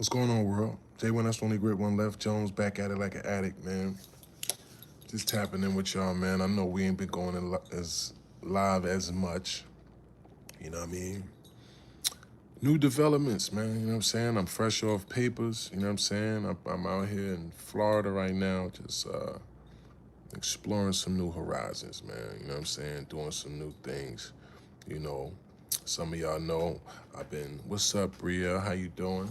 What's going on, world? J1, that's the only great one left. Jones back at it like an addict, man. Just tapping in with y'all, man. I know we ain't been going in as live as much. You know what I mean? New developments, man. You know what I'm saying? I'm fresh off papers. You know what I'm saying? I'm out here in Florida right now, just exploring some new horizons, man. You know what I'm saying? Doing some new things. You know, some of y'all know I've been. What's up, Bria? How you doing?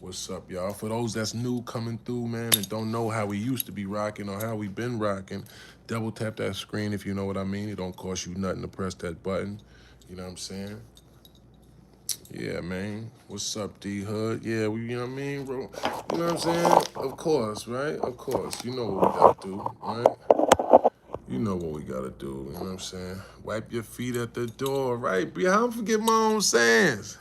What's up, y'all? For those that's new coming through, man, and don't know how we used to be rocking or how we been rocking, double tap that screen if you know what I mean. It don't cost you nothing to press that button. You know what I'm saying? Yeah, man. What's up, D Hood? Yeah, you know what I mean, bro? You know what I'm saying? Of course, right? Of course. You know what we gotta do, right? You know what we gotta do, you know what I'm saying? Wipe your feet at the door, right? How don't forget my own sayings.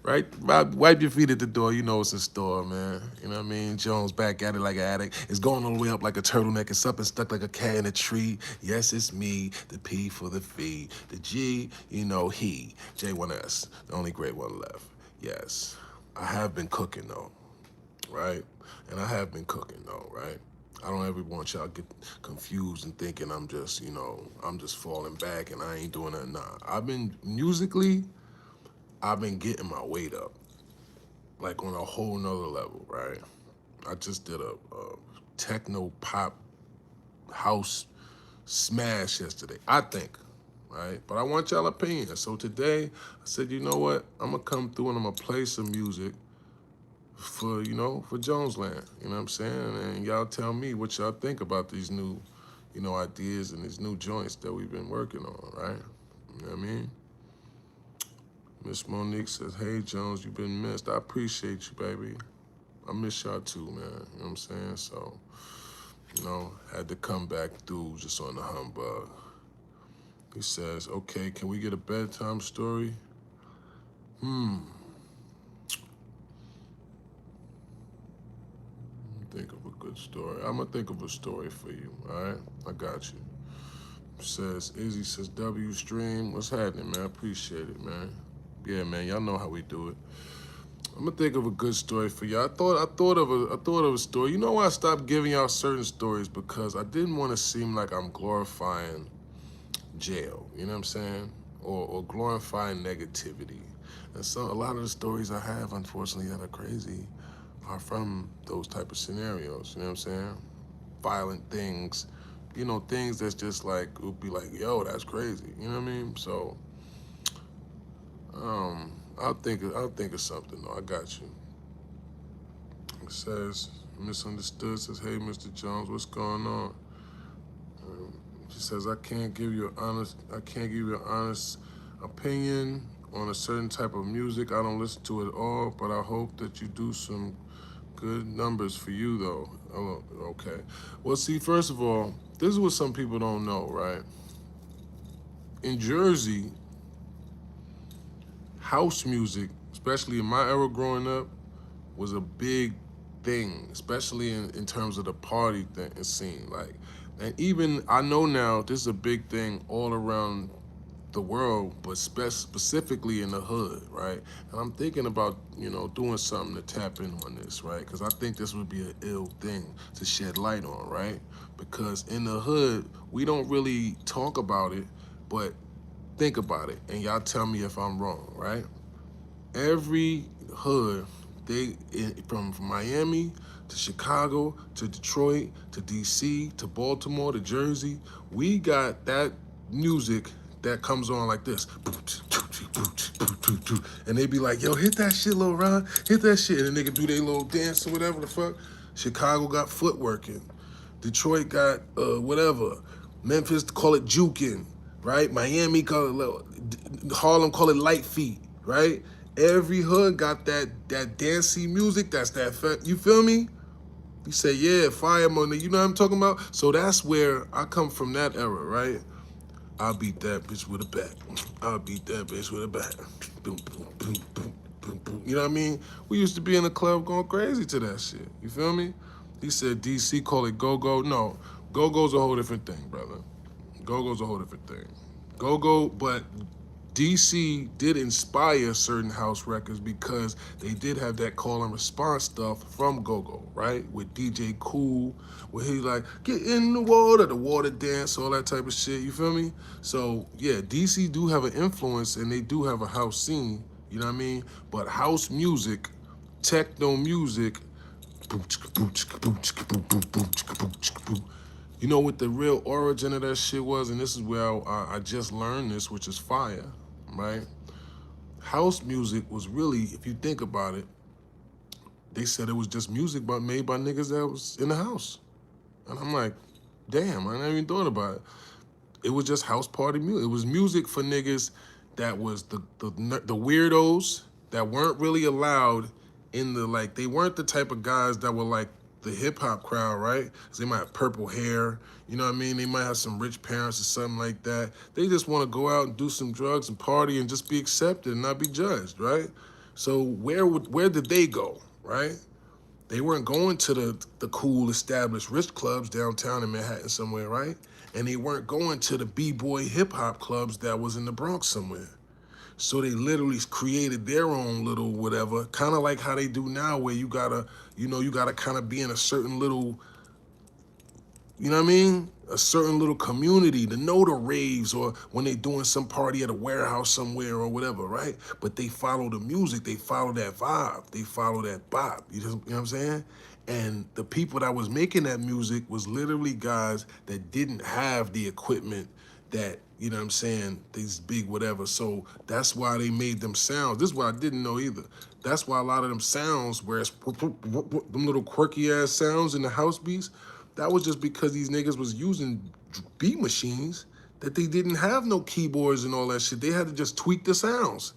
Right? Wipe your feet at the door, you know it's a store, man. You know what I mean? Jones back at it like an addict. It's going all the way up like a turtleneck. It's up and stuck like a cat in a tree. Yes, it's me, the P for the fee. The G, you know, he. J1S, the only great one left. Yes. I have been cooking though, right? And I have been cooking though, right? I don't ever want y'all get confused and thinking I'm just, I'm just falling back and I ain't doing that. Nah, I've been musically, I've been getting my weight up, like on a whole nother level, right? I just did a techno pop house smash yesterday, I think, right? But I want y'all opinion. So today, I said, you know what? I'm gonna come through and I'm gonna play some music for Jonesland. You know what I'm saying? And y'all tell me what y'all think about these new, ideas and these new joints that we've been working on, right? You know what I mean? Miss Monique says, hey Jones, you've been missed. I appreciate you, baby. I miss y'all too, man. You know what I'm saying? So, had to come back through just on the humbug. He says, okay, can we get a bedtime story? Think of a good story. I'm gonna think of a story for you, all right? I got you. Says, Izzy says, W stream, what's happening, man? Appreciate it, man. Yeah, man, y'all know how we do it. I'm gonna think of a good story for you. I thought of a story. You know why I stopped giving y'all certain stories? Because I didn't want to seem like I'm glorifying jail, you know what I'm saying? Or glorifying negativity. And so a lot of the stories I have, unfortunately, that are crazy are from those type of scenarios, you know what I'm saying? Violent things, things that's just like, would be like, yo, that's crazy, you know what I mean? So, I'll think of something though, I got you. It says, misunderstood, says, hey, Mr. Jones, what's going on? She says, I can't give you an honest opinion on a certain type of music. I don't listen to it all, but I hope that you do some good numbers for you, though. Oh, okay. Well, see, first of all, this is what some people don't know, right? In Jersey, house music, especially in my era growing up, was a big thing, especially in terms of the party scene. Like, and even I know now this is a big thing all around the world, but specifically in the hood, right? And I'm thinking about, doing something to tap in on this, right? Because I think this would be an ill thing to shed light on, right? Because in the hood, we don't really talk about it, but think about it, and y'all tell me if I'm wrong, right? Every hood, from Miami to Chicago to Detroit to DC to Baltimore to Jersey, we got that music that comes on like this. And they be like, yo, hit that shit, Lil Ron, hit that shit. And they can do their little dance or whatever the fuck. Chicago got footworking. Detroit got whatever. Memphis call it juking, right? Miami call it, Harlem call it light feet, right? Every hood got that dancey music. That's you feel me? You say, yeah, fire money. You know what I'm talking about? So that's where I come from, that era, right? I'll beat that bitch with a bat. I'll beat that bitch with a bat. Boom, boom, boom, boom, boom, boom. You know what I mean? We used to be in the club going crazy to that shit. You feel me? He said DC call it go-go. No, go-go's a whole different thing, brother. Go-go's a whole different thing. Go-go, but DC did inspire certain house records because they did have that call and response stuff from Go-Go, right? With DJ Cool, where he like, get in the water dance, all that type of shit, you feel me? So, yeah, DC do have an influence and they do have a house scene, you know what I mean? But house music, techno music, you know what the real origin of that shit was? And this is where I just learned this, which is fire, right? House music was really, if you think about it, they said it was just music but made by niggas that was in the house. And I'm like, damn, I never even thought about it. It was just house party music. It was music for niggas that was the weirdos that weren't really allowed in the, like, they weren't the type of guys that were like the hip hop crowd, right? 'Cause they might have purple hair, you know what I mean? They might have some rich parents or something like that. They just want to go out and do some drugs and party and just be accepted and not be judged, right? So where did they go, right? They weren't going to the cool established rich clubs downtown in Manhattan somewhere, right? And they weren't going to the b-boy hip hop clubs that was in the Bronx somewhere. So they literally created their own little whatever, kind of like how they do now, where you gotta kind of be in a certain little, you know what I mean? A certain little community to know the raves or when they doing some party at a warehouse somewhere or whatever, right? But they follow the music, they follow that vibe, they follow that bop. You know what I'm saying? And the people that was making that music was literally guys that didn't have the equipment that, you know what I'm saying, these big whatever. So that's why they made them sounds. This is what I didn't know either. That's why a lot of them sounds, where it's them little quirky ass sounds in the house beats, that was just because these niggas was using beat machines that they didn't have no keyboards and all that shit. They had to just tweak the sounds.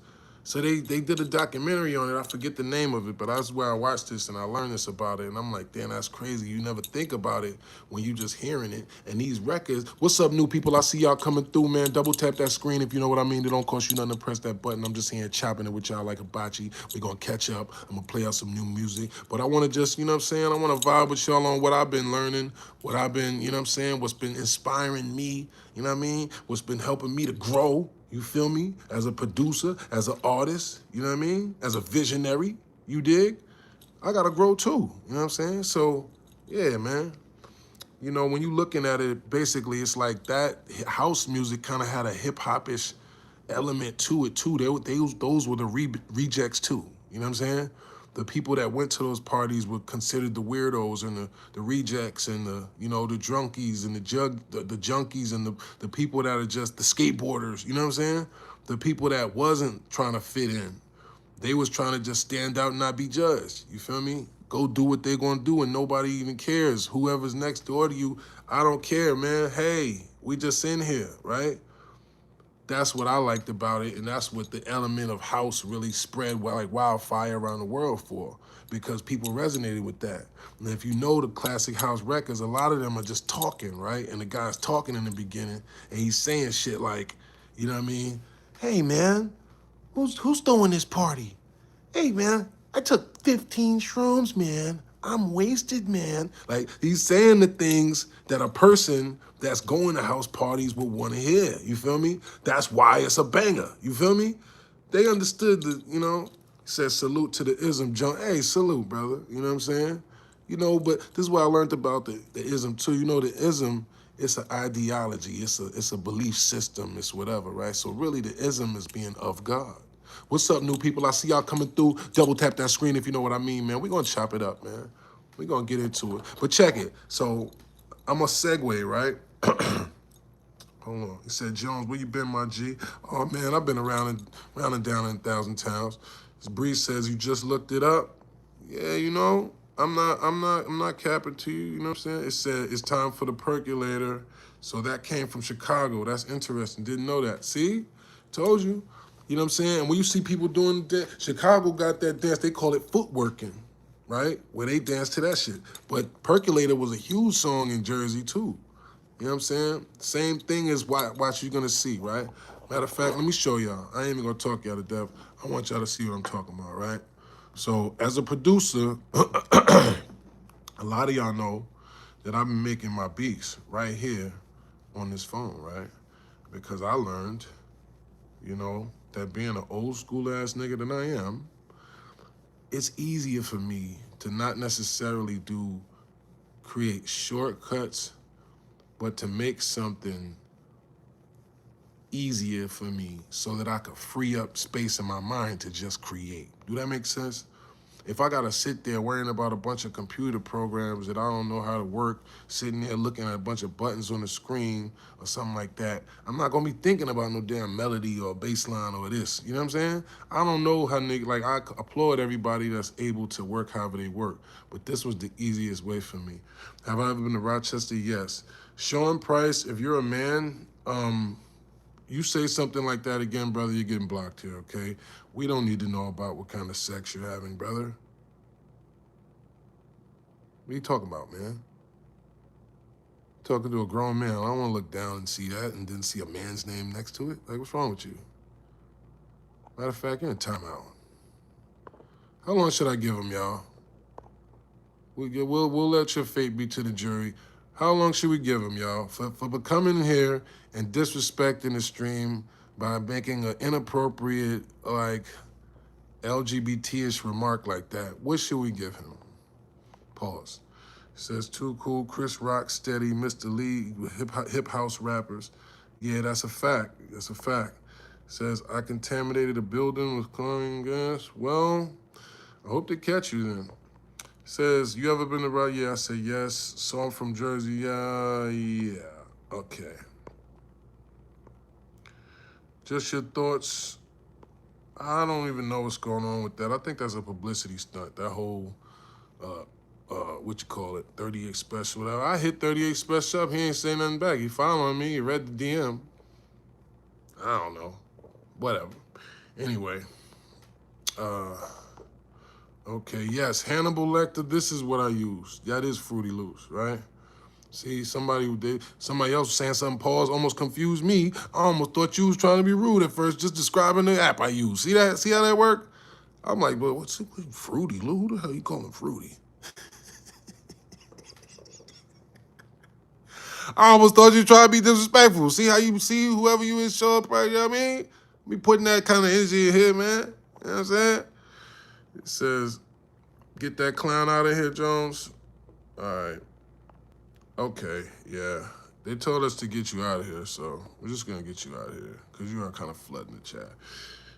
So they did a documentary on it. I forget the name of it, but that's where I watched this and I learned this about it. And I'm like, damn, that's crazy. You never think about it when you just hearing it. And these records, what's up, new people? I see y'all coming through, man. Double tap that screen if you know what I mean. It don't cost you nothing to press that button. I'm just here chopping it with y'all like a bocce. We're going to catch up. I'm going to play out some new music. But I want to just, you know what I'm saying? I want to vibe with y'all on what I've been learning, what I've been, you know what I'm saying? What's been inspiring me, you know what I mean? What's been helping me to grow. You feel me? As a producer, as an artist, you know what I mean? As a visionary, you dig? I gotta grow too, you know what I'm saying? So, yeah, man. You know, when you looking at it, basically, it's like that house music kind of had a hip-hop-ish element to it too. Those were the rejects too, you know what I'm saying? The people that went to those parties were considered the weirdos and the rejects and the drunkies and the junkies and the people that are just the skateboarders, you know what I'm saying? The people that wasn't trying to fit in. They was trying to just stand out and not be judged, you feel me? Go do what they're gonna do and nobody even cares. Whoever's next door to you, I don't care, man. Hey, we just in here, right? That's what I liked about it, and that's what the element of house really spread like wildfire around the world for, because people resonated with that. And if you know the classic house records, a lot of them are just talking, right? And the guy's talking in the beginning, and he's saying shit like, you know what I mean? Hey, man, who's throwing this party? Hey, man, I took 15 shrooms, man. I'm wasted, man. Like, he's saying the things that a person that's going to house parties would want to hear. You feel me? That's why it's a banger. You feel me? They understood he said salute to the ism, John. Hey, salute, brother. You know what I'm saying? But this is what I learned about the ism, too. The ism, it's an ideology. It's a belief system. It's whatever, right? So really, the ism is being of God. What's up, new people? I see y'all coming through. Double tap that screen if you know what I mean, man. We're going to chop it up, man. We're going to get into it. But check it. So I'm a segue, right? Hold on. He said, Jones, where you been, my G? Oh, man, I've been around and down in 1,000 towns. As Bree says, you just looked it up. Yeah, I'm not capping to you. You know what I'm saying? It said it's time for the percolator. So that came from Chicago. That's interesting. Didn't know that. See? Told you. You know what I'm saying? And when you see people doing that, Chicago got that dance, they call it footworking, right? Where they dance to that shit. But Percolator was a huge song in Jersey too. You know what I'm saying? Same thing as what you're gonna see, right? Matter of fact, let me show y'all. I ain't even gonna talk y'all to death. I want y'all to see what I'm talking about, right? So as a producer, a lot of y'all know that I've been making my beats right here on this phone, right? Because I learned, you know, that being an old school ass nigga that I am, it's easier for me to not necessarily create shortcuts, but to make something easier for me so that I could free up space in my mind to just create. Do that make sense? If I gotta sit there worrying about a bunch of computer programs that I don't know how to work, sitting there looking at a bunch of buttons on the screen or something like that, I'm not gonna be thinking about no damn melody or bass line or this. You know what I'm saying? I don't know how nigga, like I applaud everybody that's able to work however they work, but this was the easiest way for me. Have I ever been to Rochester? Yes. Sean Price, if you're a man, you say something like that again, brother, you're getting blocked here, okay? We don't need to know about what kind of sex you're having, brother. What are you talking about, man? Talking to a grown man. I don't want to look down and see that and then see a man's name next to it. Like, what's wrong with you? Matter of fact, you're in timeout. How long should I give him, y'all? We'll let your fate be to the jury. How long should we give him, y'all? For becoming here and disrespecting the stream by making an inappropriate, like, LGBT-ish remark like that, what should we give him? Pause. Says too cool, Chris Rock steady, Mr. Lee, hip house rappers. Yeah, that's a fact. That's a fact. Says I contaminated a building with chlorine gas. Well, I hope they catch you then. Says you ever been to Rock? Yeah, I say yes. So I'm from Jersey. Yeah. Okay. Just your thoughts. I don't even know what's going on with that. I think that's a publicity stunt. That whole what you call it, 38 Special, whatever. I hit 38 Special up, he ain't say nothing back. He following me, he read the DM. I don't know. Whatever. Anyway, okay, yes, Hannibal Lecter, this is what I use. That is Fruity Loops, right? See, somebody else was saying something, pause, almost confused me. I almost thought you was trying to be rude at first, just describing the app I use. See that? See how that worked? I'm like, but what's Fruity Lou? Who the hell you calling Fruity? I almost thought you trying to be disrespectful. See how you see whoever you is show up, right? You know what I mean? Be putting that kind of energy in here, man. You know what I'm saying? It says, get that clown out of here, Jones. All right. Okay, yeah. They told us to get you out of here, so we're just gonna get you out of here because you are kind of flooding the chat.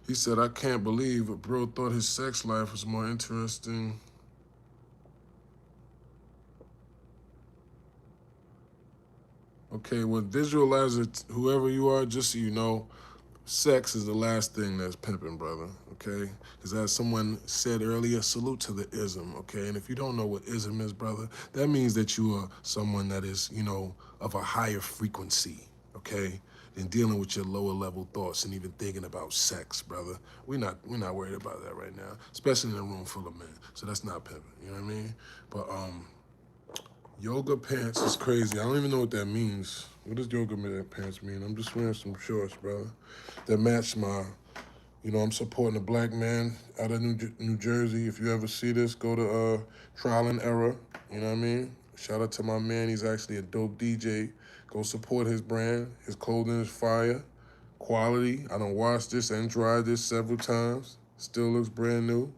He said, I can't believe a bro thought his sex life was more interesting. Okay, well, visualize it, whoever you are, just so you know, sex is the last thing that's pimping, brother, okay? Because as someone said earlier, salute to the ism, okay? And if you don't know what ism is, brother, that means that you are someone that is, you know, of a higher frequency, okay? Than dealing with your lower level thoughts and even thinking about sex, brother. We're not worried about that right now, especially in a room full of men. So that's not pimping, you know what I mean? But yoga pants is crazy. I don't even know what that means. What does yoga pants mean? I'm just wearing some shorts, brother, that match my, you know, I'm supporting a black man out of New Jersey. If you ever see this, go to Trial and Error. You know what I mean? Shout out to my man. He's actually a dope DJ. Go support his brand. His clothing is fire. Quality. I done washed this and dried this several times. Still looks brand new.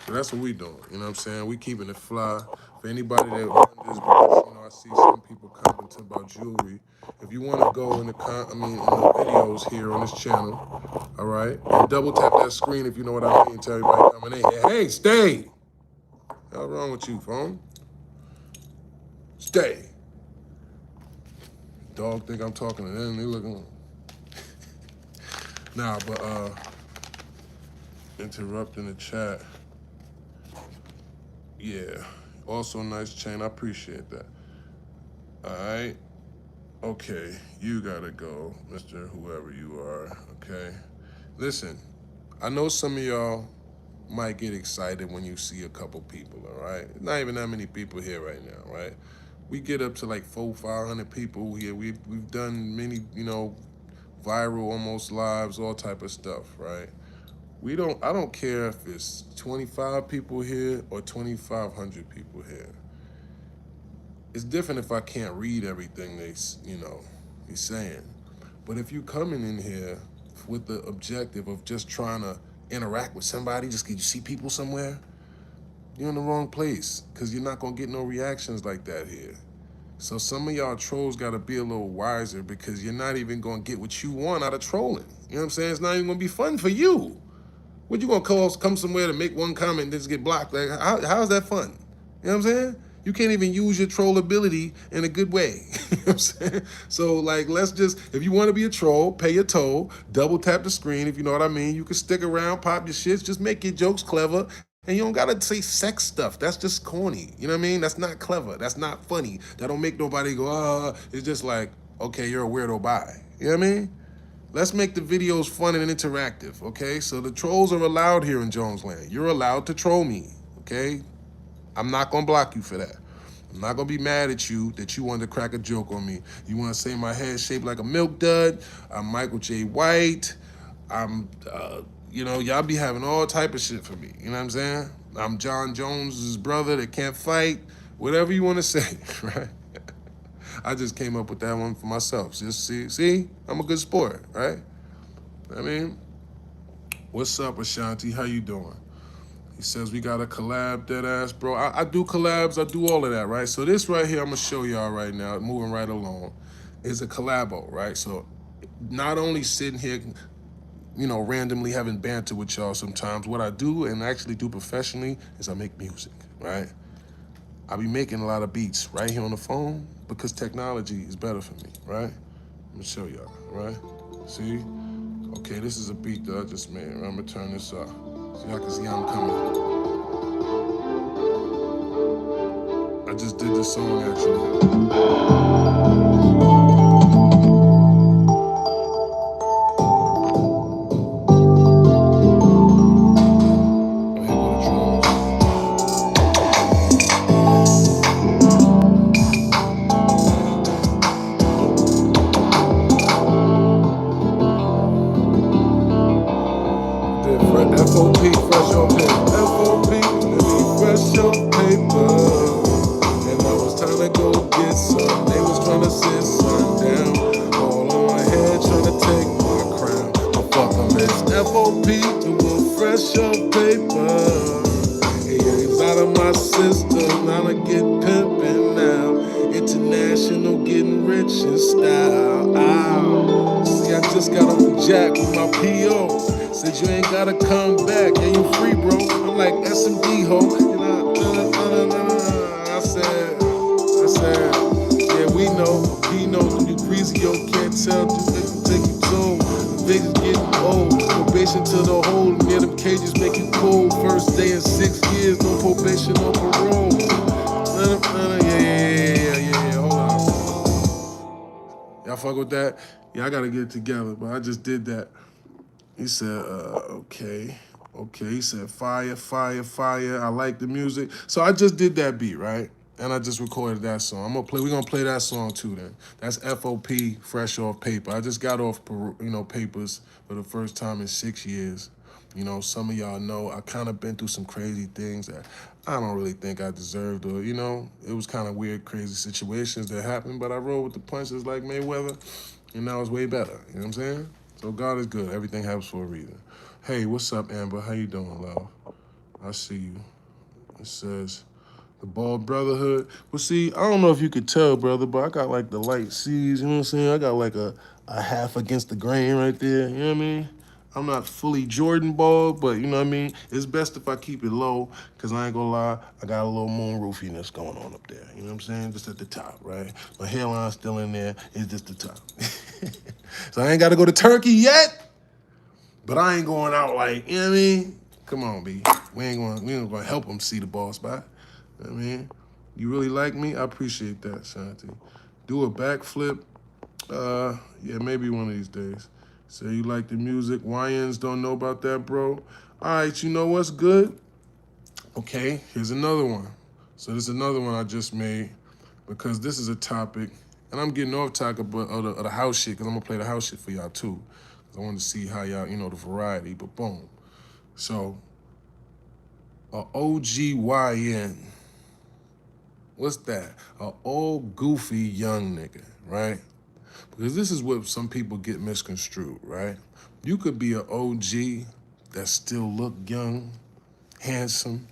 So that's what we doing, you know what I'm saying? We keeping it fly. For anybody that wonders, because you know I see some people commenting about jewelry. If you want to go in the videos here on this channel, all right, and double tap that screen if you know what I mean. To everybody coming in, hey, stay. What's wrong with you, phone? Stay. Dog think I'm talking to them. They looking. Nah, but interrupting the chat. Yeah. Also, nice chain. I appreciate that. All right. Okay, you gotta go, Mr. Whoever you are, okay? Listen, I know some of y'all might get excited when you see a couple people, all right? Not even that many people here right now, right? We get up to like 500 people here. We've done many, you know, viral almost lives, all type of stuff, right? I don't care if it's 25 people here or 2,500 people here. It's different if I can't read everything he's saying. But if you coming in here with the objective of just trying to interact with somebody, just because you see people somewhere, you're in the wrong place, because you're not going to get no reactions like that here. So some of y'all trolls got to be a little wiser, because you're not even going to get what you want out of trolling. You know what I'm saying? It's not even going to be fun for you. What, you gonna come somewhere to make one comment and just get blocked? Like, how's that fun? You know what I'm saying? You can't even use your trollability in a good way. You know what I'm saying? So like, let's just, if you want to be a troll, pay your toll, double tap the screen, if you know what I mean. You can stick around, pop your shits, just make your jokes clever. And you don't gotta say sex stuff. That's just corny. You know what I mean? That's not clever. That's not funny. That don't make nobody go, it's just like, okay, you're a weirdo, bye. You know what I mean? Let's make the videos fun and interactive, okay? So the trolls are allowed here in Jonesland. You're allowed to troll me, okay? I'm not gonna block you for that. I'm not gonna be mad at you that you wanted to crack a joke on me. You wanna say my head shaped like a milk dud? I'm Michael J. White. I'm, y'all be having all type of shit for me. You know what I'm saying? I'm John Jones's brother that can't fight. Whatever you wanna say, right? I just came up with that one for myself. Just see, I'm a good sport, right? I mean, what's up, Ashanti? How you doing? He says we got a collab, dead ass, bro. I do collabs, I do all of that, right? So this right here, I'm gonna show y'all right now, moving right along, is a collabo, right? So not only sitting here, randomly having banter with y'all sometimes, what I do and actually do professionally is I make music, right? I be making a lot of beats right here on the phone because technology is better for me, right? Let me show y'all, right? See? Okay, this is a beat that I just made. I'm gonna turn this up so y'all can see how I'm coming. I just did this song actually. Oh, here go the drums. FOP, fresh on paper. FOP, let me fresh on paper. And I was trying to go get some. They was trying to sit sun down. All on my head, trying to take my crown. I fuck them, it's FOP, do a fresh on paper. It's out of my system, now I get pimpin' now. International, getting rich in style. Ow. See, I just got off the jack with my PO. Said you ain't gotta come back, yeah, you free, bro. I'm like SMD ho, I said, yeah, we know. He knows when you greasy, yo, can't tell. Just make you take you toll. The Vegas getting old. Probation to the hole. Near them cages make you cold. First day in 6 years, no probation, no parole. Yeah. Hold on. Y'all fuck with that? Yeah, I gotta get it together, but I just did that. He said, okay. He said, fire. I like the music. So I just did that beat, right? And I just recorded that song. We're gonna play that song too then. That's FOP, fresh off paper. I just got off, papers for the first time in 6 years. Some of y'all know I kind of been through some crazy things that I don't really think I deserved, or, it was kind of weird, crazy situations that happened, but I rolled with the punches like Mayweather, and now it's way better, you know what I'm saying? So God is good, everything happens for a reason. Hey, what's up, Amber? How you doing, love? I see you. It says, the Bald Brotherhood. Well, see, I don't know if you could tell, brother, but I got like the light C's, you know what I'm saying? I got like a half against the grain right there, you know what I mean? I'm not fully Jordan bald, but you know what I mean? It's best if I keep it low, because I ain't gonna lie, I got a little moon roofiness going on up there, you know what I'm saying? Just at the top, right? My hairline's still in there, it's just the top. So I ain't gotta go to Turkey yet, but I ain't going out like, you know what I mean? Come on, B. We ain't gonna help them see the ball spot. You know what I mean? You really like me? I appreciate that, Shanti. Do a backflip. Yeah, maybe one of these days. Say you like the music. YNs don't know about that, bro. All right, you know what's good? Okay, here's another one. So this is another one I just made because this is a topic, and I'm getting off topic of the house shit because I'm gonna play the house shit for y'all too. I want to see how y'all, the variety, but boom. So, a OGYN. What's that? A old goofy young nigga, right? Because this is what some people get misconstrued, right? You could be an OG that still look young, handsome,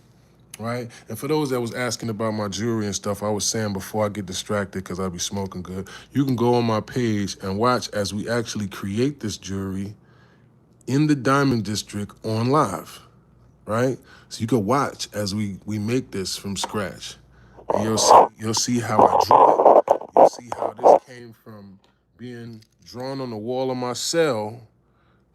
right? And for those that was asking about my jewelry and stuff, I was saying before I get distracted because I be smoking good, you can go on my page and watch as we actually create this jewelry in the Diamond District on live, right? So you can watch as we make this from scratch. And you'll see how I drew it. You'll see how this came from being drawn on the wall of my cell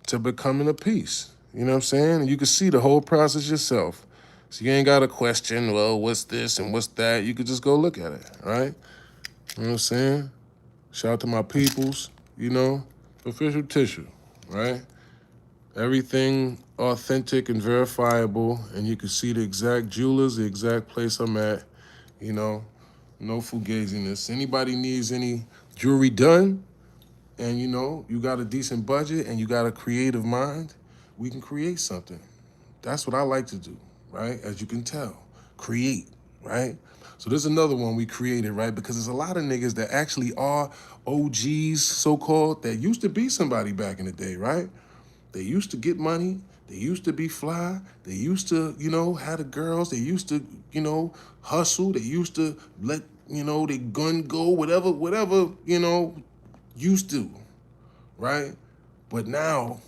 to becoming a piece. You know what I'm saying? And you can see the whole process yourself. So you ain't got to question, well, what's this and what's that? You could just go look at it, right? You know what I'm saying? Shout out to my peoples, you know? Official tissue, right? Everything authentic and verifiable, and you can see the exact jewelers, the exact place I'm at, you know? No fugaziness. Anybody needs any jewelry done, and you know, you got a decent budget and you got a creative mind, we can create something. That's what I like to do, right? As you can tell, create, right? So there's another one we created, right? Because there's a lot of niggas that actually are OGs, so-called, that used to be somebody back in the day, right? They used to get money. They used to be fly. They used to, you know, have the girls. They used to, you know, hustle. They used to let, you know, their gun go, whatever, you know, used to, right? But now,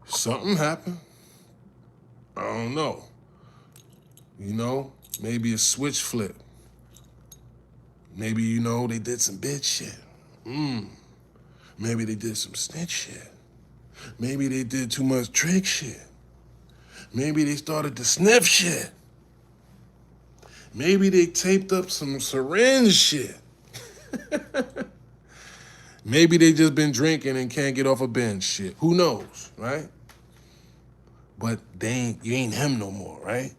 something happened. I don't know. You know, maybe a switch flip. Maybe, you know, they did some bitch shit. Maybe they did some snitch shit. Maybe they did too much trick shit. Maybe they started to sniff shit. Maybe they taped up some syringe shit. Maybe they just been drinking and can't get off a bench shit. Who knows, right? But you ain't him no more, right?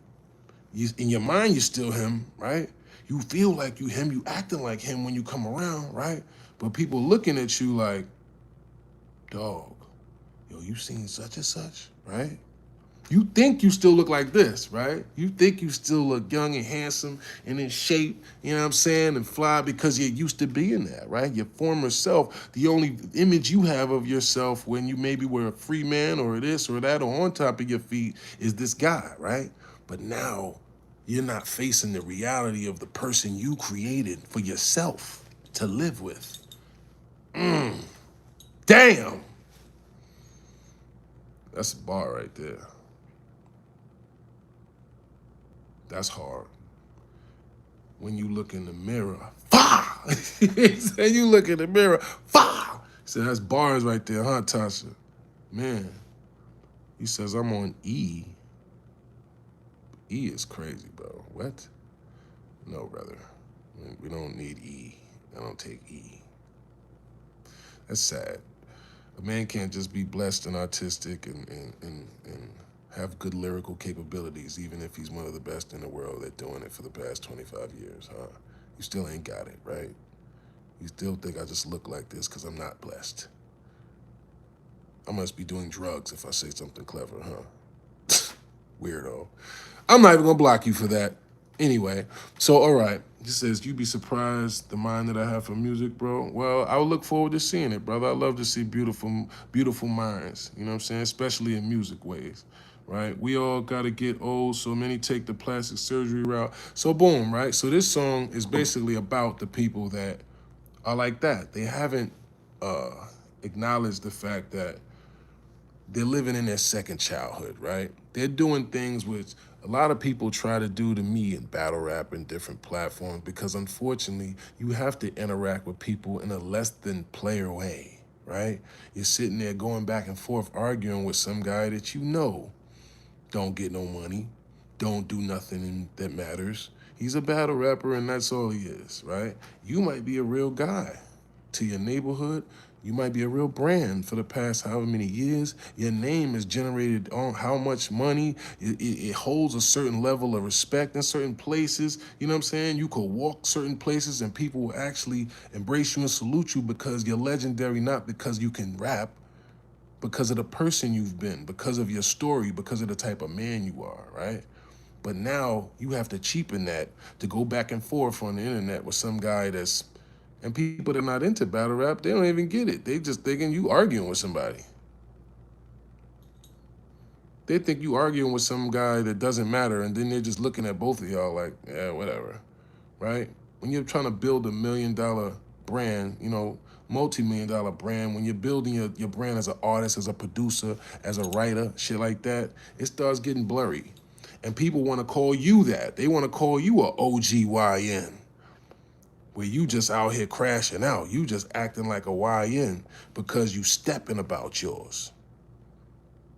In your mind, you're still him, right? You feel like you him, you acting like him when you come around, right? But people looking at you like, dog, yo, you seen such and such, right? You think you still look like this, right? You think you still look young and handsome and in shape, you know what I'm saying, and fly because you're used to being that, right? Your former self, the only image you have of yourself when you maybe were a free man or this or that or on top of your feet is this guy, right? But now you're not facing the reality of the person you created for yourself to live with. Damn! That's a bar right there. That's hard. When you look in the mirror, fah! And you look in the mirror, fah! So that's bars right there, huh, Tasha? Man, he says I'm on E. E is crazy, bro. What? No, brother. We don't need E. I don't take E. That's sad. A man can't just be blessed and artistic and have good lyrical capabilities, even if he's one of the best in the world at doing it for the past 25 years, huh? You still ain't got it, right? You still think I just look like this because I'm not blessed. I must be doing drugs if I say something clever, huh? Weirdo. I'm not even gonna block you for that. Anyway, so all right. He says, you'd be surprised the mind that I have for music, bro. Well, I would look forward to seeing it, brother. I love to see beautiful minds, you know what I'm saying? Especially in music ways, right? We all gotta get old, so many take the plastic surgery route. So boom, right? So this song is basically about the people that are like that. They haven't acknowledged the fact that they're living in their second childhood, right? They're doing things which a lot of people try to do to me in battle rap and different platforms because unfortunately, you have to interact with people in a less than player way, right? You're sitting there going back and forth arguing with some guy that you know don't get no money, don't do nothing that matters. He's a battle rapper and that's all he is, right? You might be a real guy to your neighborhood. You might be a real brand for the past however many years. Your name is generated on how much money. It holds a certain level of respect in certain places. You know what I'm saying? You could walk certain places and people will actually embrace you and salute you because you're legendary, not because you can rap, because of the person you've been, because of your story, because of the type of man you are, right? But now you have to cheapen that to go back and forth on the internet with some guy that's And people that are not into battle rap, they don't even get it. They just thinking you arguing with somebody. They think you arguing with some guy that doesn't matter, and then they're just looking at both of y'all like, yeah, whatever, right? When you're trying to build $1 million brand, multi-million-dollar brand, when you're building your brand as an artist, as a producer, as a writer, shit like that, it starts getting blurry. And people want to call you that. They want to call you a OGYN, where you just out here crashing out. You just acting like a YN because you stepping about yours.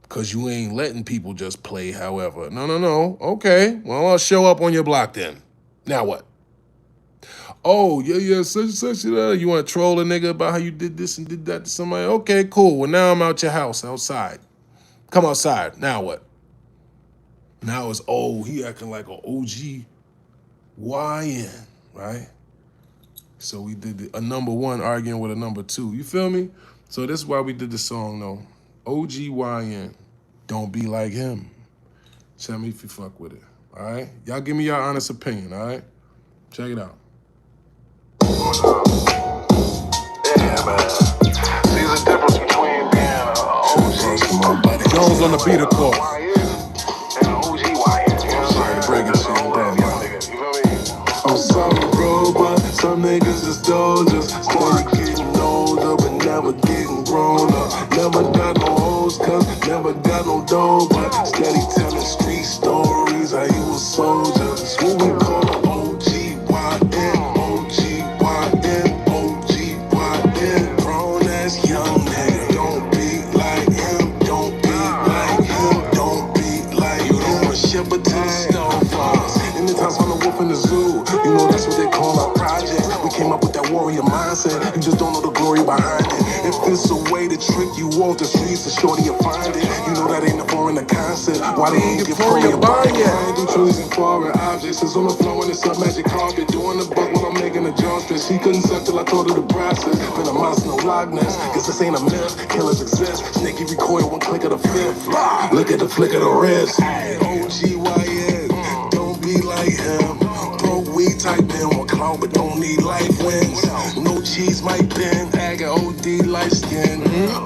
Because you ain't letting people just play however. No, no, no. Okay, well, I'll show up on your block then. Now what? Oh, yeah, such. You want to troll a nigga about how you did this and did that to somebody? Okay, cool. Well, now I'm out your house, outside. Come outside. Now what? Now it's, oh, he acting like an OG YN, right? So we did a number one arguing with a number two. You feel me? So this is why we did the song, though. OGYN. Don't be like him. Tell me if you fuck with it. All right? Y'all give me your honest opinion, all right? Check it out. Yeah, man. See the difference between being an OG Jones on the beat, of course. and an OG YN. You know what I'm saying? Break it to you down, young nigga. You feel me? I'm sorry, bro, but some niggas is soldiers. Steady getting older, but never getting grown up. Never got no hoes, cause never got no dough, but steady telling street stories how you a soldier. That's what we call OGYN, OGYN, OGYN. Grown ass young nigga, don't be like him, don't be like him, don't be like him. You don't want shepherd to the snowfalls. Anytime on the wolf in the zoo, you know that's what they call our project. We came up with that warrior mindset. You just don't know the glory behind it. If it's a way to trick you off the streets, the shorty you find it. You know that ain't a foreign concept. Why they ain't get for your body? I ain't do choosing foreign objects. It's on the floor and it's a magic carpet. Doing the buck while I'm making a jaw stretch. She couldn't suck till I told her the process. Been a monster, no Loch Ness. Cause this ain't a myth. Killers exist. Snaky recoil, one click of the fifth. Look at the flick of the wrist. OGYN, don't be like him. Broke weed type in, one clown but don't need life wins. No cheese might bend, agate OD light skin.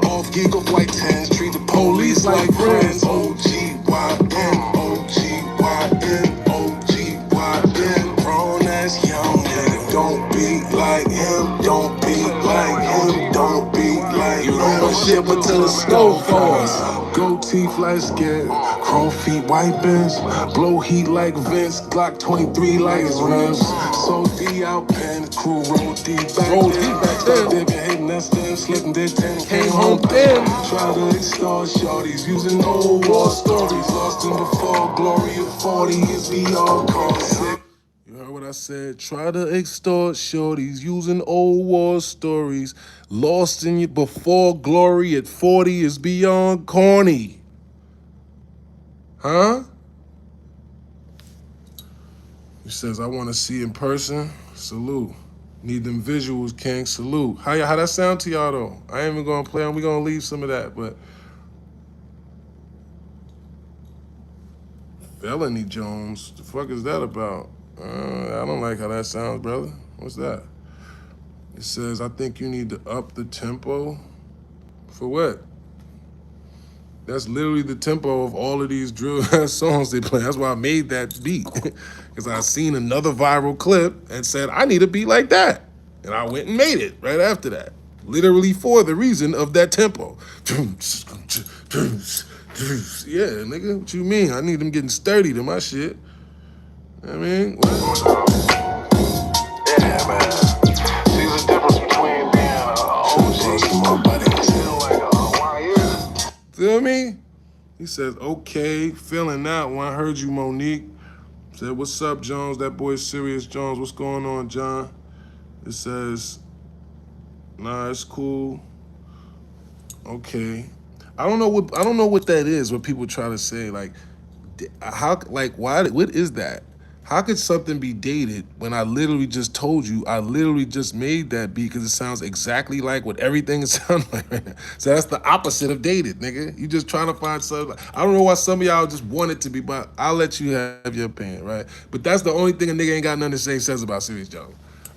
Off gig of white tens, treat the police like friends. OGYN, OGYN, OGYN. Grown ass young nigga, don't be like him, don't be like him, don't be like him. You don't want shit but till the stove falls. Gold teeth like skin, chrome feet, white bins. Blow heat like Vince, Glock 23 like his rims. So D out pen, crew roll D back then. They been hitting that stem, slipping their 10, came home thin. Try to extort shorties, using old war stories. Lost in before glory of 40 is beyond cause. You heard what I said? Try to extort shorties using old war stories. Lost in you before glory at 40 is beyond corny. Huh? He says, I want to see in person. Salute. Need them visuals, King. Salute. How that sound to y'all, though? I ain't even going to play on. We're going to leave some of that, but... Felony Jones. The fuck is that about? I don't like how that sounds, brother. What's that? It says, I think you need to up the tempo. For what? That's literally the tempo of all of these drill ass songs they play. That's why I made that beat. Because I seen another viral clip and said, I need a beat like that. And I went and made it right after that. Literally for the reason of that tempo. Yeah, nigga, what you mean? I need them getting sturdy to my shit. I mean, what? Yeah, man. See the difference between being an OG and still like a YN. Feel me? He says, okay, feeling that one. I heard you, Monique. Said, what's up, Jones? That boy Serius Jones. What's going on, John? It says, nah, it's cool. Okay. I don't know what that is, what people try to say. Like, how, like, why, what is that? How could something be dated when I literally just told you, I literally just made that beat because it sounds exactly like what everything sounds like right now. So that's the opposite of dated, nigga. You just trying to find something. I don't know why some of y'all just want it to be, but I'll let you have your opinion, right? But that's the only thing a nigga ain't got nothing to say says about Serious Jones.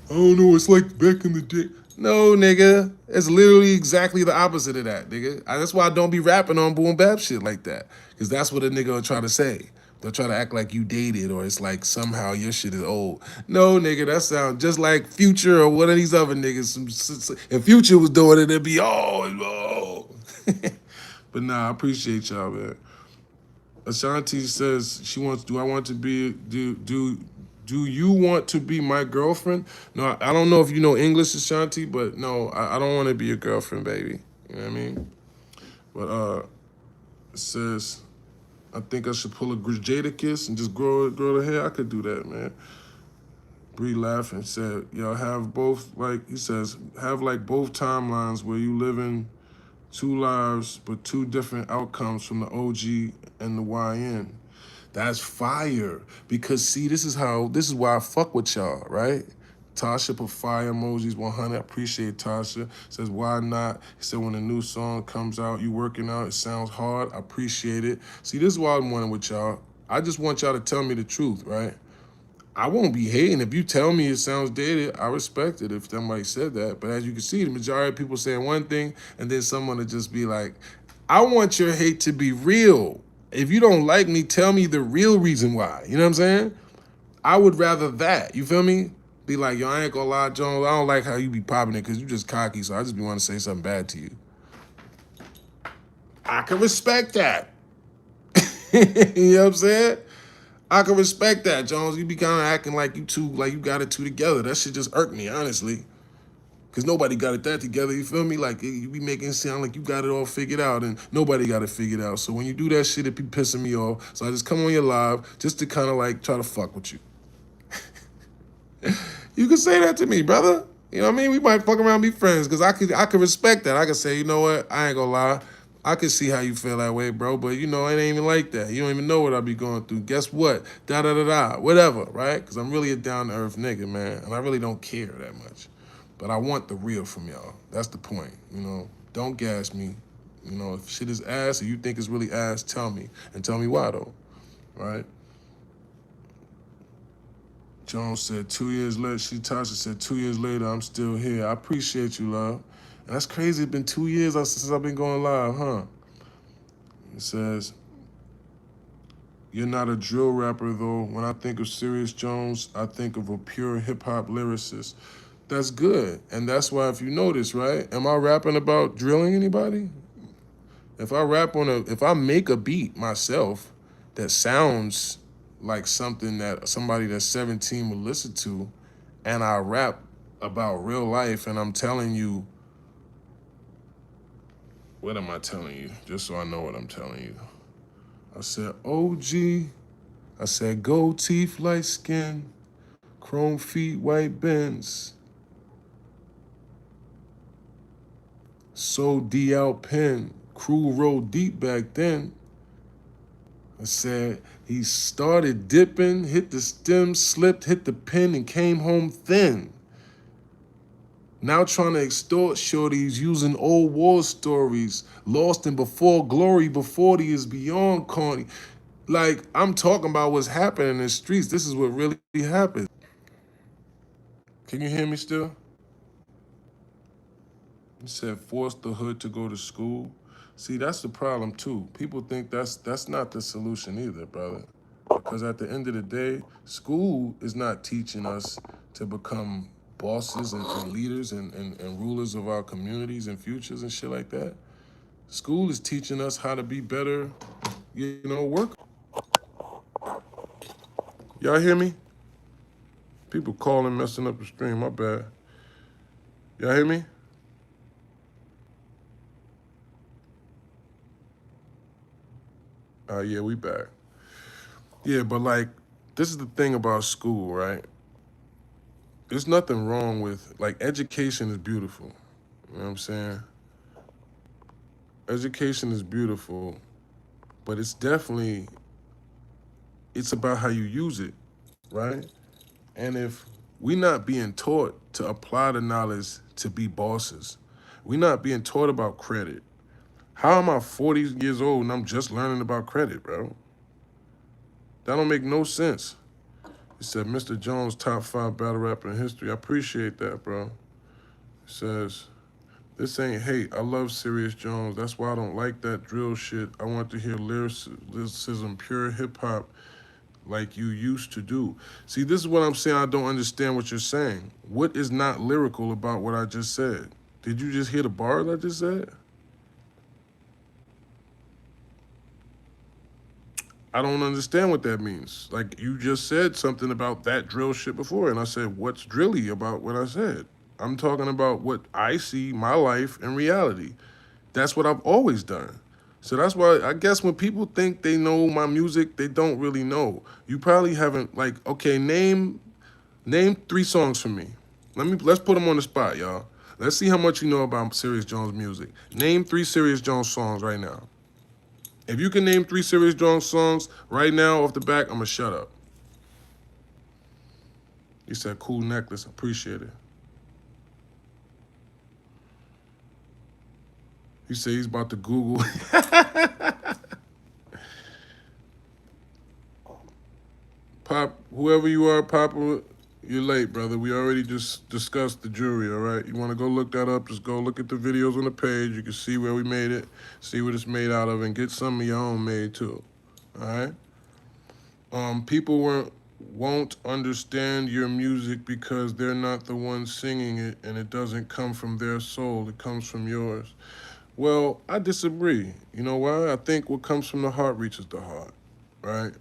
I don't know, it's like back in the day. No, nigga. It's literally exactly the opposite of that, nigga. That's why I don't be rapping on boom bap shit like that. Because that's what a nigga will try to say. They'll try to act like you dated or it's like somehow your shit is old. No, nigga, that sound just like Future or one of these other niggas. If Future was doing it, it'd be, oh. But nah, I appreciate y'all, man. Ashanti says she wants. Do I want to be? Do you want to be my girlfriend? No, I don't know if you know English, Ashanti, but no, I don't want to be your girlfriend, baby. You know what I mean? But it says I think I should pull a Jada kiss and just grow the hair. I could do that, man. Bree laughing said, "Y'all have both like he says have like both timelines where you live in two lives but two different outcomes from the OG and the YN." That's fire. Because see, this is why I fuck with y'all, right? Tasha put fire emojis 100. I appreciate Tasha. Says, why not? He said, when a new song comes out, you working out, it sounds hard. I appreciate it. See, this is why I'm wanting with y'all. I just want y'all to tell me the truth, right? I won't be hating. If you tell me it sounds dated, I respect it if somebody said that. But as you can see, the majority of people saying one thing and then someone to just be like, I want your hate to be real. If you don't like me, tell me the real reason why. You know what I'm saying? I would rather that. You feel me? Be like, yo, I ain't gonna lie, Jones. I don't like how you be popping it because you just cocky, so I just be want to say something bad to you. I can respect that. You know what I'm saying? I can respect that, Jones. You be kind of acting like you got it two together. That shit just irked me, honestly. Cause nobody got it that together, you feel me? Like you be making it sound like you got it all figured out and nobody got it figured out. So when you do that shit, it be pissing me off. So I just come on your live just to kind of like try to fuck with you. You can say that to me, brother. You know what I mean? We might fuck around and be friends because I could respect that. I could say, you know what? I ain't gonna lie. I could see how you feel that way, bro. But you know, it ain't even like that. You don't even know what I be going through. Guess what? Da da da da. Whatever, right? Because I'm really a down to earth nigga, man, and I really don't care that much. But I want the real from y'all. That's the point. You know, don't gas me. You know, if shit is ass or you think it's really ass, tell me and tell me why though, right? Jones said 2 years later, Tasha said 2 years later, I'm still here. I appreciate you, love. And that's crazy. It's been 2 years since I've been going live, huh? It says, you're not a drill rapper, though. When I think of Serius Jones, I think of a pure hip-hop lyricist. That's good. And that's why, if you notice, right? Am I rapping about drilling anybody? If I make a beat myself that sounds like something that somebody that's 17 would listen to, and I rap about real life, and I'm telling you, what am I telling you? Just so I know what I'm telling you. I said OG. I said gold teeth, light skin, chrome feet, white Benz. So D out pen, crew rolled deep back then. I said he started dipping, hit the stem, slipped, hit the pin, and came home thin. Now trying to extort shorties using old war stories, lost in before glory, before he is beyond corny. Like, I'm talking about what's happening in the streets. This is what really happens. Can you hear me still? He said, force the hood to go to school. See, that's the problem too. People think that's not the solution either, brother. Because at the end of the day, school is not teaching us to become bosses and leaders and rulers of our communities and futures and shit like that. School is teaching us how to be better, work. Y'all hear me? People calling, messing up the stream, my bad. Y'all hear me? Yeah, we back. Yeah, but like, this is the thing about school, right? There's nothing wrong with, like, education is beautiful. You know what I'm saying? Education is beautiful, but it's about how you use it, right? And if we're not being taught to apply the knowledge to be bosses, we're not being taught about credit. How am I 40 years old and I'm just learning about credit, bro? That don't make no sense. He said, Mr. Jones, top 5 battle rapper in history. I appreciate that, bro. He says, this ain't hate. I love Serious Jones. That's why I don't like that drill shit. I want to hear lyricism, pure hip hop like you used to do. See, this is what I'm saying. I don't understand what you're saying. What is not lyrical about what I just said? Did you just hear the bars I just said? I don't understand what that means. Like, you just said something about that drill shit before, and I said, what's drilly about what I said? I'm talking about what I see my life in reality. That's what I've always done. So that's why I guess when people think they know my music, they don't really know. You probably haven't like, okay, name 3 songs for me. Let's put them on the spot, y'all. Let's see how much you know about Serious Jones music. Name 3 Serious Jones songs right now. If you can name 3 Serious Jones songs right now off the back, I'm gonna shut up. He said, cool necklace, appreciate it. He said he's about to Google. Pop, whoever you are, Papa, you're late, brother. We already just discussed the jury, all right? You want to go look that up, just go look at the videos on the page. You can see where we made it, see what it's made out of, and get some of your own made too, all right? People won't understand your music because they're not the ones singing it, and it doesn't come from their soul. It comes from yours. Well, I disagree. You know why? I think what comes from the heart reaches the heart, right?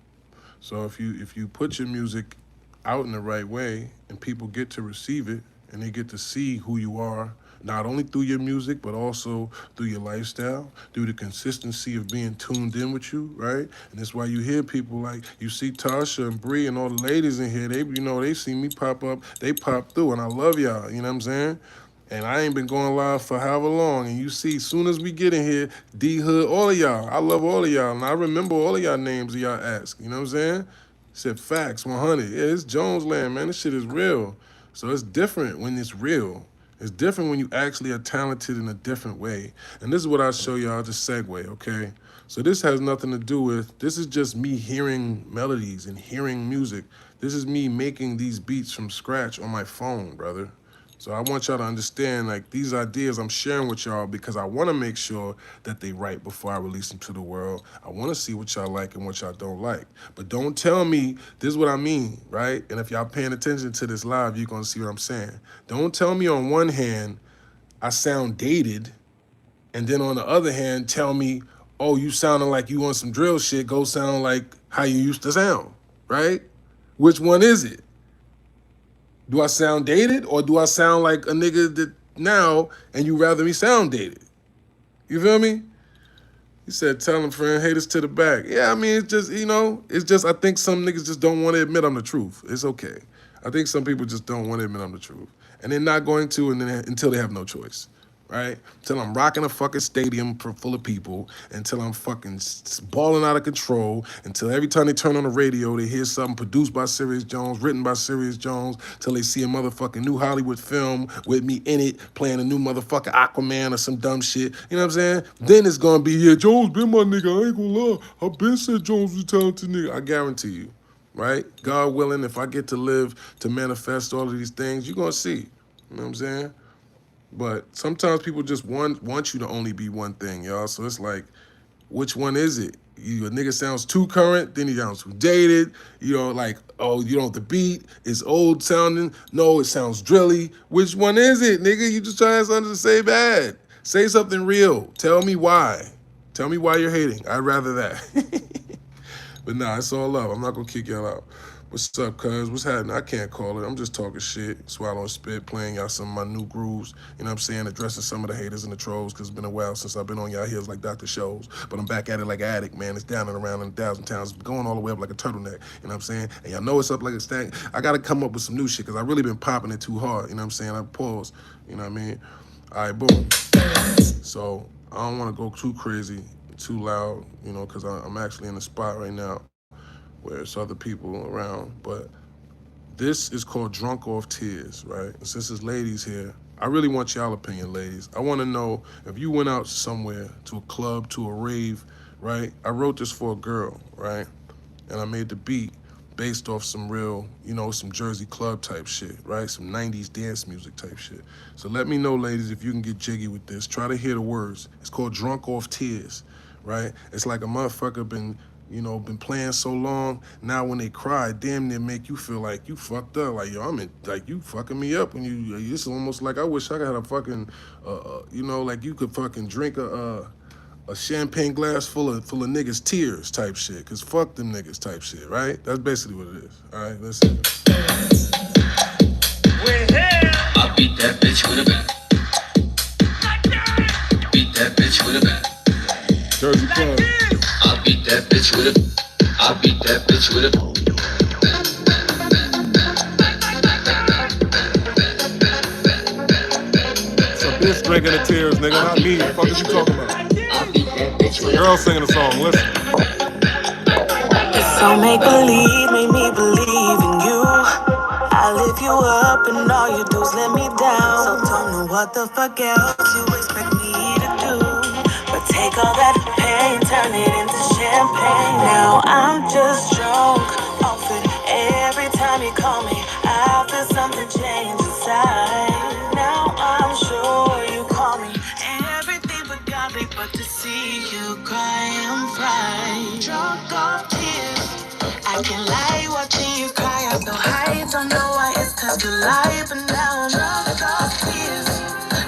So if you put your music out in the right way and people get to receive it and they get to see who you are, not only through your music, but also through your lifestyle, through the consistency of being tuned in with you, right? And that's why you hear people like, you see Tasha and Bree and all the ladies in here, they see me pop up, they pop through, and I love y'all, you know what I'm saying? And I ain't been going live for however long. And you see, soon as we get in here, D Hood, all of y'all, I love all of y'all. And I remember all of y'all names that y'all ask. You know what I'm saying? Said facts, 100. Yeah, it's Jones land, man. This shit is real. So it's different when it's real. It's different when you actually are talented in a different way. And this is what I'll show y'all, just segue, okay? So this has nothing to do with, this is just me hearing melodies and hearing music. This is me making these beats from scratch on my phone, brother. So I want y'all to understand, like, these ideas I'm sharing with y'all because I want to make sure that they right before I release them to the world. I want to see what y'all like and what y'all don't like. But don't tell me, this is what I mean, right? And if y'all paying attention to this live, you're going to see what I'm saying. Don't tell me on one hand, I sound dated, and then on the other hand, tell me, oh, you sounding like you on some drill shit, go sound like how you used to sound, right? Which one is it? Do I sound dated or do I sound like a nigga that now and you rather me sound dated? You feel me? He said, tell him, friend, haters to the back. Yeah, I mean, it's just, I think some niggas just don't want to admit I'm the truth. It's okay. I think some people just don't want to admit I'm the truth. And they're not going to until they have no choice, right? Until I'm rocking a fucking stadium full of people, until I'm fucking balling out of control, until every time they turn on the radio, they hear something produced by Serious Jones, written by Serious Jones, till they see a motherfucking new Hollywood film with me in it, playing a new motherfucking Aquaman or some dumb shit. You know what I'm saying? Then it's gonna be, yeah, Jones been my nigga, I ain't gonna lie. I been said Jones was a talented nigga. I guarantee you, right? God willing, if I get to live to manifest all of these things, you're gonna see. You know what I'm saying? But sometimes people just want you to only be one thing, y'all. So it's like, which one is it? A nigga sounds too current, then he sounds too dated. Like, oh, the beat is old sounding. No, it sounds drilly. Which one is it, nigga? You just trying something to say bad. Say something real. Tell me why. Tell me why you're hating. I'd rather that. But nah, it's all love. I'm not gonna kick y'all out. What's up, cuz? What's happening? I can't call it. I'm just talking shit, swallowing spit, playing y'all some of my new grooves. You know what I'm saying? Addressing some of the haters and the trolls, because it's been a while since I've been on y'all heels like Dr. Shows. But I'm back at it like an addict, man. It's down and around in 1,000 towns, going all the way up like a turtleneck. You know what I'm saying? And y'all know it's up like a stack. I gotta come up with some new shit, because I really been popping it too hard. You know what I'm saying? I pause. You know what I mean? All right, boom. So I don't want to go too crazy, too loud, because I'm actually in a spot right now where it's other people around. But this is called Drunk Off Tears, right? And since there's ladies here, I really want y'all opinion, ladies. I want to know if you went out somewhere, to a club, to a rave, right? I wrote this for a girl, right? And I made the beat based off some real, some Jersey club type shit, right? Some 90s dance music type shit. So let me know, ladies, if you can get jiggy with this. Try to hear the words. It's called Drunk Off Tears, right? It's like a motherfucker been playing so long. Now when they cry, damn near make you feel like you fucked up. Like, yo, like you fucking me up when you, it's almost like I wish I had a fucking, like you could fucking drink a champagne glass full of niggas' tears type shit. Cause fuck them niggas type shit, right? That's basically what it is. All right, listen. I beat that bitch with a bat. Beat that bitch with a bat. Jersey Club. I beat that bitch with a. I beat that bitch with a. It's a bitch drinking the tears, nigga, not me. What the fuck is you talking about? I beat that bitch with a. Girl singing a song, listen. It's so make believe, made me believe in you. I lift you up and all you do is let me down. So don't know what the fuck else you expect me to do. But take all that pain, turn it into champagne. Now I'm just drunk off it. Every time you call me, I feel something change inside. Now I'm sure you call me everything but godly, but to see you cry, I'm fried. Drunk off tears, I can lie watching you cry. I feel high, don't know why it's cause you lie, but now I'm drunk off tears.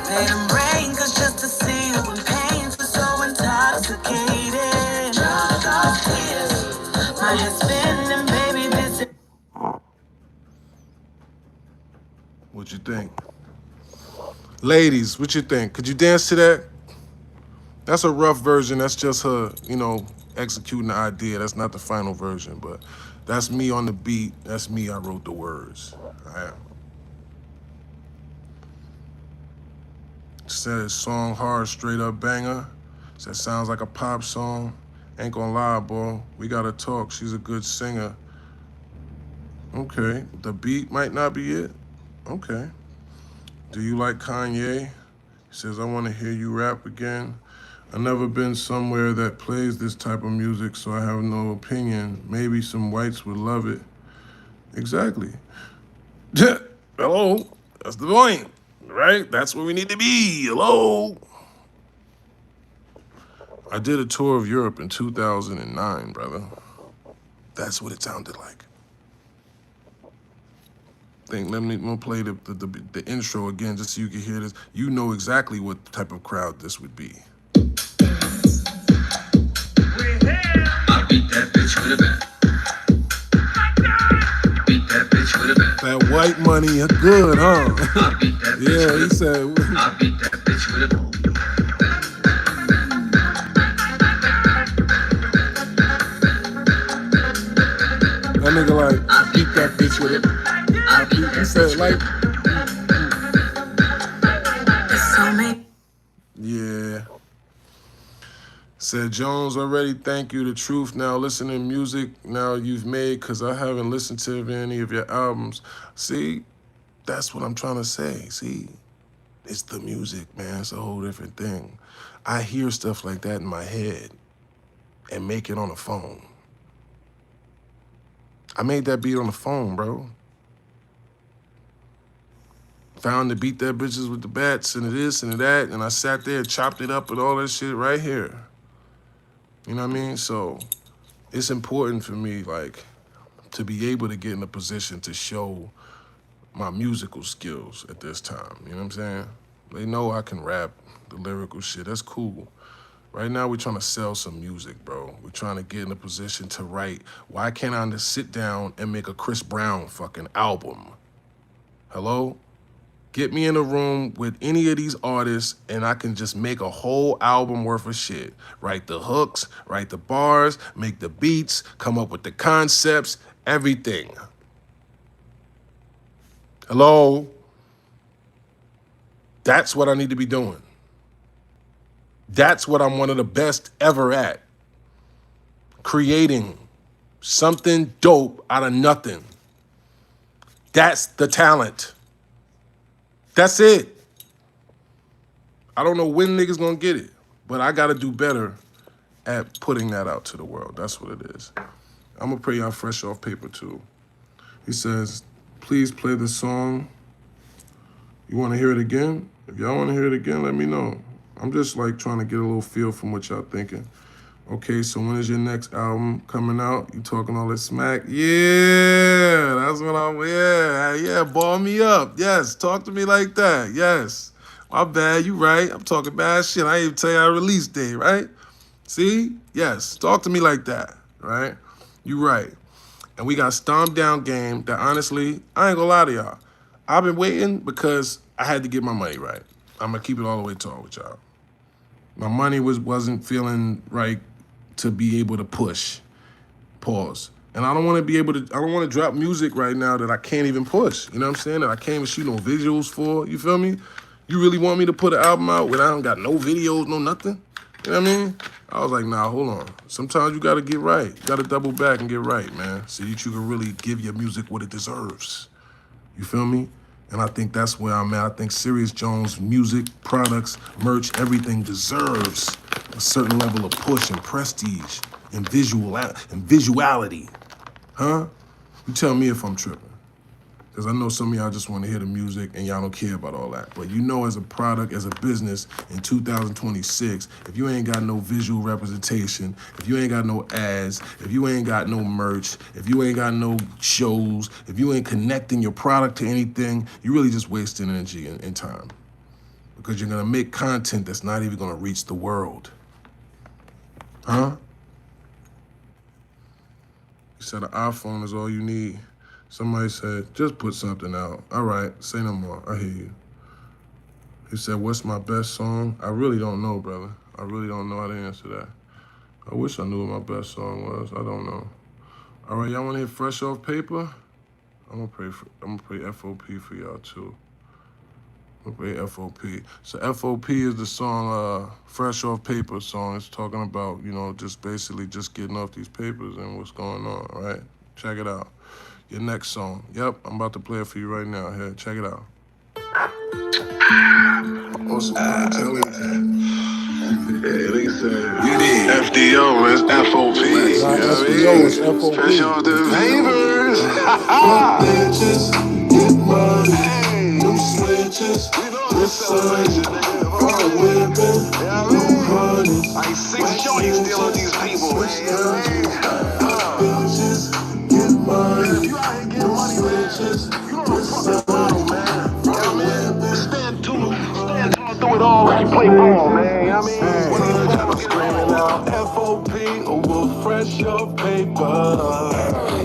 Let them rain, cause just to see you in pain, feel so intoxicated. Drunk off tears, my head's spinning, baby, this is. What you think? Ladies, what you think? Could you dance to that? That's a rough version. That's just her, executing the idea. That's not the final version, but that's me on the beat. That's me. I wrote the words. All right. Said song hard, straight up banger. Said sounds like a pop song. Ain't gonna lie, boy. We gotta talk. She's a good singer. Okay. The beat might not be it. Okay. Do you like Kanye? He says, I want to hear you rap again. I've never been somewhere that plays this type of music, so I have no opinion. Maybe some whites would love it. Exactly. Hello. That's the point, right? That's where we need to be. Hello. I did a tour of Europe in 2009, brother. That's what it sounded like. Let me play the intro again just so you can hear this. You know exactly what type of crowd this would be. I beat that bitch with a bat. Beat that bitch with a bat. That white money, good, huh? I beat that bitch Yeah, with he a. said. I beat that bitch with a. That nigga like, I beat that bitch with it. He said like, It's so make. yeah. Said Jones already, thank you. The truth now listening music now you've made, cause I haven't listened to any of your albums. See, that's what I'm trying to say. See, it's the music, man. It's a whole different thing. I hear stuff like that in my head and make it on the phone. I made that beat on the phone, bro. Found to beat that bitches with the bats and this and that, and I sat there, chopped it up and all that shit right here. You know what I mean? So it's important for me, like, to be able to get in a position to show my musical skills at this time. You know what I'm saying? They know I can rap the lyrical shit. That's cool. Right now, we're trying to sell some music, bro. We're trying to get in a position to write. Why can't I just sit down and make a Chris Brown fucking album? Hello? Get me in a room with any of these artists and I can just make a whole album worth of shit. Write the hooks, write the bars, make the beats, come up with the concepts, everything. Hello? That's what I need to be doing. That's what I'm one of the best ever at. Creating something dope out of nothing. That's the talent. That's it. I don't know when niggas gonna get it, but I gotta do better at putting that out to the world. That's what it is. I'm gonna play y'all Fresh Off Paper too. He says, please play the song. You wanna hear it again? If y'all wanna hear it again, let me know. I'm just like trying to get a little feel from what y'all thinking. Okay, so when is your next album coming out? You talking all this smack? Yeah, that's what yeah, ball me up. Yes, talk to me like that. Yes. My bad, you right. I'm talking bad shit. I ain't even tell you our release date, right? See? Yes, talk to me like that, right? You right. And we got Stomp Down game that honestly, I ain't gonna lie to y'all. I've been waiting because I had to get my money right. I'm gonna keep it all the way tall with y'all. My money wasn't feeling right to be able to push. Pause. And I don't want to be able to. I don't want to drop music right now that I can't even push. You know what I'm saying? That I can't even shoot no visuals for. You feel me? You really want me to put an album out where I don't got no videos, no nothing? You know what I mean? I was like, nah, hold on. Sometimes you gotta get right. You gotta double back and get right, man, so that you can really give your music what it deserves. You feel me? And I think that's where I'm at. I think Serius Jones' music, products, merch, everything deserves a certain level of push and prestige and visuality. Huh? You tell me if I'm tripping. Because I know some of y'all just want to hear the music and y'all don't care about all that. But you know, as a product, as a business in 2026, if you ain't got no visual representation, if you ain't got no ads, if you ain't got no merch, if you ain't got no shows, if you ain't connecting your product to anything, you're really just wasting energy and time. Because you're going to make content that's not even going to reach the world. Huh? You said an iPhone is all you need. Somebody said, just put something out. All right, say no more. I hear you. He said, what's my best song? I really don't know, brother. I really don't know how to answer that. I wish I knew what my best song was. I don't know. All right, y'all want to hear Fresh Off Paper? I'm gonna play FOP for y'all too. I'm gonna play FOP. So FOP is the song Fresh Off Paper song. It's talking about, you know, just basically just getting off these papers and what's going on, all right? Check it out. Your next song. Yep, I'm about to play it for you right now. Here, check it out. What's they said FDO is FOP. FDO is FOP. Fresh off the papers. Bitches, get money, new switches, this sun, car whipping, new hundreds. Like 6 joints still on these people, man. Bitches, get money, new switches, this sun, car whipping. Stand tall through it all like you play ball, man. You know what I mean? Screaming out FOP over fresh off paper.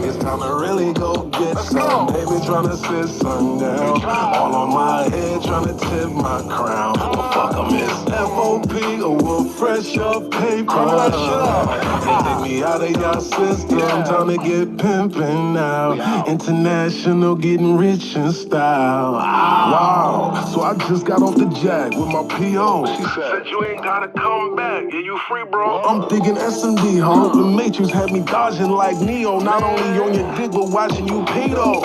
It's time to really go get some. Baby tryna sit sun down. All on my head tryna tip my crown. Fuck 'em, it's FOP over fresh off paper. Take me out of your system. Time to get pimpin' now. International, getting rich in style. Wow. So I just got off the jack with my PO. She Said you ain't gotta come back. Yeah, you free, bro. I'm thinking SMD, ho. The Matrix had me dodging like Neo. Not only on your dick, but watching you pedo.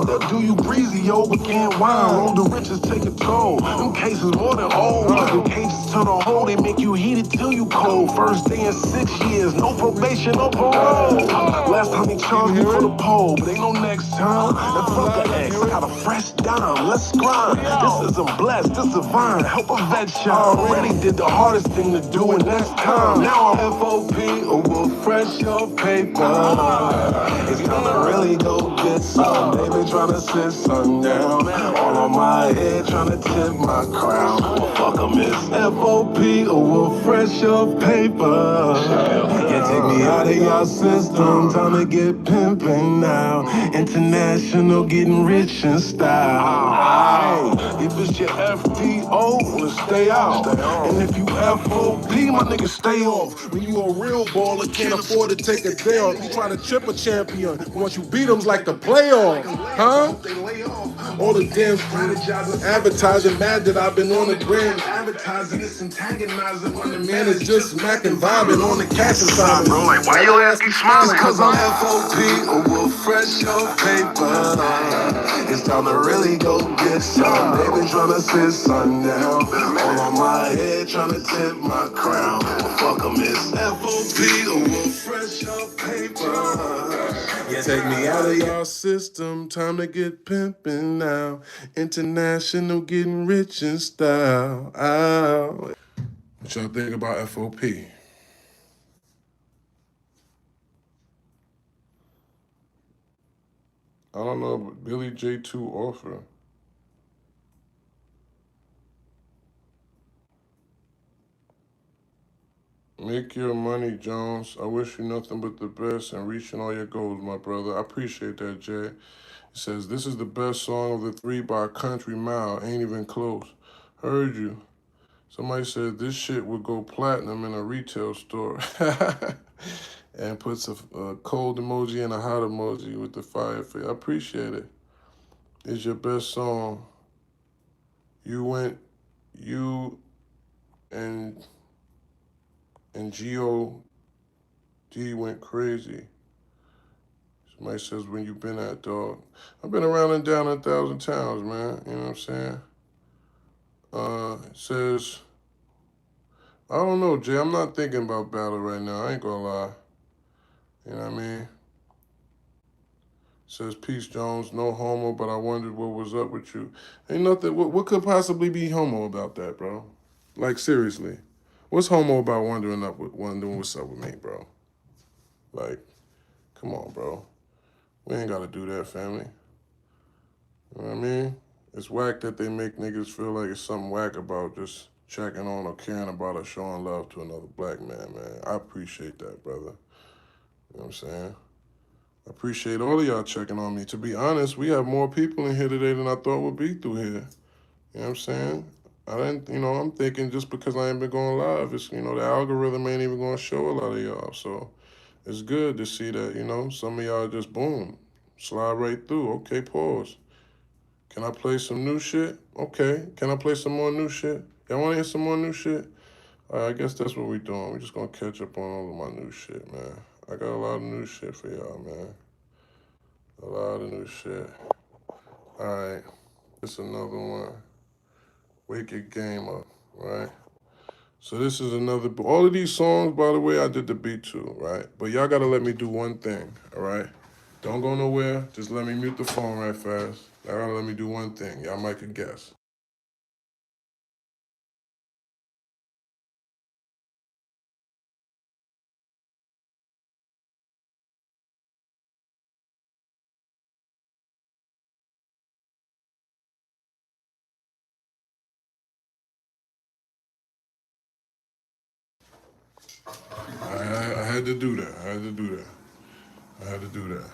They'll do you breezy, yo, but can't whine. Roll the riches, take a toll. Them cases more than old. The cases to the hole, they make you heated till you cold. First day in 6 years, no probation, no parole. Last time they charged me for the pole, but ain't no next time. And fuck the X, I got a fresh dime. Let's grind. This isn't blessed, this divine. Help a vet shot. Already did the hardest thing to do, and that's time. Now I'm FOP over fresh off paper. It's time to really go get some. Baby tryna sit sun down. All on my head tryna tip my crown. Fuck 'em, it's FOP over fresh off paper. Yeah, take me out of your system. Time to get pimpin' now. International, getting rich in style. Hey, if it's your FDO, wanna stay out. And if you FOP, my nigga, stay off. When you a real baller, can't afford to take a day off. You try to trip a champion. Once you beat them's like the playoff. Huh? All the damn strategizing, advertising, mad that I've been on the gram. advertising, it's antagonizing when the Man is just smacking, vibing on the cash side, assignment. bro. Like, why your ass keep smiling? Cause I'm FOP, or fresh off paper. It's time to really go get some. They been tryna sit sun down. All on my head, tryna tip my crown. Well, fuck 'em, it's FOP, or fresh off paper. Take me out of y'all system, time to get pimping now. International, getting rich in style. Ow. What y'all think about FOP? I don't know, but Billy J2 offer. Make your money, Jones. I wish you nothing but the best and reaching all your goals, my brother. I appreciate that, Jay. It says, this is the best song of the three by a country mile. Ain't even close. Heard you. Somebody said this shit would go platinum in a retail store. And puts a cold emoji and a hot emoji with the fire face. I appreciate it. It's your best song. You and G.O.D went crazy. Somebody says, when you been at, dog? I've been around and down 1,000 times, man. You know what I'm saying? It says, I don't know, Jay. I'm not thinking about battle right now. I ain't gonna lie. You know what I mean? It says, peace, Jones. No homo, but I wondered what was up with you. Ain't nothing. What could possibly be homo about that, bro? Like, seriously. What's homo about wondering what's up with me, bro? Like, come on, bro. We ain't gotta do that, family. You know what I mean? It's whack that they make niggas feel like it's something whack about just checking on or caring about or showing love to another black man, man. I appreciate that, brother. You know what I'm saying? I appreciate all of y'all checking on me. To be honest, we have more people in here today than I thought would be through here. You know what I'm saying? I didn't, I'm thinking just because I ain't been going live, it's, the algorithm ain't even gonna show a lot of y'all. So it's good to see that, some of y'all just boom, slide right through. Okay, pause. Can I play some new shit? Okay. Can I play some more new shit? Y'all want to hear some more new shit? All right, I guess that's what we're doing. We're just going to catch up on all of my new shit, man. I got a lot of new shit for y'all, man. A lot of new shit. All right. This another one. Wake your game up, right? So this is another. All of these songs, by the way, I did the beat to, right? But y'all got to let me do one thing, all right? Don't go nowhere. Just let me mute the phone right fast. Y'all got to let me do one thing. Y'all might could guess. I had to do that. I had to do that. I had to do that.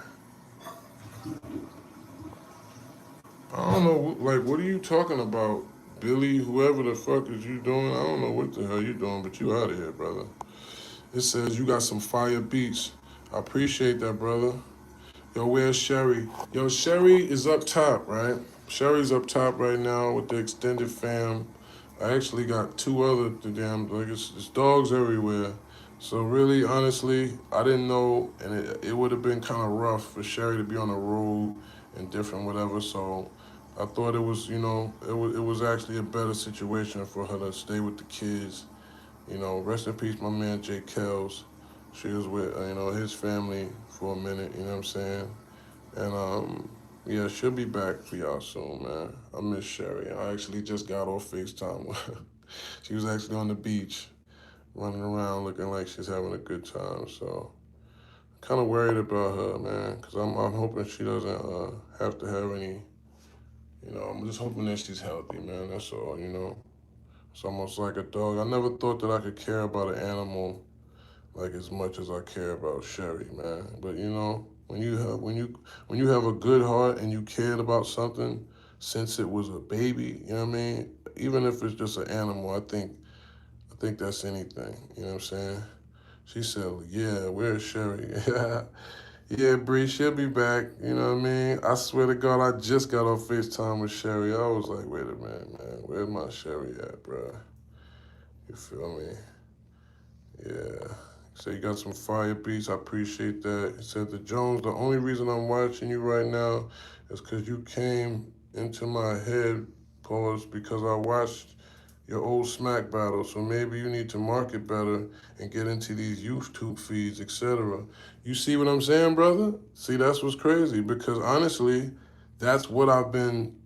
I don't know, like, what are you talking about, Billy? Whoever the fuck is you doing? I don't know what the hell you doing, but you out of here, brother. It says you got some fire beats. I appreciate that, brother. Yo, where's Sherry? Yo, Sherry is up top, right? Sherry's up top right now with the extended fam. I actually got two other like it's dogs everywhere. So really, honestly, I didn't know, and it would have been kind of rough for Sherry to be on the road and different whatever. So I thought it was, it was actually a better situation for her to stay with the kids. Rest in peace, my man Jay Kells. She was with, his family for a minute, you know what I'm saying? And, yeah, she'll be back for y'all soon, man. I miss Sherry. I actually just got off FaceTime with her. She was actually on the beach, running around looking like she's having a good time, so kind of worried about her, man, because I'm hoping she doesn't have to have any, I'm just hoping that she's healthy, man, that's all. It's almost like a dog. I never thought that I could care about an animal like as much as I care about Sherry, man. But when you have a good heart and you cared about something since it was a baby, you know what I mean? Even if it's just an animal, I think that's anything. You know what I'm saying? She said, "Yeah, where's Sherry?" Yeah, Bree, she'll be back. You know what I mean? I swear to God, I just got off FaceTime with Sherry. I was like, wait a minute, man. Where's my Sherry at, bruh? You feel me? Yeah. So you got some fire beats. I appreciate that. He said, the Jones, the only reason I'm watching you right now is because you came into my head, pause, because I watched your old smack battle. So maybe you need to market better and get into these YouTube feeds, etc. You see what I'm saying, brother? See, that's what's crazy because honestly, that's what I've been,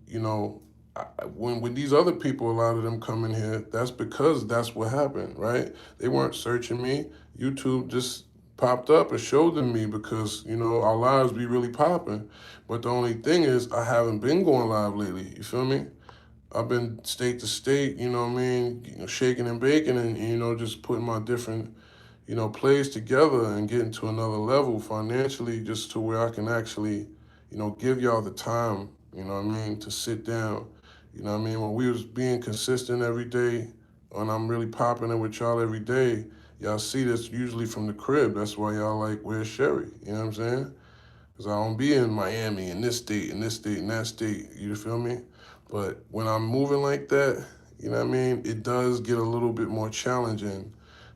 when these other people, a lot of them come in here, that's because that's what happened, right? They weren't searching me. YouTube just popped up and showed them me because, our lives be really popping. But the only thing is, I haven't been going live lately. You feel me? I've been state to state, you know what I mean, shaking and baking and, just putting my different, plays together and getting to another level financially just to where I can actually, give y'all the time, to sit down. You know what I mean? When we was being consistent every day and I'm really popping it with y'all every day, y'all see this usually from the crib. That's why y'all like, where's Sherry? You know what I'm saying? Because I don't be in Miami, in this state, in this state, in that state. You feel me? But when I'm moving like that, you know what I mean? It does get a little bit more challenging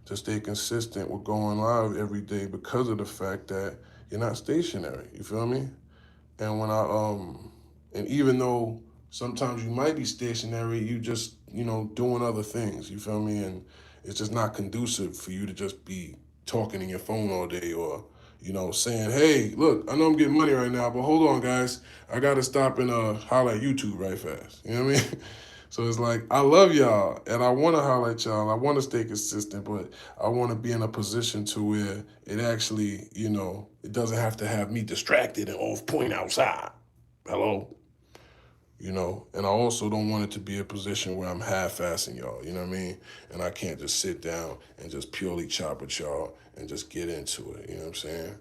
to stay consistent with going live every day because of the fact that you're not stationary. You feel me? And and even though sometimes you might be stationary, you just, doing other things, you feel me? And it's just not conducive for you to just be talking in your phone all day or, saying, hey, look, I know I'm getting money right now, but hold on, guys. I got to stop and holler at YouTube right fast. You know what I mean? So it's like, I love y'all and I want to highlight y'all. I want to stay consistent, but I want to be in a position to where it actually, it doesn't have to have me distracted and off point outside. Hello? And I also don't want it to be a position where I'm half-assing y'all, you know what I mean? And I can't just sit down and just purely chop with y'all and just get into it, you know what I'm saying?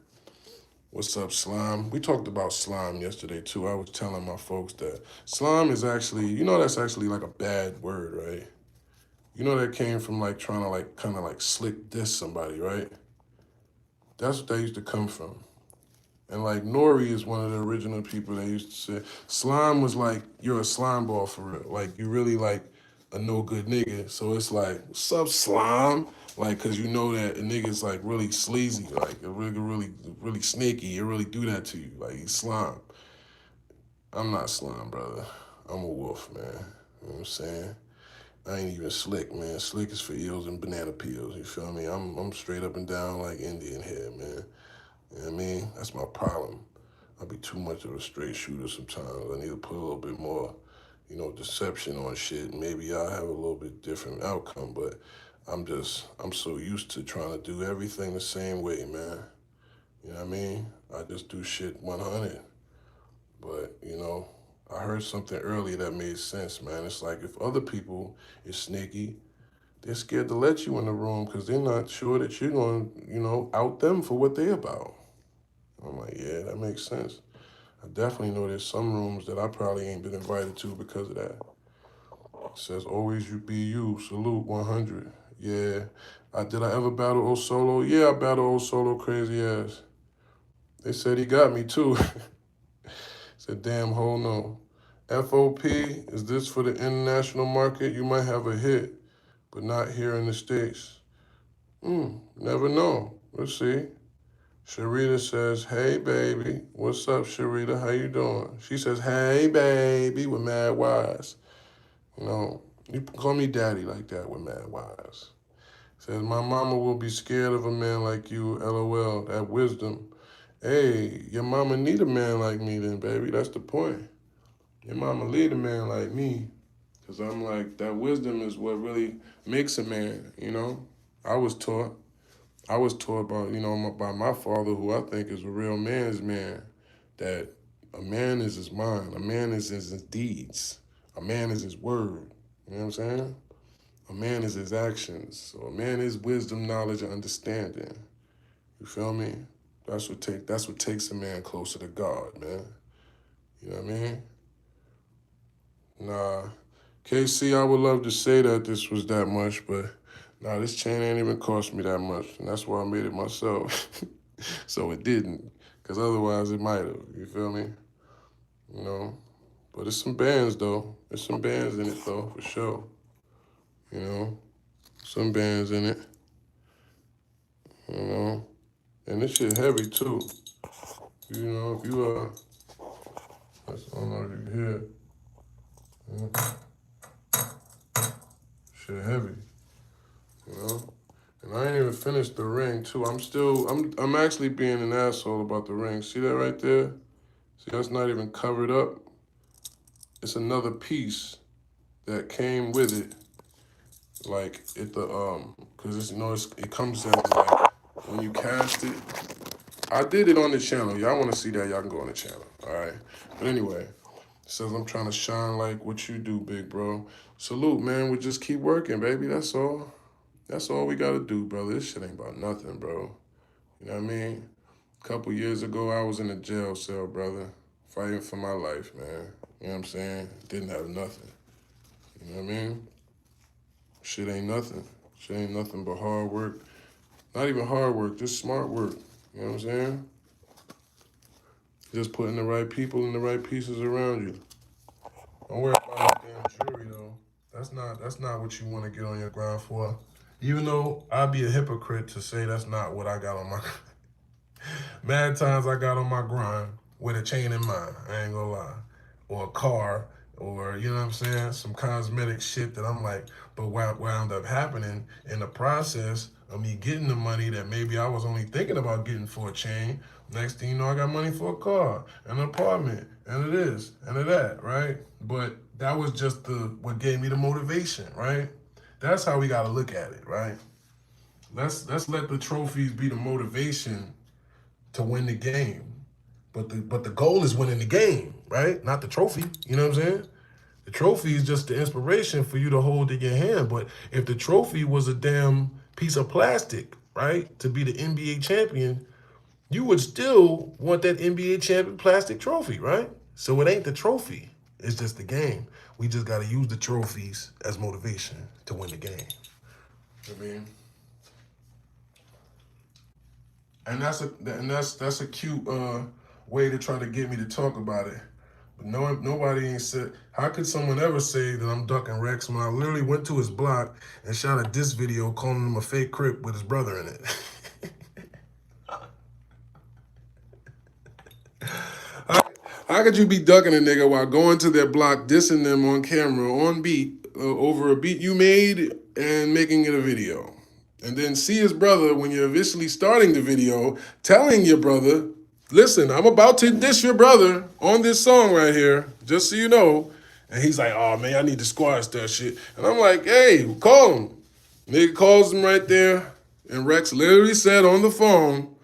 What's up, slime? We talked about slime yesterday, too. I was telling my folks that slime is actually, that's actually like a bad word, right? That came from like trying to like kind of like slick diss somebody, right? That's what that used to come from. And like Nori is one of the original people that used to say slime was like you're a slime ball for real. Like you really like a no good nigga. So it's like, what's up, slime? Like, cause you know that a nigga's like really sleazy, like really snaky. It really do that to you. Like he's slime. I'm not slime, brother. I'm a wolf, man. You know what I'm saying? I ain't even slick, man. Slick is for eels and banana peels. You feel me? I'm straight up and down like Indian head, man. You know what I mean? That's my problem. I be too much of a straight shooter sometimes. I need to put a little bit more, deception on shit. Maybe I'll have a little bit different outcome, but I'm so used to trying to do everything the same way, man. You know what I mean? I just do shit 100. But, I heard something earlier that made sense, man. It's like if other people is sneaky, they're scared to let you in the room because they're not sure that you're going to, out them for what they about. I'm like, yeah, that makes sense. I definitely know there's some rooms that I probably ain't been invited to because of that. It says, always you be you, salute 100. Yeah. Did I ever battle O Solo? Yeah, I battled O Solo crazy ass. They said he got me too. Said, damn, hole no. FOP, is this for the international market? You might have a hit, but not here in the States. Never know. We'll see. Sharita says, hey, baby. What's up, Sharita? How you doing? She says, hey, baby, with mad wise. You can call me daddy like that with mad wise. Says, my mama will be scared of a man like you, LOL, that wisdom. Hey, your mama need a man like me then, baby. That's the point. Your mama need a man like me. Because I'm like, that wisdom is what really makes a man, I was taught. I was taught by my father, who I think is a real man's man, that a man is his mind, a man is his deeds, a man is his word. You know what I'm saying? A man is his actions. So a man is wisdom, knowledge, and understanding. You feel me? That's what takes a man closer to God, man. You know what I mean? Nah. KC, I would love to say that this was that much, but nah, this chain ain't even cost me that much. And that's why I made it myself. So it didn't. Because otherwise it might have. You feel me? But it's some bands, though. There's some bands in it, though, for sure. some bands in it. You know, and this shit heavy too. You know, if you I don't know if you hear. Shit heavy. You know? And I ain't even finished the ring too. I'm actually being an asshole about the ring. See that right there? See, that's not even covered up. It's another piece that came with it. Like cause it comes as like when you cast it. I did it on the channel. Y'all wanna see that, y'all can go on the channel. Alright. But anyway, it says I'm trying to shine like what you do, big bro. Salute, man. We just keep working, baby. That's all. That's all we gotta do, brother. This shit ain't about nothing, bro. You know what I mean? A couple years ago, I was in a jail cell, brother, fighting for my life, man. You know what I'm saying? Didn't have nothing. You know what I mean? Shit ain't nothing. Shit ain't nothing but hard work. Not even hard work, just smart work. You know what I'm saying? Just putting the right people and the right pieces around you. Don't worry about that damn jewelry, though. That's not what you want to get on your grind for. Even though I'd be a hypocrite to say that's not what I got on my mad times I got on my grind with a chain in mind, I ain't gonna lie. Or a car, or you know what I'm saying, some cosmetic shit that I'm like, but what wound up happening in the process of me getting the money that maybe I was only thinking about getting for a chain, next thing you know, I got money for a car, an apartment, and it is, and it that, right? But that was just what gave me the motivation, right? That's how we gotta look at it, right? Let's let the trophies be the motivation to win the game. But the goal is winning the game, right? Not the trophy. You know what I'm saying? The trophy is just the inspiration for you to hold in your hand. But if the trophy was a damn piece of plastic, right, to be the NBA champion, you would still want that NBA champion plastic trophy, right? So it ain't the trophy. It's just the game. We just got to use the trophies as motivation to win the game. I mean, and that's a cute way to try to get me to talk about it. But nobody ain't said. How could someone ever say that I'm ducking Rex when I literally went to his block and shot a diss video calling him a fake Crip with his brother in it? How could you be ducking a nigga while going to their block, dissing them on camera, on beat, over a beat you made and making it a video? And then see his brother when you're officially starting the video, telling your brother, listen, I'm about to diss your brother on this song right here, just so you know. And he's like, oh man, I need to squash that shit. And I'm like, hey, call him. Nigga calls him right there. And Rex literally said on the phone,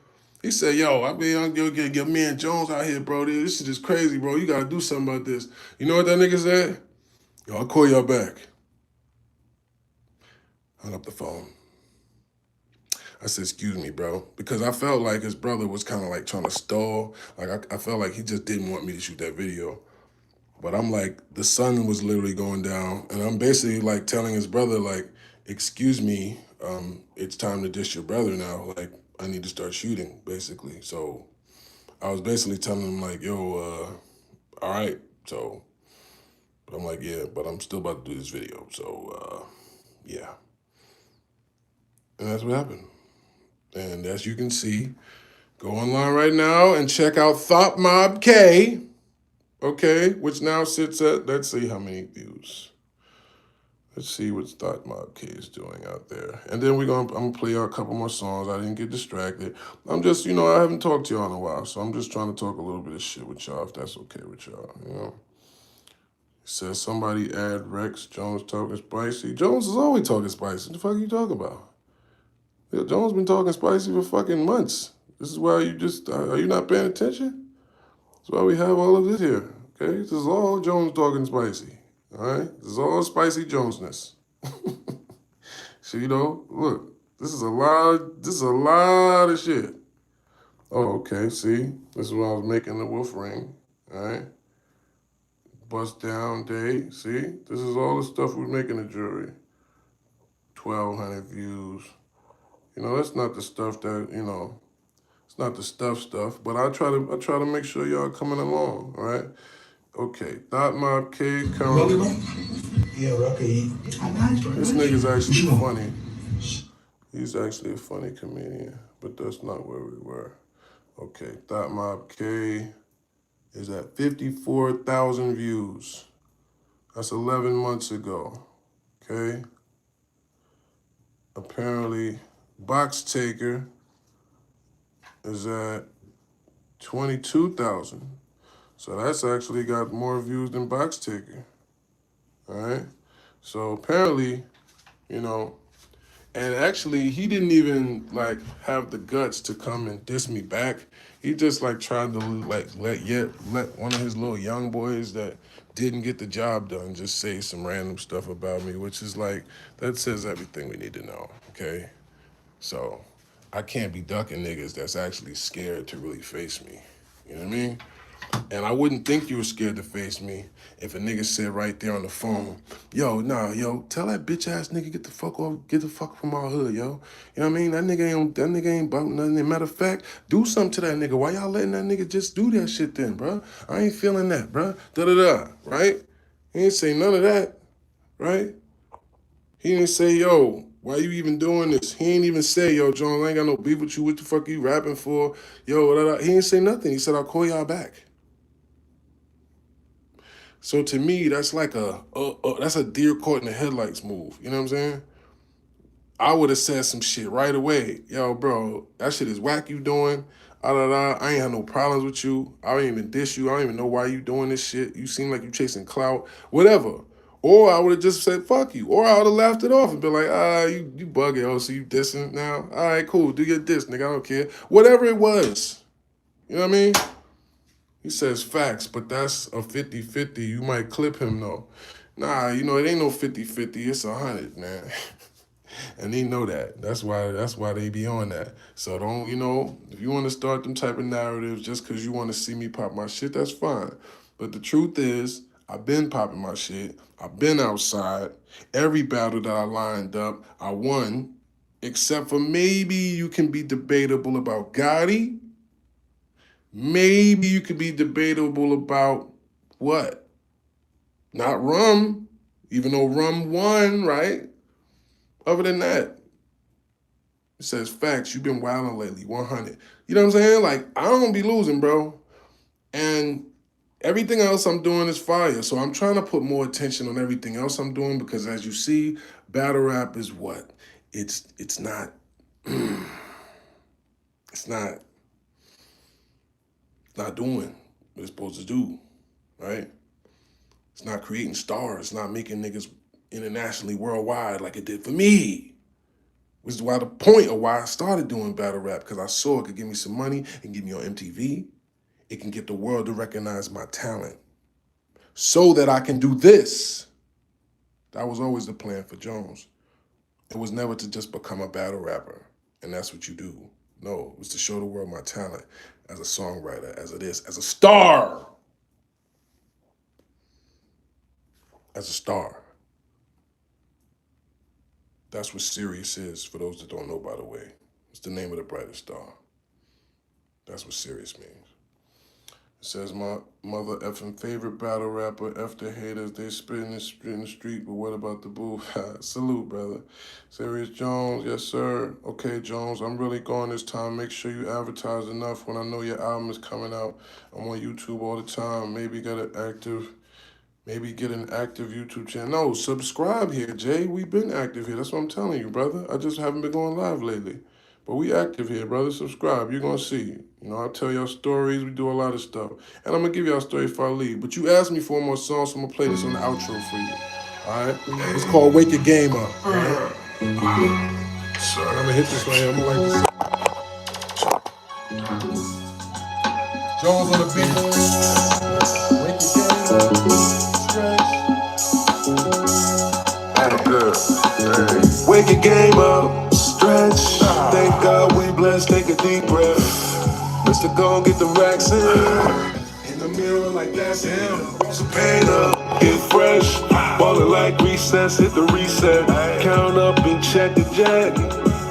he said, yo, I mean, I'm gonna get your man Jones out here, bro. This shit is crazy, bro. You gotta do something about this. You know what that nigga said? Yo, I'll call y'all back. Hung up the phone. I said, excuse me, bro. Because I felt like his brother was kind of like trying to stall. Like, I felt like he just didn't want me to shoot that video. But I'm like, the sun was literally going down. And I'm basically like telling his brother, like, excuse me, it's time to dish your brother now. Like, I need to start shooting, basically. So I was basically telling him, like, yo, all right. So I'm like, yeah, but I'm still about to do this video. So, yeah. And that's what happened. And as you can see, go online right now and check out Thought Mob K, okay, which now sits at, let's see how many views. Let's see what Thought Mob K is doing out there. And then I'm gonna play out a couple more songs. I didn't get distracted. I'm just, I haven't talked to y'all in a while, so I'm just trying to talk a little bit of shit with y'all, if that's okay with y'all, It says somebody add Rex Jones talking spicy. Jones is always talking spicy. What the fuck are you talking about? Yeah, Jones been talking spicy for fucking months. This is why are you not paying attention? That's why we have all of this here, okay? This is all Jones talking spicy, all right? This is all spicy Jonesness. So, look, this is a lot of shit. Oh, okay, see? This is when I was making the wolf ring, all right? Bust down day, see? This is all the stuff we're making the jewelry. 1,200 views. That's not the stuff that, it's not the stuff, but I try to make sure y'all coming along, all right? Okay, Thought Mob K currently. Yeah, okay. This nigga's actually funny. He's actually a funny comedian, but that's not where we were. Okay, Thought Mob K is at 54,000 views. That's 11 months ago. Okay. Apparently, Box Taker is at 22,000. So that's actually got more views than Box Taker. All right. So apparently, you know, and actually he didn't even like have the guts to come and diss me back. He just like tried to like let one of his little young boys that didn't get the job done just say some random stuff about me, which is like that says everything we need to know. Okay. So I can't be ducking niggas that's actually scared to really face me. You know what I mean? And I wouldn't think you were scared to face me if a nigga said right there on the phone, yo, tell that bitch ass nigga get the fuck off, get the fuck from our hood, yo. You know what I mean? That nigga ain't about nothing. Matter of fact, do something to that nigga. Why y'all letting that nigga just do that shit then, bro? I ain't feeling that, bro. Da-da-da, right? He ain't say none of that, right? He didn't say, yo, why you even doing this? He ain't even say, yo, Jones, I ain't got no beef with you. What the fuck you rapping for? Yo, da-da. He didn't say nothing. He said, I'll call y'all back. So to me, that's like that's a deer caught in the headlights move. You know what I'm saying? I would have said some shit right away. Yo, bro, that shit is whack you doing. I ain't had no problems with you. I don't even diss you. I don't even know why you doing this shit. You seem like you chasing clout. Whatever. Or I would have just said, fuck you. Or I would have laughed it off and been like, you bugging. Oh, so you dissing now? All right, cool. Do your diss, nigga. I don't care. Whatever it was. You know what I mean? He says facts, but that's a 50-50. You might clip him, though. Nah, you know, it ain't no 50-50. It's 100, man. And they know that. That's why they be on that. So don't, you know, if you want to start them type of narratives just because you want to see me pop my shit, that's fine. But the truth is, I've been popping my shit. I've been outside. Every battle that I lined up, I won. Except for maybe you can be debatable about Gotti. Maybe you could be debatable about what? Not Rum, even though Rum won, right? Other than that, it says facts. You've been wilding lately, 100. You know what I'm saying? Like, I don't be losing, bro. And everything else I'm doing is fire. So I'm trying to put more attention on everything else I'm doing because as you see, battle rap is what? It's not, it's not doing what it's supposed to do, right? It's not creating stars. It's not making niggas internationally worldwide like it did for me. Which is why the point of why I started doing battle rap, because I saw it could give me some money and get me on MTV. It can get the world to recognize my talent so that I can do this. That was always the plan for Jones. It was never to just become a battle rapper, and that's what you do. No, it was to show the world my talent as a songwriter, as a star. As a star. That's what Serius is, for those that don't know, by the way. It's the name of the brightest star. That's what Serius means. It says, my mother effing favorite battle rapper, F the haters, they spit in the street, but what about the boo? Salute, brother. Serius Jones, yes, sir. Okay, Jones, I'm really going this time. Make sure you advertise enough when I know your album is coming out. I'm on YouTube all the time. Maybe get an active YouTube channel. No, subscribe here, Jay. We've been active here. That's what I'm telling you, brother. I just haven't been going live lately. But we active here, brother. Subscribe. You're going to see. You know, I tell y'all stories. We do a lot of stuff. And I'm going to give y'all a story before I leave. But you asked me for one more song, so I'm going to play this on the outro for you. All right? It's called Wake Your Game Up. All right? I'm going to hit this right here. I'm going to like this. Jones on the beat. Wake your game up. Wake your game up, stretch. Thank God we blessed, take a deep breath. Mr. Go get the racks in the mirror like that's him. So paint up, get fresh. Ballin' like recess, hit the reset. Count up and check the jet.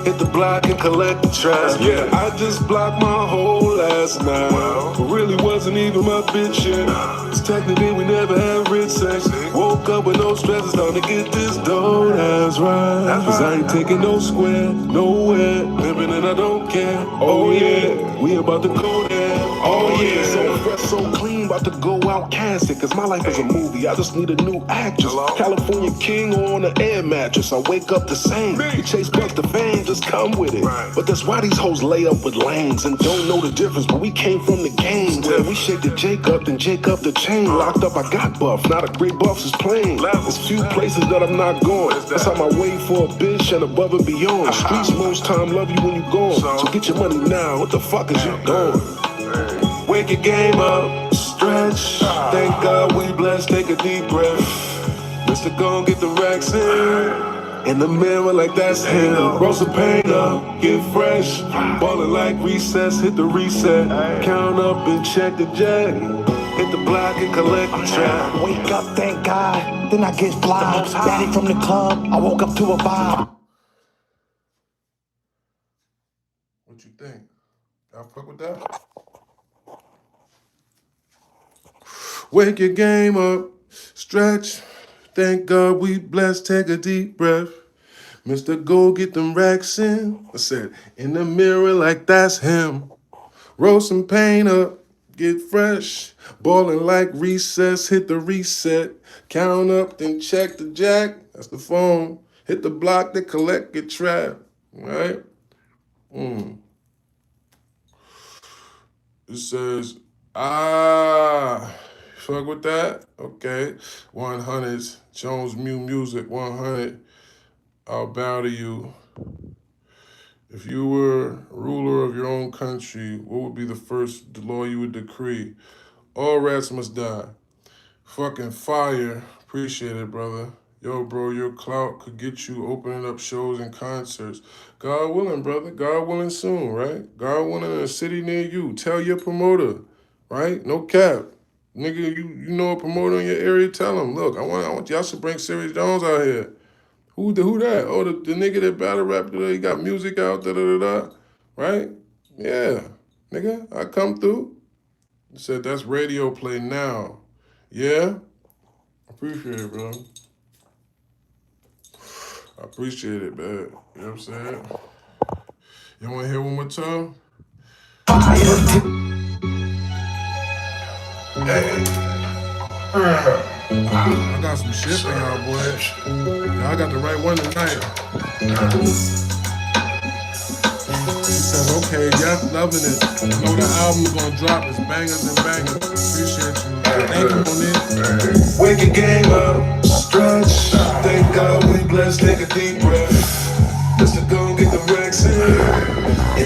Hit the block and collect the trash. Yeah, I just blocked my whole last night. But really wasn't even my bitch yet. Cause technically we never had rich sex. Woke up with no stress, it's time to get this dough, that's right. Cause I ain't taking no square, nowhere. Living and I don't care, oh yeah. We about to go there, oh yeah. So fresh, so clean, about to go out casting. Cause my life is a movie, I just need a new actress. California king on an air mattress. I wake up the same. You chase bucks to fame, just come with it. But that's why these hoes lay up with lanes and don't know the difference. But we came from the game where we shake the Jake up, then Jake up the chain. Locked up, I got buff. Now the great buffs is playing. There's few places that I'm not going. That's how I wait for a bitch and above and beyond. Streets most time love you when you gone. So get your money now. What the fuck is you doing? Wake your game up, stretch. Thank God we blessed. Take a deep breath. Mr. Gon' get the racks in the mirror like that's him. Roll some paint up, get fresh. Ballin' like recess, hit the reset. Count up and check the jack. Hit the block and collect the track. Wake up, thank God, then I get fly. Daddy from the club, I woke up to a vibe. What you think? Y'all fuck with that? Wake your game up, stretch. Thank God we blessed, take a deep breath. Mr. Go get them racks in. I said, in the mirror like that's him. Roll some paint up, get fresh. Ballin' like recess, hit the reset. Count up, then check the jack. That's the phone. Hit the block, then collect, get trapped. Right? It says, fuck with that? Okay. 100s, Jones Mew Music, 100. I'll bow to you. If you were ruler of your own country, what would be the first law you would decree? All rats must die. Fucking fire. Appreciate it, brother. Yo, bro, your clout could get you opening up shows and concerts. God willing, brother. God willing soon, right? God willing in a city near you. Tell your promoter, right? No cap. Nigga, you know a promoter in your area, tell him, look, I want y'all should bring Serius Jones out here. Who that? Oh, the nigga that battle rap today, he got music out, da-da-da-da. Right? Yeah. Nigga, I come through. He said, that's radio play now. Yeah? Appreciate it, bro. I appreciate it, man. You know what I'm saying? You want to hear one more time? I got some shit for y'all, boy. Y'all got the right one tonight. He says, okay, yes, loving it. I know the album's gonna drop. It's bangers and bangers. Appreciate you. Thank you, Monique. Wake your game up, stretch. Thank God we blessed, take a deep breath. Mr. Gon' get the racks in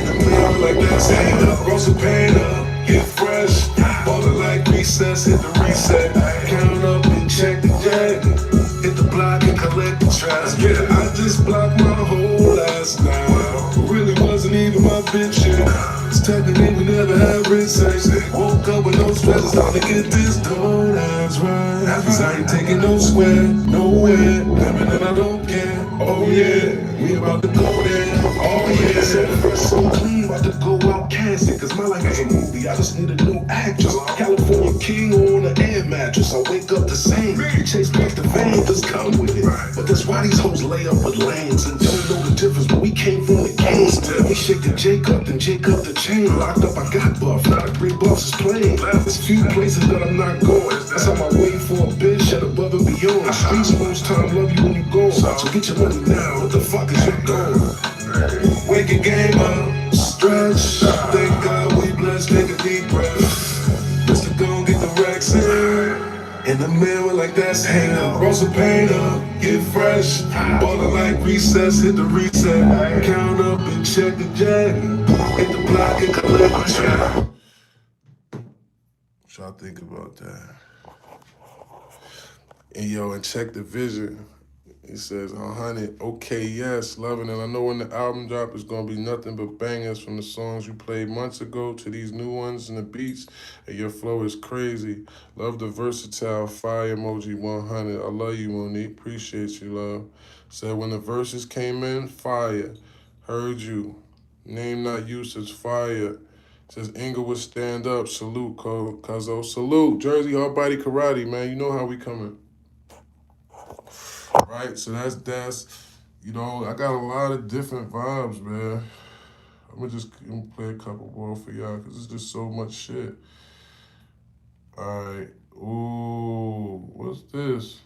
the mirror like that's hang up. Roll some paint up, get fresh. Ballin' like recess, hit the reset. Count up and check the jack. Hit the block and collect the trash. Yeah, I just blocked my whole last night. Really wasn't even my bitch yet. Cause technically we never had rich sex. Woke up with no stress, it's time to get this dough, that's right. Cause I ain't taking no square, nowhere. Living and I don't care, oh yeah. We about to go there, oh yeah. So fresh, so clean, about to go out casting. Cause my life is a movie, I just need a new actress. California king on an air mattress. I wake up the same. You chase back the fame, just come with it. But that's why these hoes lay up with lanes and don't know the difference. But we came from the game. We shake the Jake up, then Jake up the chain. Locked up, I got buff. Now the great buffs is playing. There's few places that I'm not going. That's how I wait for a bitch and above and beyond. Streets most time love you when you gone. So get your money now. What the fuck is you doing? Wake your game up, stretch. Thank God we blessed, take a deep breath. Mr. Gon' get the racks in the mirror like that's hang up. Roll some paint up, get fresh. Ballin' like recess, hit the reset. Count up and check the jack. Hit the block and collect the track. What y'all think about that? And yo, and check the vision. He says, 100, okay, yes, loving it. I know when the album drop, it's gonna be nothing but bangers from the songs you played months ago to these new ones and the beats. And your flow is crazy. Love the versatile fire emoji 100. I love you, Monique. Appreciate you, love. Said when the verses came in, fire. Heard you. Name not used as fire. Says Inglewood stand up. Salute, Cuzzo. Salute. Jersey Hard Body Karate, man. You know how we coming. Right? So that's I got a lot of different vibes, man. I'm gonna just play a couple more for y'all because it's just so much shit. Alright. Ooh, what's this?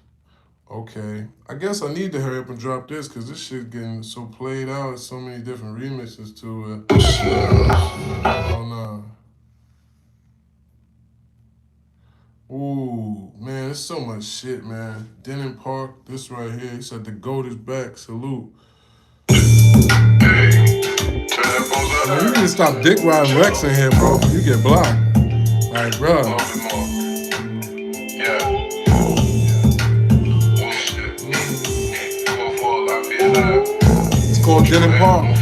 Okay. I guess I need to hurry up and drop this because this shit getting so played out. So many different remixes to it. Oh no. Ooh, man, there's so much shit, man. Denton Park, this right here. He said the GOAT is back. Salute. Man, you need to stop dick riding Rex in here, bro. You get blocked. Like, bro. It's called Denton Park.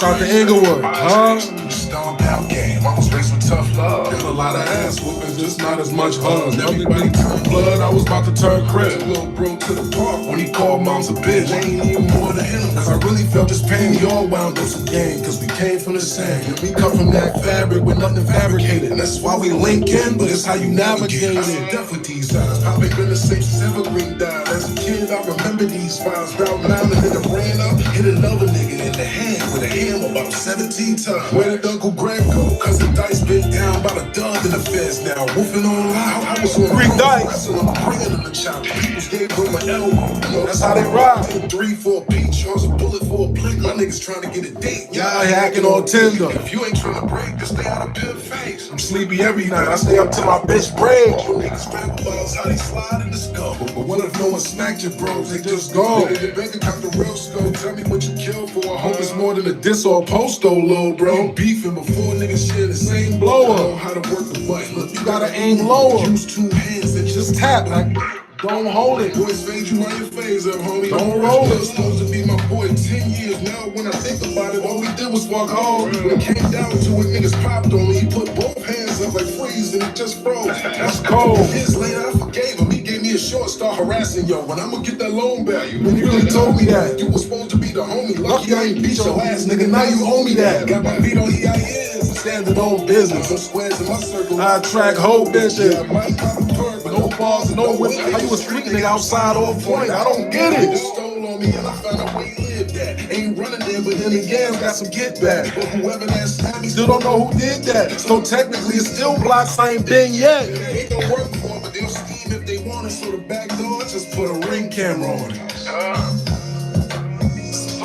Shout to Inglewood, huh? Stomp out game. I was raised with tough love. Got a lot of ass whoopings, just not as much hugs. Everybody turned blood, I was about to turn crib. Little bro to the park when he called mom's a bitch. Ain't even more to him, cause I really felt his pain. We all wound up some game, cause we came from the same. And we come from that fabric with nothing fabricated. And that's why we link in, but it's how you navigate it. Death with these eyes, Pop ain't been the same since Evergreen died. As a kid, I remember these files. About 9 and nigga ran up, hit another nigga in the hand with a hammer about 17 times. Where did Uncle Greg go? Cause the dice been down by the dub in the feds now. Woofing on loud, I was on 3 dice. So I'm bringing them the chop. Peoples gave them an elbow. You know, that's how they ride. 3 for a peach, charge a bullet for a blick. My niggas trying to get a date. Y'all hacking on Tinder. If you ain't trying to break, just stay out of pimp face. I'm sleepy every night. I stay up till my bitch break. All niggas rap balls, how they slide in the skull. But what if no one smacked your bros? They just go. Your bank account the real scope. Tell me what you killed for. I hope it's more than a diss or a posto low, bro. Beefing before niggas share the same blower. I know how to work the button. Look, you gotta aim lower. Use 2 hands and just tap. Like, don't hold it. Boys fade you on your phase up, homie. Don't roll it. Supposed to be my boy 10 years now. When I think about it, all we did was walk home. When it came down to it, niggas popped on me. He put both hands up like freeze and it just froze. That's cold. Years later, I forgave him. He gave me a short, start harassing yo. When I'ma get that loan back? When you really told me that you was supposed to be the homie. Lucky I ain't beat your ass, nigga. Now you owe me that. Got my feet on EINs. Standing on business. No squares in my circle. I track whole bitches. Yeah, might pop a perk, but no balls, no whip. How you a street nigga outside on point? I don't get it. Niggas stole on me and I found out where he lived at. Ain't running there, but then again, got some get back. But whoever that stabbed me still don't know who did that. So technically, it's still blocks I ain't been yet. They don't work for it, but they'll scheme if they want it. So the back door, just put a ring camera on it.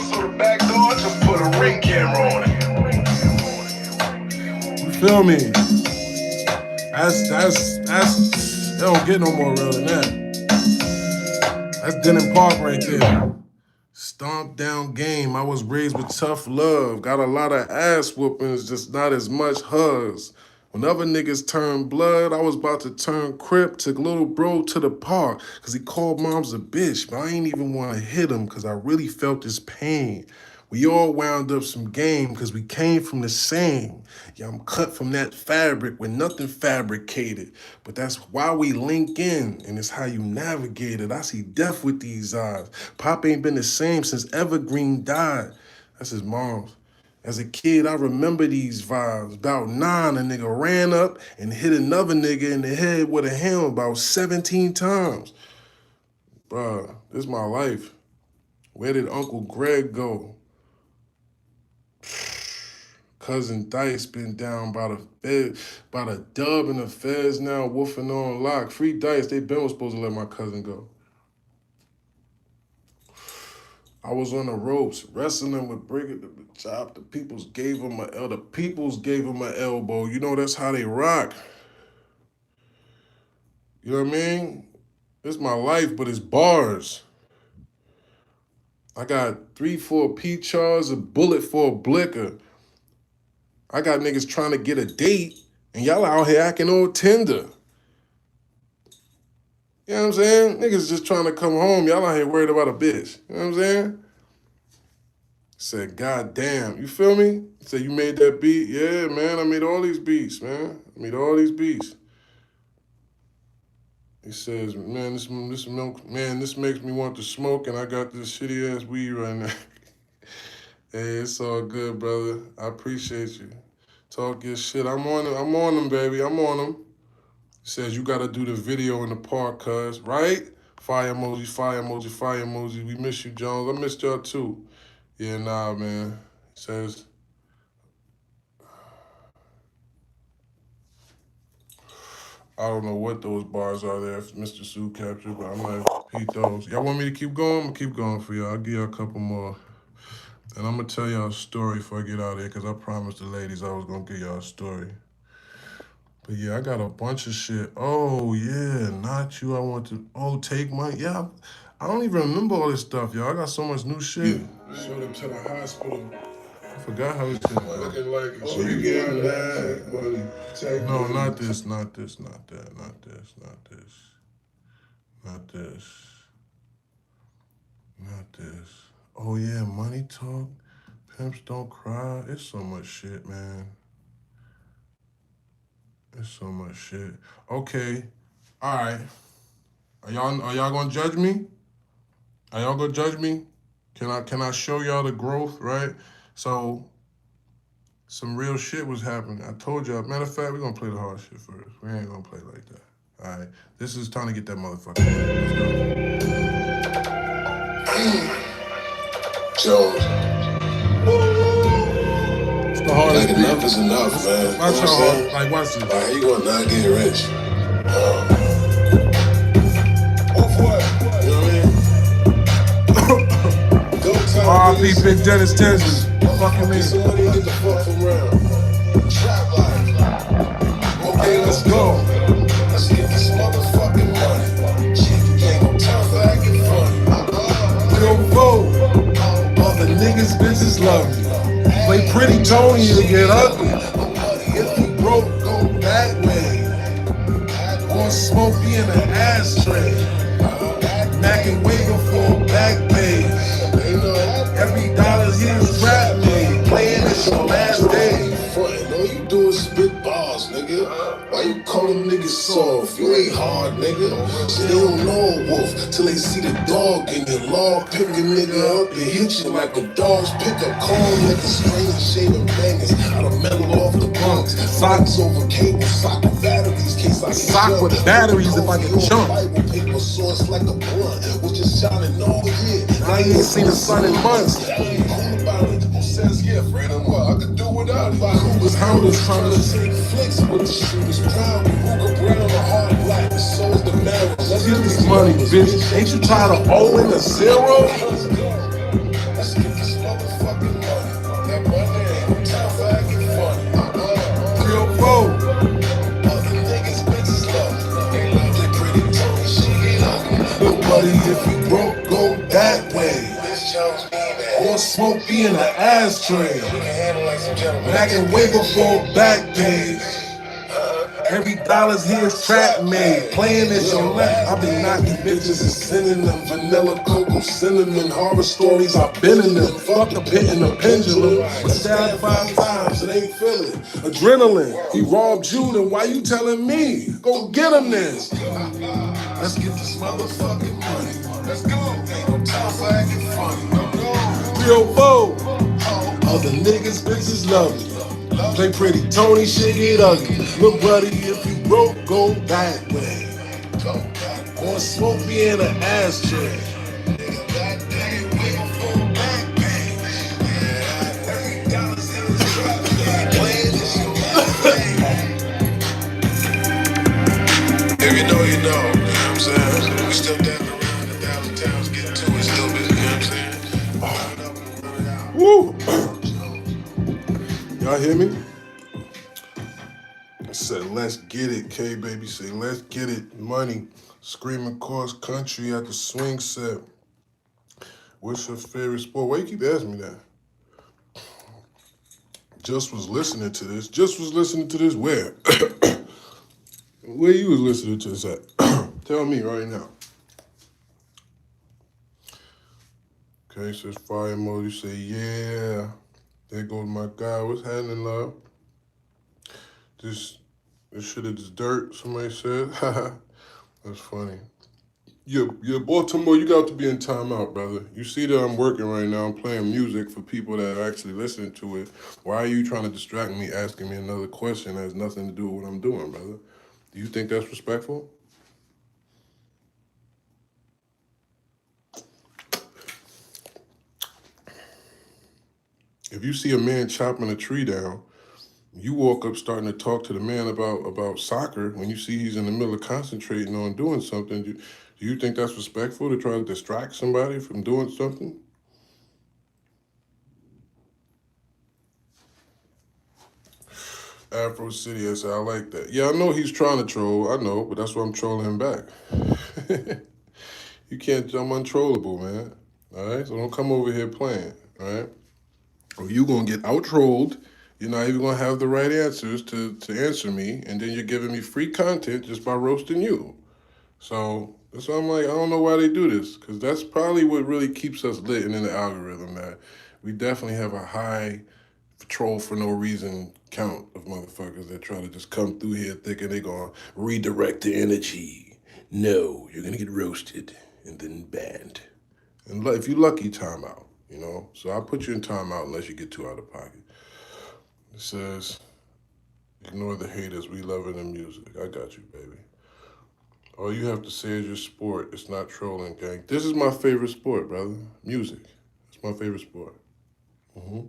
So the back door, just put a ring camera on it. You feel me? That's they don't get no more real than that. That's Denton Park right there. Stomp down game. I was raised with tough love. Got a lot of ass whoopings, just not as much hugs. When other niggas turned blood, I was about to turn crip. Took little bro to the park, cause he called mom's a bitch. But I ain't even wanna hit him, cause I really felt his pain. We all wound up some game, cause we came from the same. Yeah, I'm cut from that fabric with nothing fabricated. But that's why we link in, and it's how you navigate it. I see death with these eyes. Pop ain't been the same since Evergreen died. That's his mom's. As a kid, I remember these vibes. About 9, a nigga ran up and hit another nigga in the head with a hammer about 17 times. Bruh, this is my life. Where did Uncle Greg go? Cousin Dice been down by the dub in the feds now, woofing on lock. Free Dice, they been was supposed to let my cousin go. I was on the ropes, wrestling with Brigham the chop. The peoples gave him an elbow. You know, that's how they rock. You know what I mean? It's my life, but it's bars. I got 3 for a P-Charge, a bullet for a blicker. I got niggas trying to get a date, and y'all out here acting on Tinder. You know what I'm saying? Niggas just trying to come home. Y'all out here worried about a bitch. You know what I'm saying? Said, God damn. You feel me? Said, you made that beat? Yeah, man. I made all these beats, man. I made all these beats. He says, man, this milk, man, this makes me want to smoke, and I got this shitty ass weed right now. Hey, it's all good, brother. I appreciate you. Talk your shit. I'm on them, baby. I'm on them. Says you gotta do the video in the park, cuz, right? Fire emoji, fire emoji, fire emoji. We miss you, Jones. I missed y'all too. Yeah, nah, man. Says, I don't know what those bars are there, if Mr. Sue captured, but I might repeat those. Y'all want me to keep going? I'm gonna keep going for y'all. I'll give y'all a couple more. And I'm gonna tell y'all a story before I get out of here, because I promised the ladies I was gonna give y'all a story. But yeah, I got a bunch of shit. Oh yeah, not you. I want to. Oh, take my. Yeah, I don't even remember all this stuff, y'all. I got so much new shit. Showed him to the hospital. I forgot how this shit went. Looking like, oh, you get out of that, buddy. No, not this, not this, not that, not this, not this, not this, not this. Oh yeah, money talk. Pimps don't cry. It's so much shit, man. It's so much shit. Okay, all right. Are y'all gonna judge me? Are y'all gonna judge me? Can I show y'all the growth, right? So some real shit was happening. I told y'all. Matter of fact, we're gonna play the hard shit first. We ain't gonna play like that. All right. This is time to get that motherfucker. Let's Joe, go. It's the hardest. like enough is enough, man. Watch You know what I'm y'all. saying? Like watch this. Like, how you gonna not get rich? Off what? You know what I mean? Go tell R.I.P. Big Dennis Tenzin. Fucking me. get some money and get the fuck from around. Trap life. Okay, let's go. Let's get this motherfucking money. Shit, you ain't got time for acting funny. Yo, vote. All the niggas, bitches love me. Play pretty Tony, you get ugly. If you broke, go that way. Or smoke me in an ashtray. Mac and wait before back page. Every dollar here's rap made. Playing it's your last day. Frontin', all you do is spit bars, nigga. Why you call them niggas soft? You ain't hard, nigga. See, they don't know a wolf till they see the dog in your law. Pick a nigga up and hit you like a dog's pickup call. Like a strange shade of bangers out of metal off the bunks. Socks over cable, sock with batteries, case I can Sock with batteries if I can jump. Bible paper source like a blunt, which is shining all year. I ain't seen the sun in months. Cool about it. Who says, yeah, freedom, well, I could do without it. Who's Hounders trying to take flicks with the shooters proud. Who could brown a hard black, and so is the marriage. Let's get this money, bitch. Ain't you tired of owing a zero? Let's go. Let's get this motherfucking money. That money ain't no time for acting funny. Yo, vote. Other niggas, bitches love me. They love that pretty Tony shit. They love me. Look, buddy, if you broke, go that way. Bitch Jones be that. Or smoke me in an ashtray. We can handle like some gentlemen. Back and way before back page. Every dollar's here is trap made. Playing is your left. I've been knocking bitches and sending them vanilla cocoa cinnamon horror stories. I've been in them. Fuck the pit and the pendulum. But stabbed 5 times, it ain't feeling. Adrenaline. He robbed you, then why you telling me? Go get him then. Let's get this motherfucking money. Let's go. Ain't no time for acting funny. No, no. Yo, Bo. Other niggas, bitches love me. Play pretty Tony, shit get ugly. Look, buddy, if you broke, go that way. Or smoke me in an ashtray. If you know, you know. You know what I'm saying? We still dancing around 1,000 towns, getting to it, still busy, you know what I'm saying? Woo! Y'all hear me? I said, let's get it, K baby. Say, let's get it. Money. Screaming cross country at the swing set. What's your favorite sport? Why you keep asking me that? Just was listening to this. Just was listening to this where? Where you was listening to this at? Tell me right now. Okay, says fire emoji. Say, yeah. There goes my guy. What's happening, love? This shit is dirt, somebody said. That's funny. Yeah, Baltimore, you got to be in timeout, brother. You see that I'm working right now. I'm playing music for people that are actually listening to it. Why are you trying to distract me, asking me another question that has nothing to do with what I'm doing, brother? Do you think that's respectful? If you see a man chopping a tree down, you walk up starting to talk to the man about soccer when you see he's in the middle of concentrating on doing something. Do you think that's respectful to try to distract somebody from doing something? Afro City, I said, I like that. Yeah, I know he's trying to troll. I know, but that's why I'm trolling him back. You can't, I'm untrollable, man. All right, so don't come over here playing. All right, or you gonna get out trolled. You're not even gonna have the right answers to answer me, and then you're giving me free content just by roasting you. So that's why I'm like, I don't know why they do this, because that's probably what really keeps us lit and in the algorithm. That we definitely have a high troll for no reason count of motherfuckers that try to just come through here thinking they gonna redirect the energy. No, you're gonna get roasted and then banned. And if you're lucky, timeout. You know, so I'll put you in timeout unless you get too out of pocket. It says, ignore the haters. We loving the music. I got you, baby. All you have to say is your sport. It's not trolling, gang. This is my favorite sport, brother. Music. It's my favorite sport. Mm-hmm.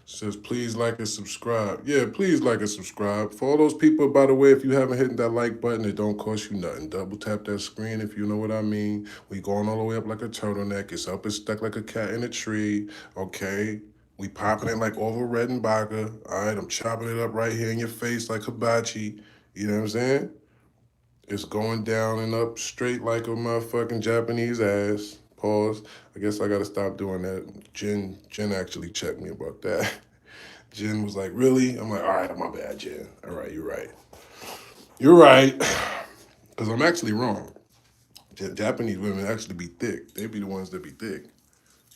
Says, please like and subscribe. Yeah, please like and subscribe. For all those people, by the way, if you haven't hit that like button, it don't cost you nothing. Double tap that screen if you know what I mean. We going all the way up like a turtleneck. It's up and stuck like a cat in a tree. Okay? We popping it like Orville Redenbacher. All right? I'm chopping it up right here in your face like hibachi. You know what I'm saying? It's going down and up straight like a motherfucking Japanese ass. Pause. I guess I gotta stop doing that. Jen actually checked me about that. Jen was like, really? I'm like, all right, my bad, Jen. All right, you're right. You're right. Because I'm actually wrong. Japanese women actually be thick. They be the ones that be thick.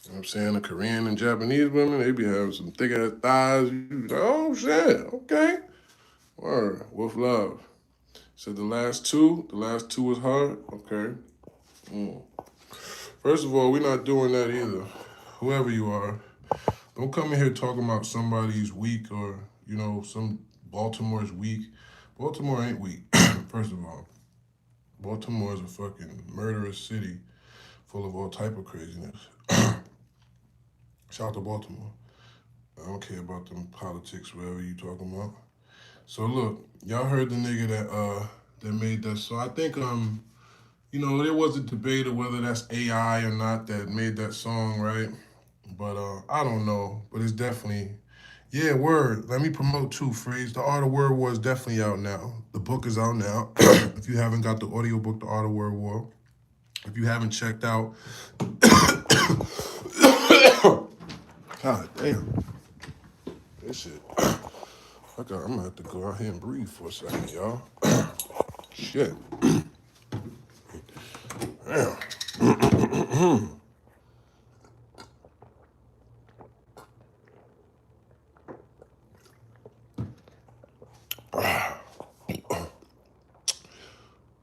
You know what I'm saying? The Korean and Japanese women, they be having some thick ass thighs. You be like, oh shit, okay. Word, with love. So the last two was hard? Okay. Mm. First of all, we're not doing that either. Whoever you are, don't come in here talking about somebody's weak or, you know, some Baltimore's weak. Baltimore ain't weak, first of all. Baltimore is a fucking murderous city full of all type of craziness. Shout out to Baltimore. I don't care about them politics, whatever you talking about. So look, y'all heard the nigga that made that song. I think you know, there was a debate of whether that's AI or not that made that song, right? But I don't know. But it's definitely, yeah, word. Let me promote too, Freeze. The Art of Word War is definitely out now. The book is out now. If you haven't got the audiobook, The Art of Word War. If you haven't checked out, God damn, this shit. I'm gonna have to go out here and breathe for a second, y'all. Shit. Damn.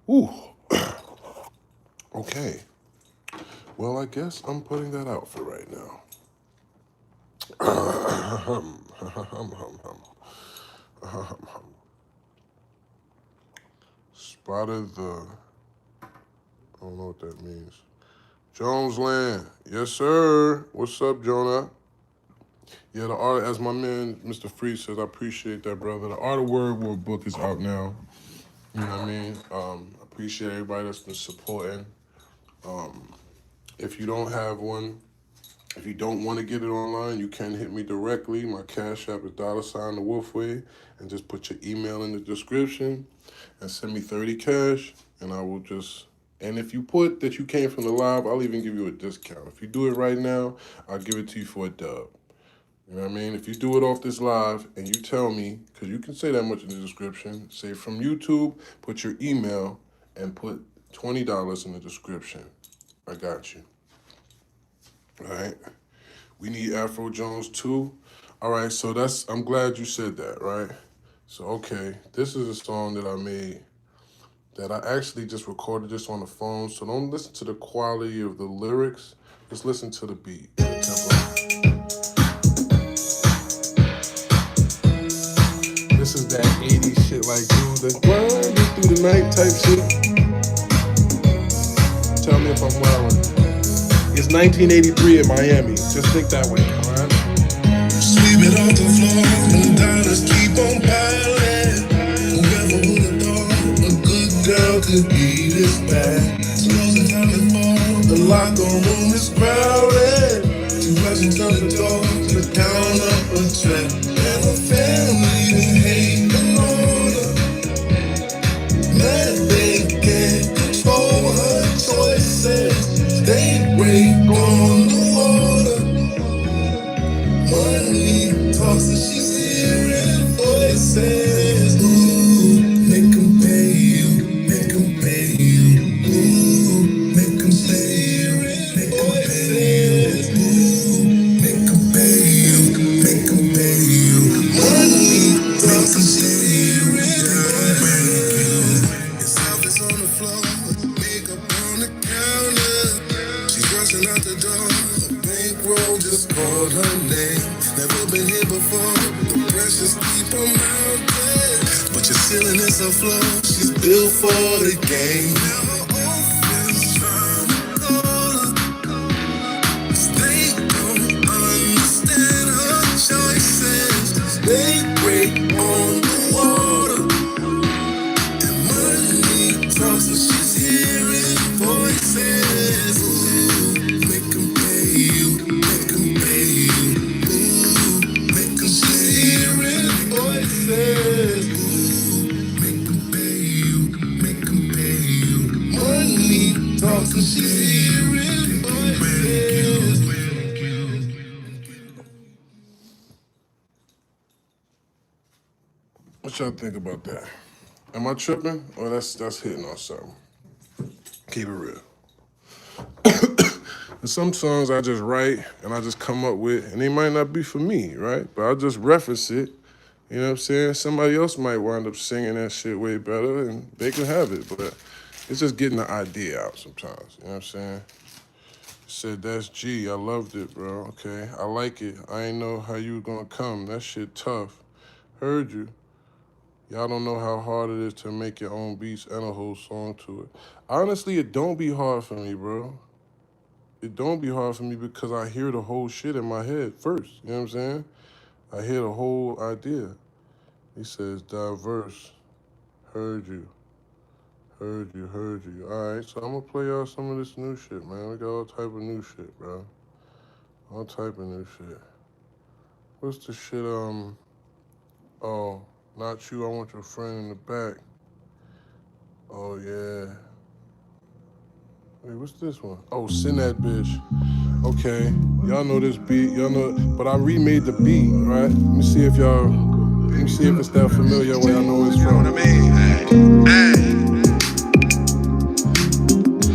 Ooh. Okay. Well, I guess I'm putting that out for right now. Spotted the. I don't know what that means. Jones Land. Yes, sir. What's up, Jonah? Yeah, the art, as my man Mr. Free says, I appreciate that, brother. The Art of Word War book is out now. You know what I mean? Appreciate everybody that's been supporting. If you don't have one, if you don't want to get it online, you can hit me directly. My cash app is $ the Wolfway, and just put your email in the description and send me 30 cash, and I will just. And if you put that you came from the live, I'll even give you a discount. If you do it right now, I'll give it to you for a dub. You know what I mean? If you do it off this live and you tell me, because you can say that much in the description, say from YouTube, put your email and put $20 in the description. I got you. All right. We need Afro Jones too. All right, so I'm glad you said that, right? So, okay, this is a song that I made that I actually just recorded this on the phone. So don't listen to the quality of the lyrics. Just listen to the beat, the tempo. This is that 80s shit, like, dude, the grind through the night type shit. Tell me if I'm wildin'. It's 1983 in Miami. Just think that way, all right? Sweep it off the floor, and dollars keep on piling. Whoever would have thought a good girl could be this bad? Closing time to fall, the locker room is crowded. She rushing to the door to count up a check. And her family is hating on her. Mad they can't control her choices. They break on the water. Money talks and she's hearing voices. Ooh, make 'em pay you, make 'em pay you. Ooh, make 'em pay you, make 'em pay you. Ooh, make 'em pay you, make 'em pay you. Money talks and she's hearing voices. His outfit's on the floor, makeup on the counter. She's rushing out the door. Bankroll just called her name. Never been here before. The pressures keep on mounting. But your ceiling is her floor. She's built for the game. Now her offense trying to call her. 'Cause they don't understand her choices. They break on the water. And money talks and she's hearing voices. Ooh, make 'em pay you, make 'em pay you. Ooh, make 'em hearing voices. Ooh, make 'em pay you, make 'em pay you. Money talks and she's hearing voices. What y'all think about that? Am I tripping? Or that's hitting on something? Keep it real. There's some songs I just write and I just come up with, and they might not be for me, right? But I just reference it. You know what I'm saying? Somebody else might wind up singing that shit way better, and they can have it. But it's just getting the idea out sometimes. You know what I'm saying? Said, that's G. I loved it, bro. Okay, I like it. I ain't know how you gonna come. That shit tough. Heard you. Y'all don't know how hard it is to make your own beats and a whole song to it. Honestly, it don't be hard for me, bro. It don't be hard for me because I hear the whole shit in my head first. You know what I'm saying? I hear the whole idea. He says, diverse. Heard you. Heard you, heard you. All right, so I'm gonna play y'all some of this new shit, man. We got all type of new shit, bro. All type of new shit. What's the shit, oh, not you, I want your friend in the back. Oh, yeah. Wait, what's this one? Oh, send that bitch. Okay, y'all know this beat, y'all know, but I remade the beat, right? Let me see if it's that familiar where y'all know it's from. You know what I mean? Hey.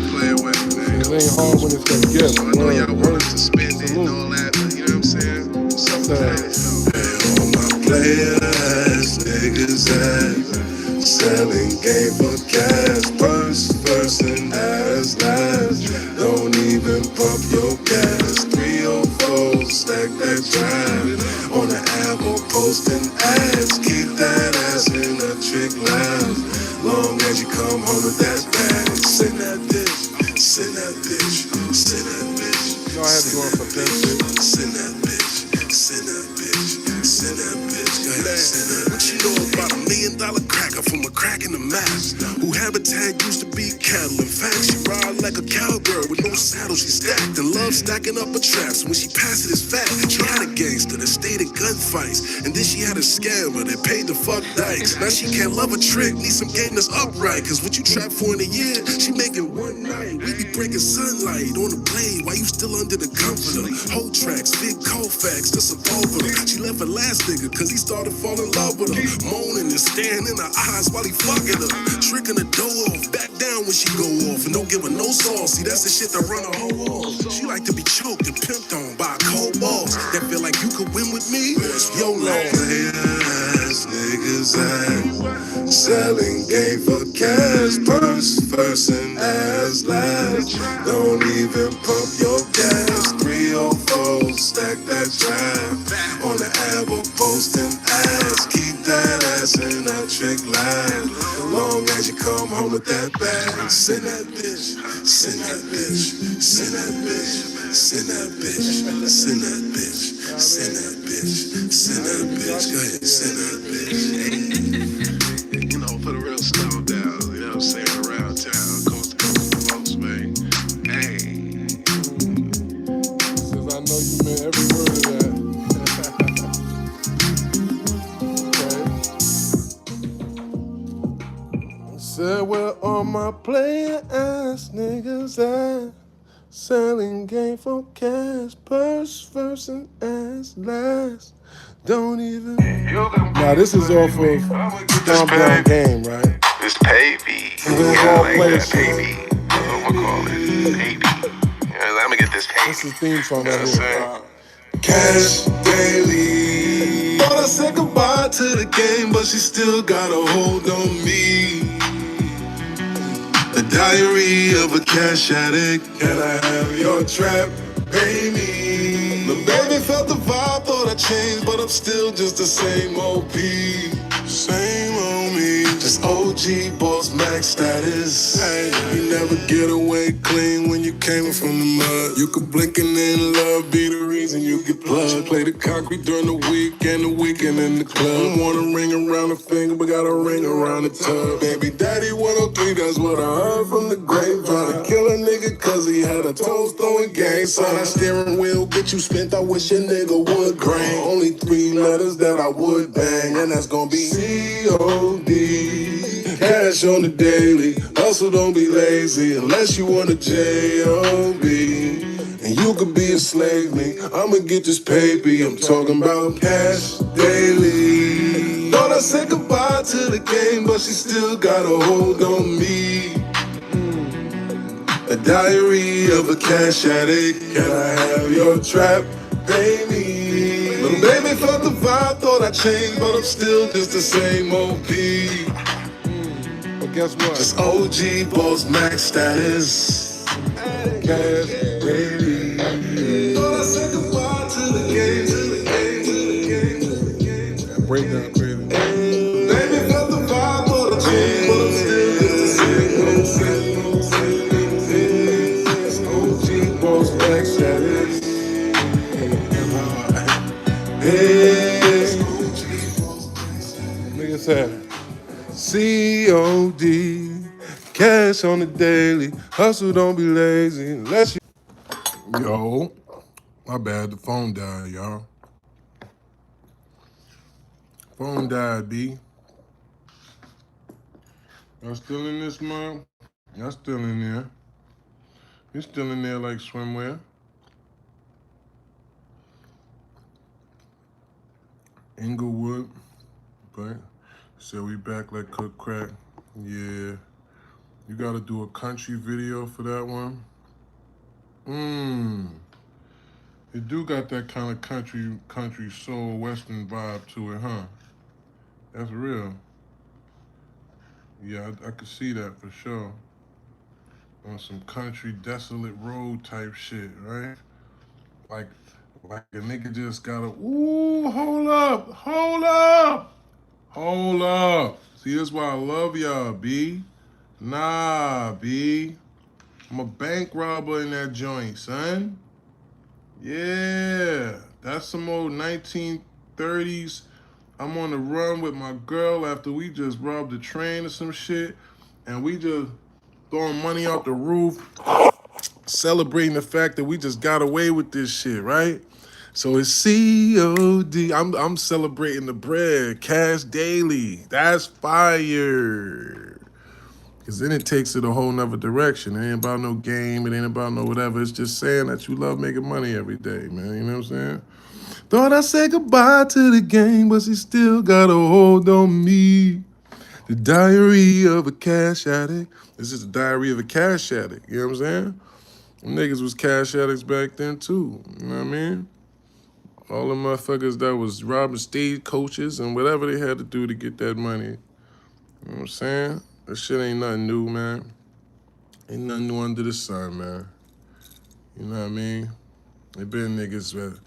Play it with me, man. It ain't hard when it's that gift. I know y'all want us to spend it and all that, but you know what I'm saying? Sometimes. All my players, niggas ass. Selling game for cash. First and last. Don't even pump your gas. 304, stack that drive. On the album, posting ads. Keep that ass in a trick lounge. Long as you come home with that bag. Send that bitch, send that bitch, send that bitch. You know I have you on for that shit. Send that bitch, send that bitch, send that bitch. Go ahead, send that. What you know about $1 million cracker from a crack in the mask? Who habitat used to be cattle. In fact, she ride like a cowgirl with no saddle. She stacked and loved stacking up her traps. When she passed it as fat, she had a gangster that stayed in gunfights. And then she had a scammer that paid the fuck dikes. Now she can't love a trick, need some game that's upright. Cause what you trap for in a year, she making one night. We be breaking sunlight on the blade while you still under the comforter. Whole tracks, big Colfax, just a over. She left her last nigga cause he started falling in love with her. Moaning and staring in her eyes while he fucking her. Tricking the dough off, back down when she go off. And don't give her no sauce, see that's the shit that run her whole off. She like to be choked and pimped on by a cold boss. That feel like you could win with me, or it's your loss. Players, niggas ass. Selling game for cash, purse first and ass last. Don't even pump your gas. 304, stack that trap. On the apple posting ass. Keep that ass in a trick line. As long as you come home with that bag. Send that bitch, send that bitch, send that bitch, send that bitch, send that bitch, send that bitch, send that bitch, go ahead, send that bitch. You know, put a real snow down, you know what I'm saying, around town, coast to coast, folks, man. Hey. Says I know you meant every word of that. Okay. Said where all my player ass niggas at? Selling game for cash, purse first and ass last. Don't even. Now this is off of Stomp Down Game, right? This baby. Yeah, all play shit. Baby. I'ma call it baby. Yeah, I'ma get this baby. This is the theme song right here. Cash daily. Thought I said goodbye to the game, but she still got a hold on me. The diary of a cash addict. Can I have your trap, baby? The baby felt the vibe, thought I changed, but I'm still just the same OP. Same on me. Just OG boss max status. Hey, you never get away clean when you came from the mud. You could blink and then love be the reason you get plugged. Play the concrete during the week and the weekend in the club. Want a ring around the finger, but got a ring around the tub. Baby daddy 103, that's what I heard from the grapevine. To kill a nigga cause he had a toes throwing gang sign. That steering wheel get you spent, I wish a nigga would grain. Only 3 letters that I would bang, and that's gonna be C-O-D. Cash on the daily, hustle, don't be lazy unless you want a J-O-B. And you could be a slave me, I'ma get this paper, I'm talking about cash daily. Thought I said goodbye to the game, but she still got a hold on me. A diary of a cash addict, can I have your trap, baby? Little baby felt the vibe, thought I changed, but I'm still just the same OP. But guess what? Just OG boss max status. Cash, baby. Thought I said goodbye to the game, to the game, to the game, to the game. Breakdown crazy. Baby felt the vibe, thought I changed, but I'm still just the same OG boss max status. Nigga said C-O-D. Cash on the daily. Hustle, don't be lazy unless you. Yo, my bad. The phone died, y'all. Phone died, B. Y'all still in this month? Y'all still in there. You still in there like swimwear. Inglewood. But so we back like cook crack. Yeah. You gotta do a country video for that one. It do got that kind of country soul western vibe to it, huh? That's real. Yeah, I could see that for sure. On some country desolate road type shit, right? Like a nigga just gotta, ooh, hold up. See, that's why I love y'all, B. Nah, B. I'm a bank robber in that joint, son. Yeah, that's some old 1930s. I'm on the run with my girl after we just robbed a train or some shit, and we just throwing money out the roof, celebrating the fact that we just got away with this shit, right? So it's COD. I'm celebrating the bread, cash daily. That's fire. Cause then it takes it a whole nother direction. It ain't about no game, it ain't about no whatever. It's just saying that you love making money every day, man. You know what I'm saying? Thought I said goodbye to the game, but she still got a hold on me. The diary of a cash addict. This is the diary of a cash addict. You know what I'm saying? Them niggas was cash addicts back then too. You know what I mean? All the motherfuckers that was robbing stage coaches and whatever they had to do to get that money. You know what I'm saying? This shit ain't nothing new, man. Ain't nothing new under the sun, man. You know what I mean? There been niggas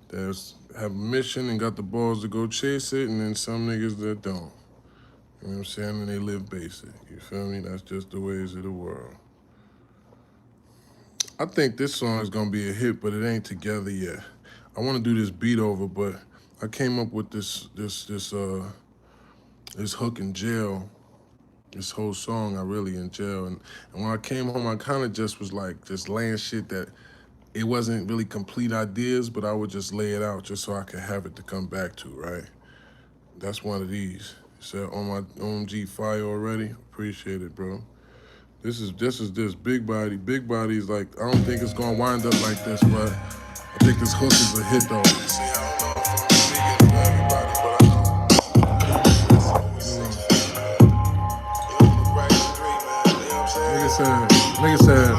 that have a mission and got the balls to go chase it, and then some niggas that don't. You know what I'm saying? And they live basic. You feel me? That's just the ways of the world. I think this song is gonna be a hit, but it ain't together yet. I want to do this beat over, but I came up with this hook in jail. This whole song, I really in jail, and when I came home, I kind of just was like just laying shit that it wasn't really complete ideas, but I would just lay it out just so I could have it to come back to, right? That's one of these. So on my OMG fire already. Appreciate it, bro. This is big body. Big body is like I don't think it's gonna wind up like this, but I think this hook is a hit though. Nigga said,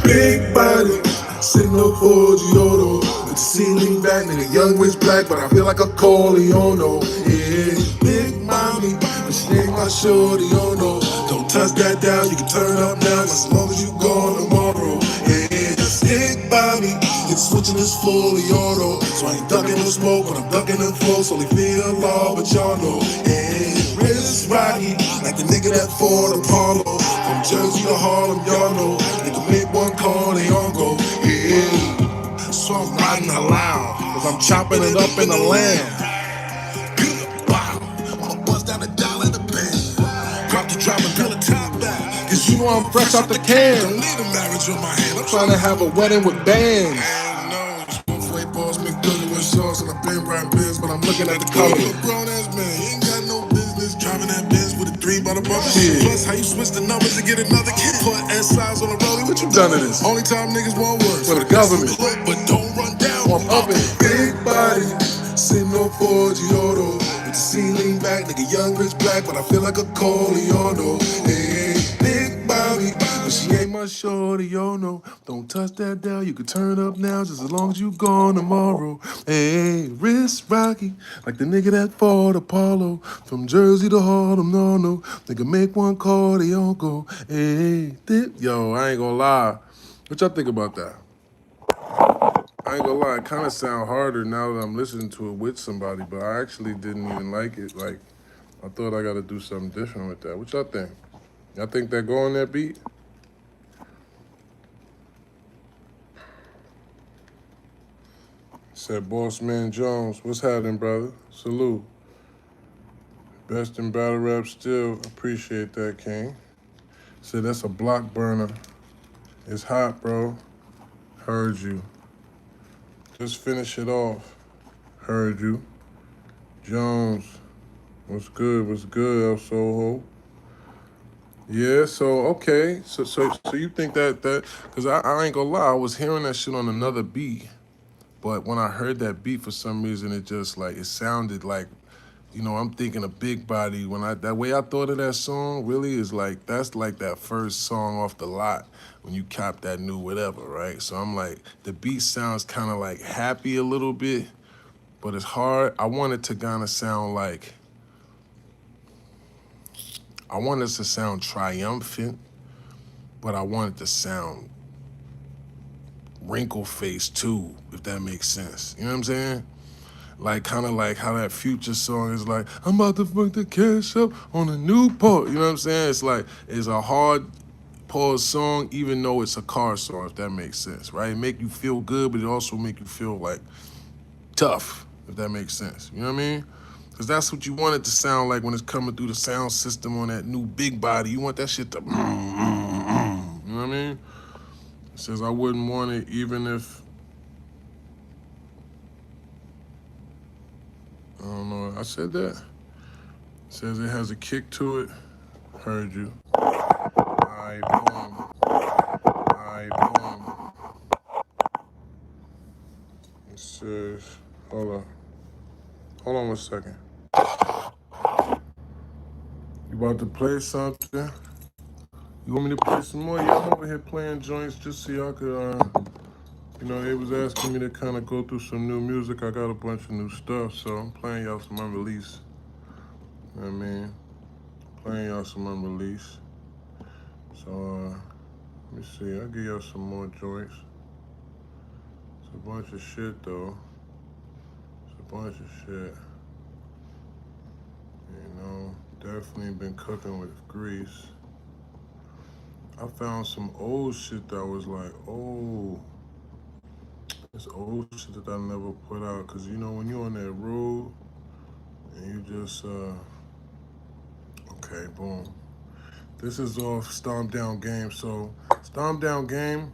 Big body, sitting up for Giotto. With the ceiling back, nigga, young rich black, but I feel like a Corleone. Yeah, big mommy, but she ain't my shorty, oh no. Don't touch that down, you can turn up now, as long as you gone tomorrow. Yeah, big body, it's switching this fully auto. So I ain't ducking the smoke, but I'm ducking the flow, so they feel law, but y'all know. Yeah, wrist rocky, like the nigga that Ford Apollo. From Jersey to Harlem, y'all know. Nigga make one call, they all go. Yeah, so I'm riding aloud, cause I'm chopping it up in the land. I'ma bust down $1 in the band. Drop the drop and peel the top back. Cause you know I'm fresh out the can. Don't need a marriage on my hand. I'm trying to have a wedding with bands. Boss McDougal with sauce, and I've been riding Benz, but I'm looking at the color. You a grown ass man, you ain't got no business driving that Benz with a 3 by the bumper. Plus, how you switch the numbers to get another kid? Put S size on the rollie, what you done to this? Only time niggas want work for the government, but don't run down. I'm up in big body, sitting on Ford Giotto. With the ceiling back, nigga, young rich black, but I feel like a Corleone. Hey, big Bobby, but she ain't my shorty, yo no. Don't touch that down, you can turn up now, just as long as you gone tomorrow. Hey, wrist rocky, like the nigga that fought Apollo. From Jersey to Harlem, no. Nigga make one call, they all go. Hey, yo, I ain't gonna lie. What y'all think about that? I ain't gonna lie, it kind of sound harder now that I'm listening to it with somebody, but I actually didn't even like it. Like, I thought I gotta do something different with that. What y'all think? Y'all think that go on that beat? Said Boss Man Jones, what's happening, brother? Salute. Best in battle rap still. Appreciate that, King. Said that's a block burner. It's hot, bro. Heard you. Just finish it off. Heard you. Jones, what's good? What's good, El Soho? Yeah, so okay. So you think that because I ain't gonna lie, I was hearing that shit on another beat. But when I heard that beat, for some reason, it just like, it sounded like, you know, I'm thinking of Big Body. That way I thought of that song really is like, that's like that first song off the lot when you cop that new whatever, right? So I'm like, the beat sounds kind of like happy a little bit, but it's hard. I want it to kind of sound like, I want it to sound triumphant, but I want it to sound wrinkle face too, if that makes sense. You know what I'm saying? Like, kind of like how that Future song is like, I'm about to fuck the cash up on a new part. You know what I'm saying? It's like, it's a hard pause song, even though it's a car song, if that makes sense, right? It make you feel good, but it also make you feel like tough, if that makes sense. You know what I mean? Because that's what you want it to sound like when it's coming through the sound system on that new Big Body. You want that shit to, you know what I mean? It says, I wouldn't want it even if, I don't know, I said that. It says it has a kick to it. Heard you. Alright, boom. Alright, boom. It says, hold on 1 second. You about to play something? You want me to play some more? Yeah, I'm over here playing joints just so y'all could, you know, they was asking me to kind of go through some new music. I got a bunch of new stuff, so I'm playing y'all some unreleased. I mean, playing y'all some unreleased. So, let me see. I'll give y'all some more joints. It's a bunch of shit, though. It's a bunch of shit. You know, definitely been cooking with grease. I found some old shit that was like, oh, it's old shit that I never put out. Cause you know, when you're on that road and you just, okay, boom. This is off Stomp Down Game. So, Stomp Down Game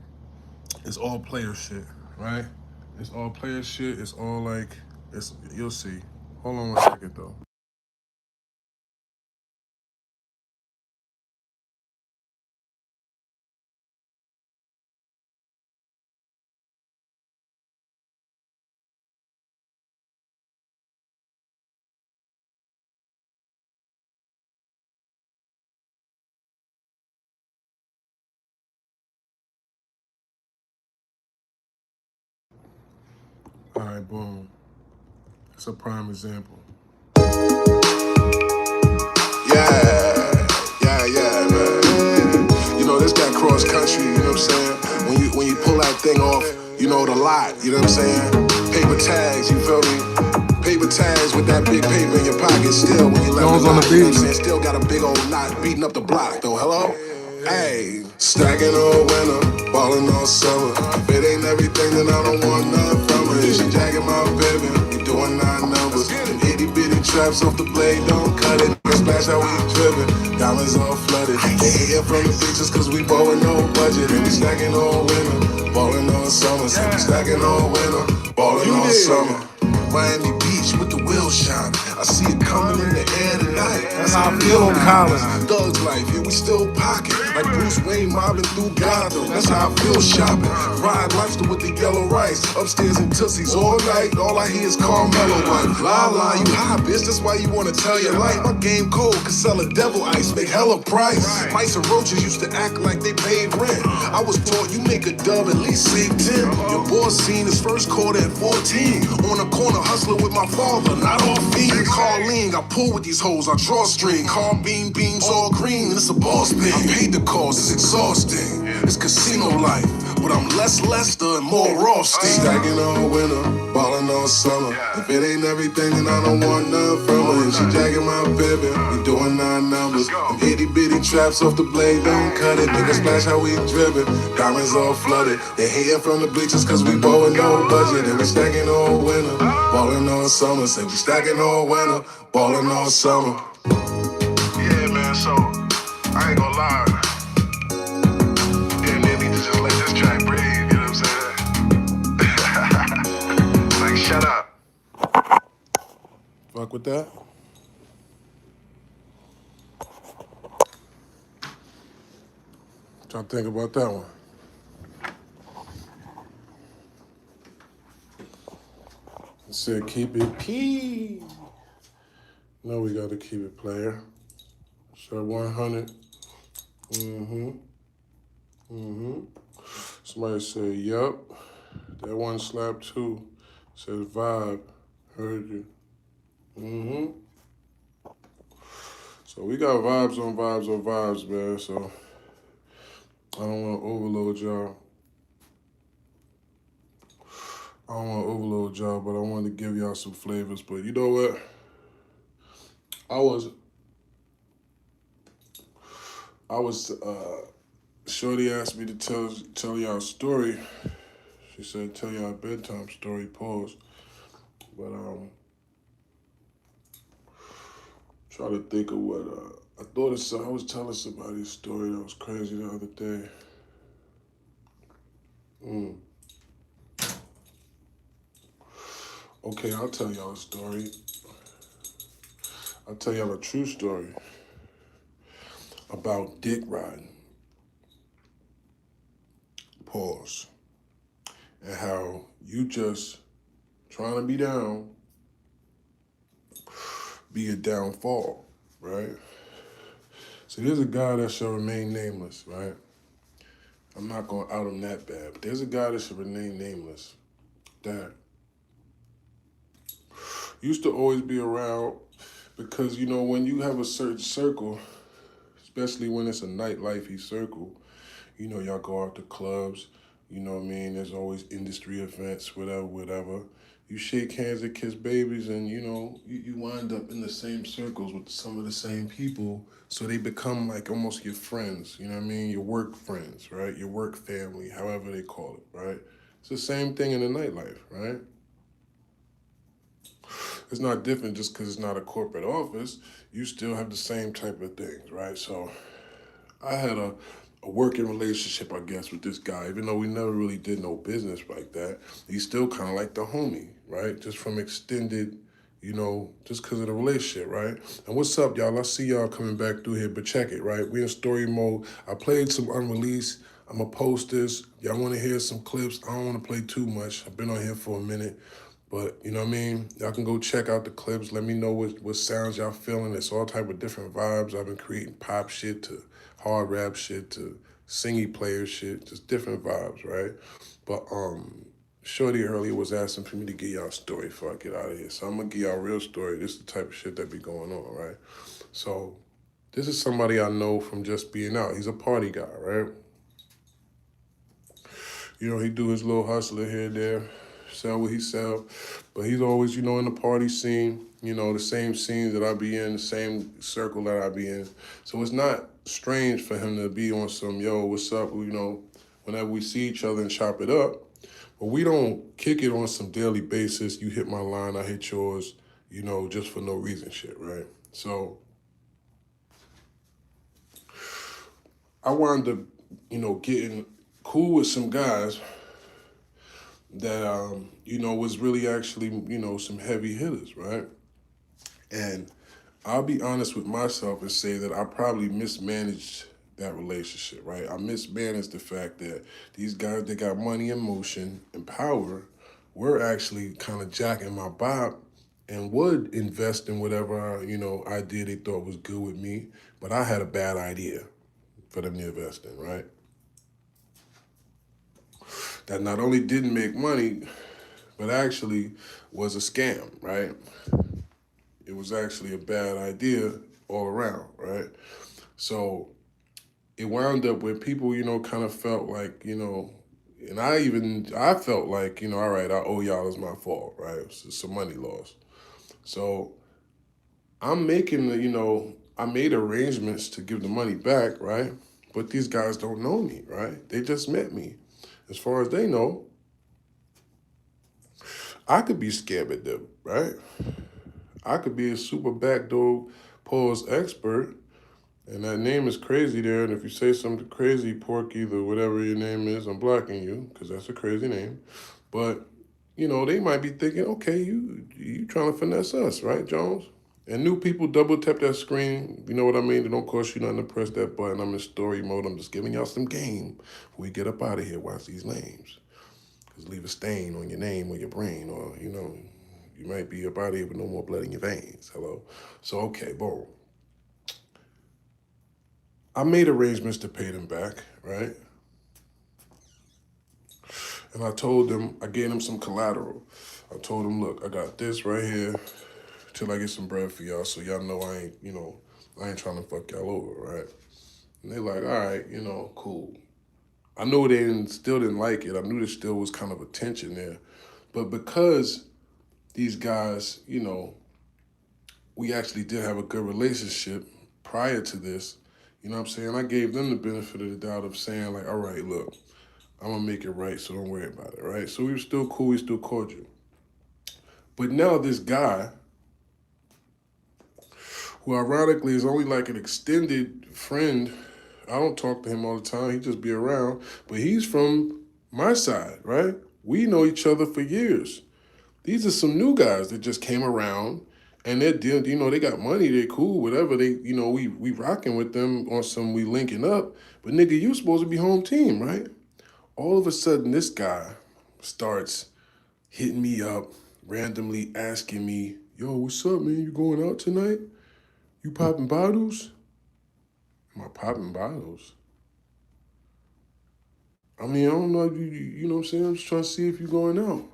is all player shit, right? It's all player shit. It's all like, you'll see. Hold on one second though. All right, boom. It's a prime example. Yeah, man. You know, this that cross country, you know what I'm saying? When you pull that thing off, you know the lot, you know what I'm saying? Paper tags, you feel me? Paper tags with that big paper in your pocket still when you let Jones it on lie, the you know what I'm beat. saying? Still got a big old knot beating up the block though, hello? Hey, stacking all winter, ballin' all summer. If it ain't everything, then I don't want nothing from her. If she jacking my baby, we doing 9 numbers. Them itty bitty traps off the blade, don't cut it. Splash how we drippin', diamonds all flooded. They hatin' from the pictures cause we ballin' no budget. And we stacking all winter, ballin' all summer. So we stacking all winter, ballin' all summer. Miami Beach with the wheels shine. I see it coming in the air tonight. That's how I feel on Collins. Thug life, yeah, we still pocket. Like Bruce Wayne mobbing through Gotham. That's how I feel shopping. Ride lobster with the yellow rice. Upstairs in Tootsie's all night. All I hear is Carmelo wife. La la, you high, bitch. That's why you wanna tell your life. My game cold, could sell a devil ice, make hella price. Mice and roaches used to act like they paid rent. I was taught you make a dub, at least save 10. Your boss seen his first quarter at 14. On a corner hustling with my father, not all fiends. Carleen, I pull with these hoes, I draw string. Car beams all green, it's a boss thing. I paid the cost, it's exhausting. It's casino life, but I'm less Lester and more Rothstein. Stacking all winter, ballin' all summer. If it ain't everything, then I don't want nothing from her. And she jacking my baby, we doing 9 numbers. Them itty bitty traps off the blade, don't cut it. Nigga splash how we drippin', diamonds all flooded. They hatin' from the bleachers cause we ballin' no budget. And we stacking all winter, ballin' all summer. Say we stacking all winter, ballin' all summer. Yeah, man, so I ain't gonna lie. Yeah, they need to just let this track breathe, you know what I'm saying? Like, shut up. Fuck with that. Trying to think about that one. It said keep it P. No, we gotta keep it player. Said 100. Somebody said, yup. That one slap too. Says vibe. Heard you. So we got vibes on vibes on vibes, man. So I don't want to overload y'all. But I wanted to give y'all some flavors. But you know what? I was, Shorty asked me to tell y'all a story. She said, tell y'all a bedtime story, pause. But, try to think of what, I was telling somebody a story that was crazy the other day. Okay, I'll tell y'all a story. I'll tell y'all a true story about dick riding. Pause. And how you just trying to be down, be a downfall, right? So there's a guy that shall remain nameless, right? I'm not gonna out him that bad, but there's a guy that should remain nameless that used to always be around Because, when you have a certain circle, especially when it's a nightlifey circle, y'all go out to clubs, what I mean? There's always industry events, whatever, whatever. You shake hands and kiss babies, and you wind up in the same circles with some of the same people, so they become like almost your friends. You know what I mean? Your work friends, right? Your work family, however they call it, right? It's the same thing in the nightlife, right? It's not different just because it's not a corporate office. You still have the same type of things, right? So I had a working relationship, I guess, with this guy, even though we never really did no business like that. He's still kind of like the homie, right? Just from extended, just because of the relationship, right? And what's up, y'all? I see y'all coming back through here, but check it, right? We in story mode. I played some unreleased. I'm going to post this. Y'all want to hear some clips? I don't want to play too much. I've been on here for a minute. But you know what I mean? Y'all can go check out the clips. Let me know what sounds y'all feeling. It's all type of different vibes. I've been creating pop shit to hard rap shit to singy player shit, just different vibes, right? But Shorty earlier was asking for me to give y'all a story before I get out of here. So I'm gonna give y'all a real story. This is the type of shit that be going on, right? So this is somebody I know from just being out. He's a party guy, right? He do his little hustler here and there, sell what he sell. But he's always, in the party scene, the same scenes that I be in, the same circle that I be in. So it's not strange for him to be on some, yo, what's up, whenever we see each other and chop it up. But we don't kick it on some daily basis. You hit my line, I hit yours, just for no reason shit, right? So I wound up, getting cool with some guys that was really actually some heavy hitters, right? And I'll be honest with myself and say that I probably mismanaged that relationship, right? I mismanaged the fact that these guys that got money and motion and power were actually kind of jacking my bop and would invest in whatever idea they thought was good with me, but I had a bad idea for them to invest in, right? That not only didn't make money, but actually was a scam, right? It was actually a bad idea all around, right? So it wound up where people, kind of felt like, and I felt like, all right, I owe y'all, is my fault, right? It was just some money lost. So I'm making I made arrangements to give the money back, right? But these guys don't know me, right? They just met me. As far as they know, I could be scamming them, right? I could be a super backdoor pause expert, and that name is crazy there. And if you say something crazy, Porky, the whatever your name is, I'm blocking you because that's a crazy name. But they might be thinking, okay, you trying to finesse us, right, Jones? And new people double tap that screen. You know what I mean? It don't cost you nothing to press that button. I'm in story mode. I'm just giving y'all some game before we get up out of here. Watch these names. Because leave a stain on your name or your brain, or, you might be up out of here with no more blood in your veins. Hello? So, okay, boom. I made arrangements to pay them back, right? And I gave them some collateral. I told them, look, I got this right here till I get some bread for y'all, so y'all know I ain't trying to fuck y'all over, right? And they like, all right, cool. I knew they still didn't like it. I knew there still was kind of a tension there. But because these guys, we actually did have a good relationship prior to this, you know what I'm saying? I gave them the benefit of the doubt of saying, like, all right, look, I'm going to make it right, so don't worry about it, right? So we were still cool, we still cordial. But now this guy, who ironically is only like an extended friend, I don't talk to him all the time, he just be around, but he's from my side, right? We know each other for years. These are some new guys that just came around and they're dealing, they got money, they're cool, whatever. They, we rocking with them on some, we linking up. But nigga, you supposed to be home team, right? All of a sudden, this guy starts hitting me up, randomly asking me, yo, what's up, man? You going out tonight? You popping bottles? Am I popping bottles? I mean, I don't know, you know what I'm saying? I'm just trying to see if you're going out.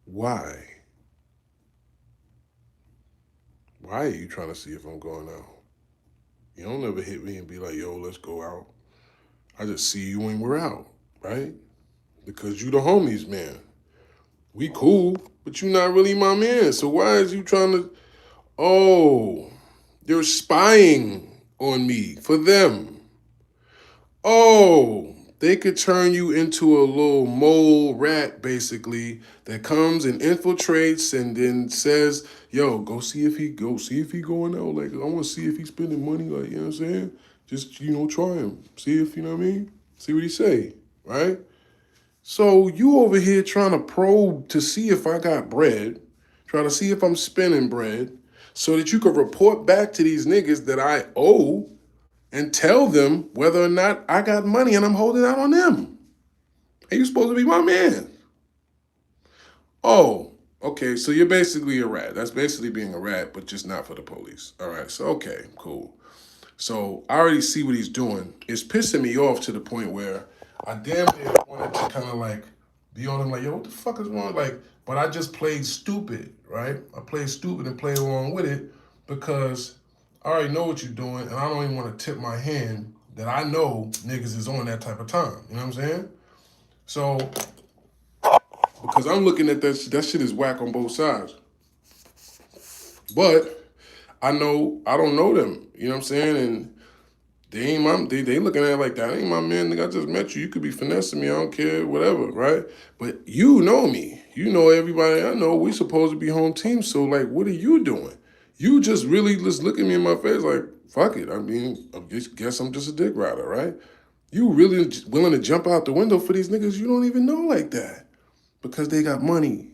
Why? Why are you trying to see if I'm going out? You don't ever hit me and be like, yo, let's go out. I just see you when we're out, right? Because you the homies, man. We cool, but you not really my man. So why is you trying to, oh, you're spying on me for them. Oh, they could turn you into a little mole rat, basically, that comes and infiltrates and then says, "Yo, see if he going out. Like, I want to see if he's spending money. Like, you know what I'm saying? Just try him. See if you know what I mean. See what he say, right? So you over here trying to probe to see if I got bread, trying to see if I'm spending bread, so that you could report back to these niggas that I owe and tell them whether or not I got money and I'm holding out on them. And you supposed to be my man. Oh, okay, so you're basically a rat. That's basically being a rat, but just not for the police. All right, so okay, cool. So I already see what he's doing. It's pissing me off to the point where I damn near wanted to kind of like be on him like, yo, what the fuck is wrong? Like, but I just played stupid, right? I played stupid and played along with it because I already know what you're doing, and I don't even want to tip my hand that I know niggas is on that type of time. You know what I'm saying? So, because I'm looking at that shit is whack on both sides. But I know I don't know them. You know what I'm saying? And they ain't my they looking at it like that ain't my man. Nigga, I just met you. You could be finessing me. I don't care, whatever, right? But you know me. You know everybody I know. We supposed to be home team. So like, what are you doing? You just really just look at me in my face like, fuck it. I mean, I guess I'm just a dick rider, right? You really willing to jump out the window for these niggas you don't even know like that because they got money,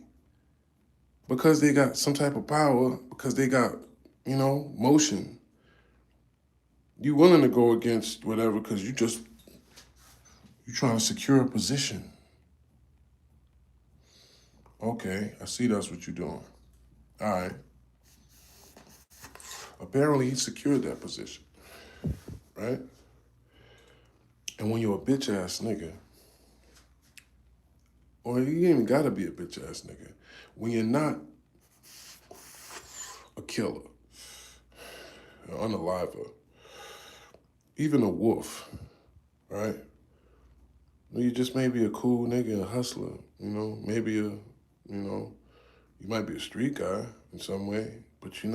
because they got some type of power, because they got motion. You willing to go against whatever because you trying to secure a position. Okay, I see that's what you're doing. All right. Apparently he secured that position, right? And when you're a bitch ass nigga, or you ain't even gotta be a bitch ass nigga, when you're not a killer, an unaliver, even a wolf, right? You just may be a cool nigga, a hustler, maybe you might be a street guy in some way, but you're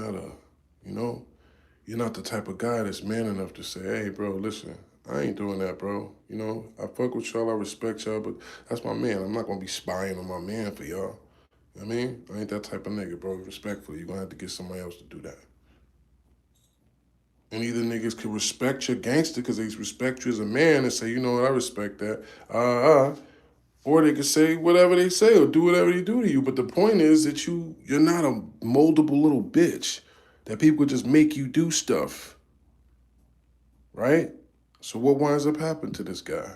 not the type of guy that's man enough to say, hey, bro, listen, I ain't doing that, bro. I fuck with y'all, I respect y'all, but that's my man. I'm not gonna be spying on my man for y'all. You know what I mean? I ain't that type of nigga, bro. Respectfully, you're gonna have to get somebody else to do that. And either niggas could respect your gangster because they respect you as a man and say, you know what, I respect that. Or they could say whatever they say or do whatever they do to you. But the point is that you're not a moldable little bitch that people just make you do stuff. Right? So what winds up happening to this guy?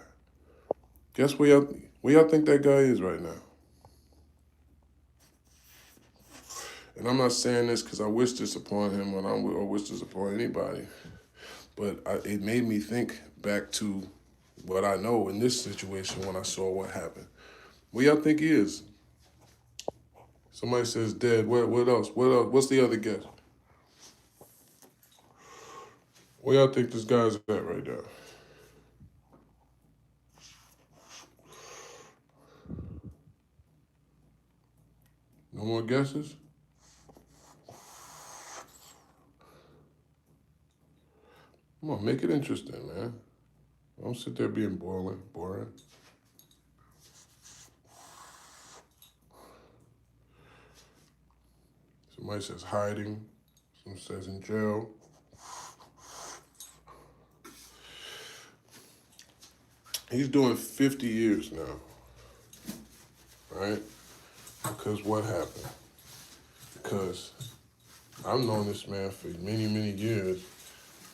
Guess where y'all think that guy is right now? And I'm not saying this because I wish this upon him or wish this upon anybody. But it made me think back to what I know in this situation when I saw what happened. Where y'all think he is? Somebody says dead. What else? What else? What's the other guess? Where y'all think this guy's at right now? No more guesses? Come on, make it interesting, man. Don't sit there being boring. Somebody says hiding. Some says in jail. He's doing 50 years now, right? Because what happened? Because I've known this man for many, many years.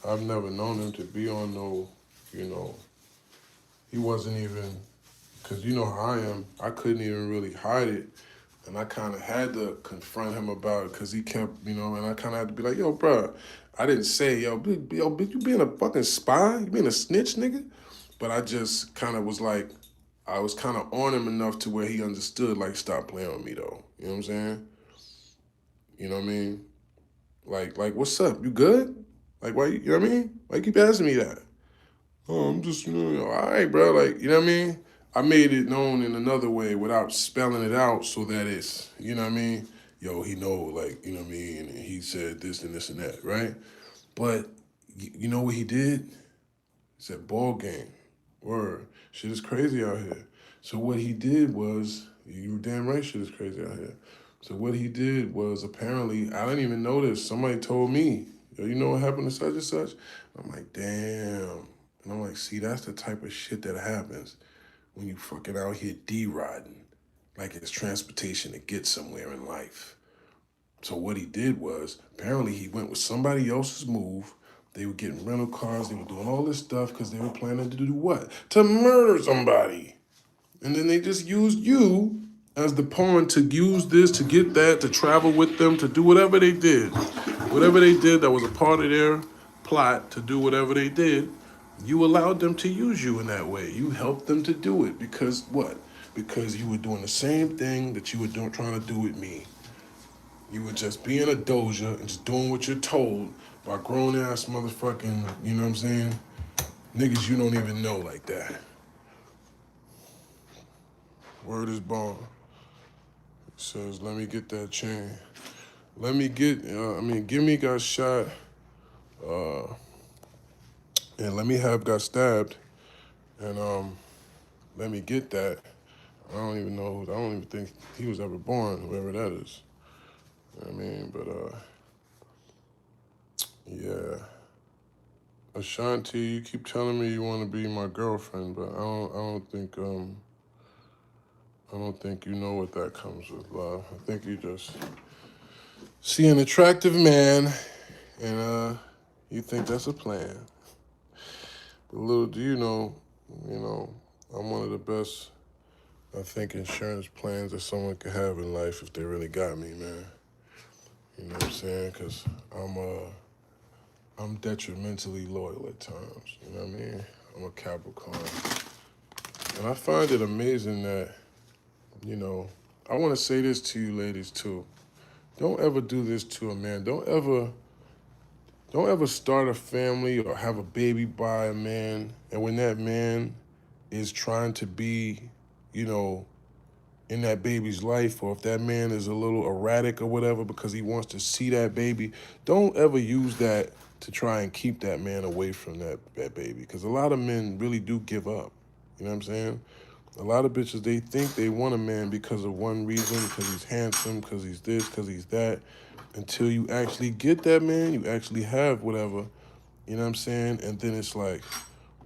I've never known him to be on no, he wasn't even, because you know how I am, I couldn't even really hide it. And I kind of had to confront him about it because he kept, and I kind of had to be like, yo, bro, I didn't say, bitch, you being a fucking spy? You being a snitch, nigga? But I just kind of was like, I was kind of on him enough to where he understood, like, stop playing with me, though. You know what I'm saying? You know what I mean? Like, what's up? You good? Like, why you know what I mean? Why you keep asking me that? Oh, I'm just, all right, bro. Like, you know what I mean? I made it known in another way without spelling it out so that it's, you know what I mean? Yo, he know, like, you know what I mean? And he said this and this and that, right? But you know what he did? He said, ball game. Word. Shit is crazy out here. So what he did was, you were damn right shit is crazy out here. So what he did was apparently, I didn't even know this. Somebody told me, yo, you know what happened to such and such? I'm like, damn. And I'm like, see, that's the type of shit that happens when you fucking out here D-riding like it's transportation to get somewhere in life. So what he did was, apparently he went with somebody else's move. They were getting rental cars. They were doing all this stuff because they were planning to do what? To murder somebody. And then they just used you as the pawn to use this, to get that, to travel with them, to do whatever they did. Whatever they did that was a part of their plot to do whatever they did, you allowed them to use you in that way. You helped them to do it because what? Because you were doing the same thing that you were doing, trying to do with me. You were just being a doja and just doing what you're told by grown ass motherfucking, you know what I'm saying? Niggas you don't even know like that. Word is born. It says, let me get that chain. Let me get, give me got shot, and let me have got stabbed, and let me get that. I don't even know, I don't even think he was ever born, whoever that is. You know what I mean? But, yeah. Ashanti, you keep telling me you want to be my girlfriend, but I don't think you know what that comes with, love. I think you just see an attractive man, and you think that's a plan. But little do you know, I'm one of the best, I think, insurance plans that someone could have in life if they really got me, man. You know what I'm saying? Because I'm detrimentally loyal at times. You know what I mean? I'm a Capricorn. And I find it amazing that, you know, I want to say this to you ladies too. Don't ever do this to a man. Don't ever start a family or have a baby by a man, and when that man is trying to be, you know, in that baby's life, or if that man is a little erratic or whatever because he wants to see that baby, don't ever use that to try and keep that man away from that baby. Because a lot of men really do give up. You know what I'm saying? A lot of bitches, they think they want a man because of one reason, because he's handsome, because he's this, because he's that. Until you actually get that man, you actually have whatever, you know what I'm saying? And then it's like,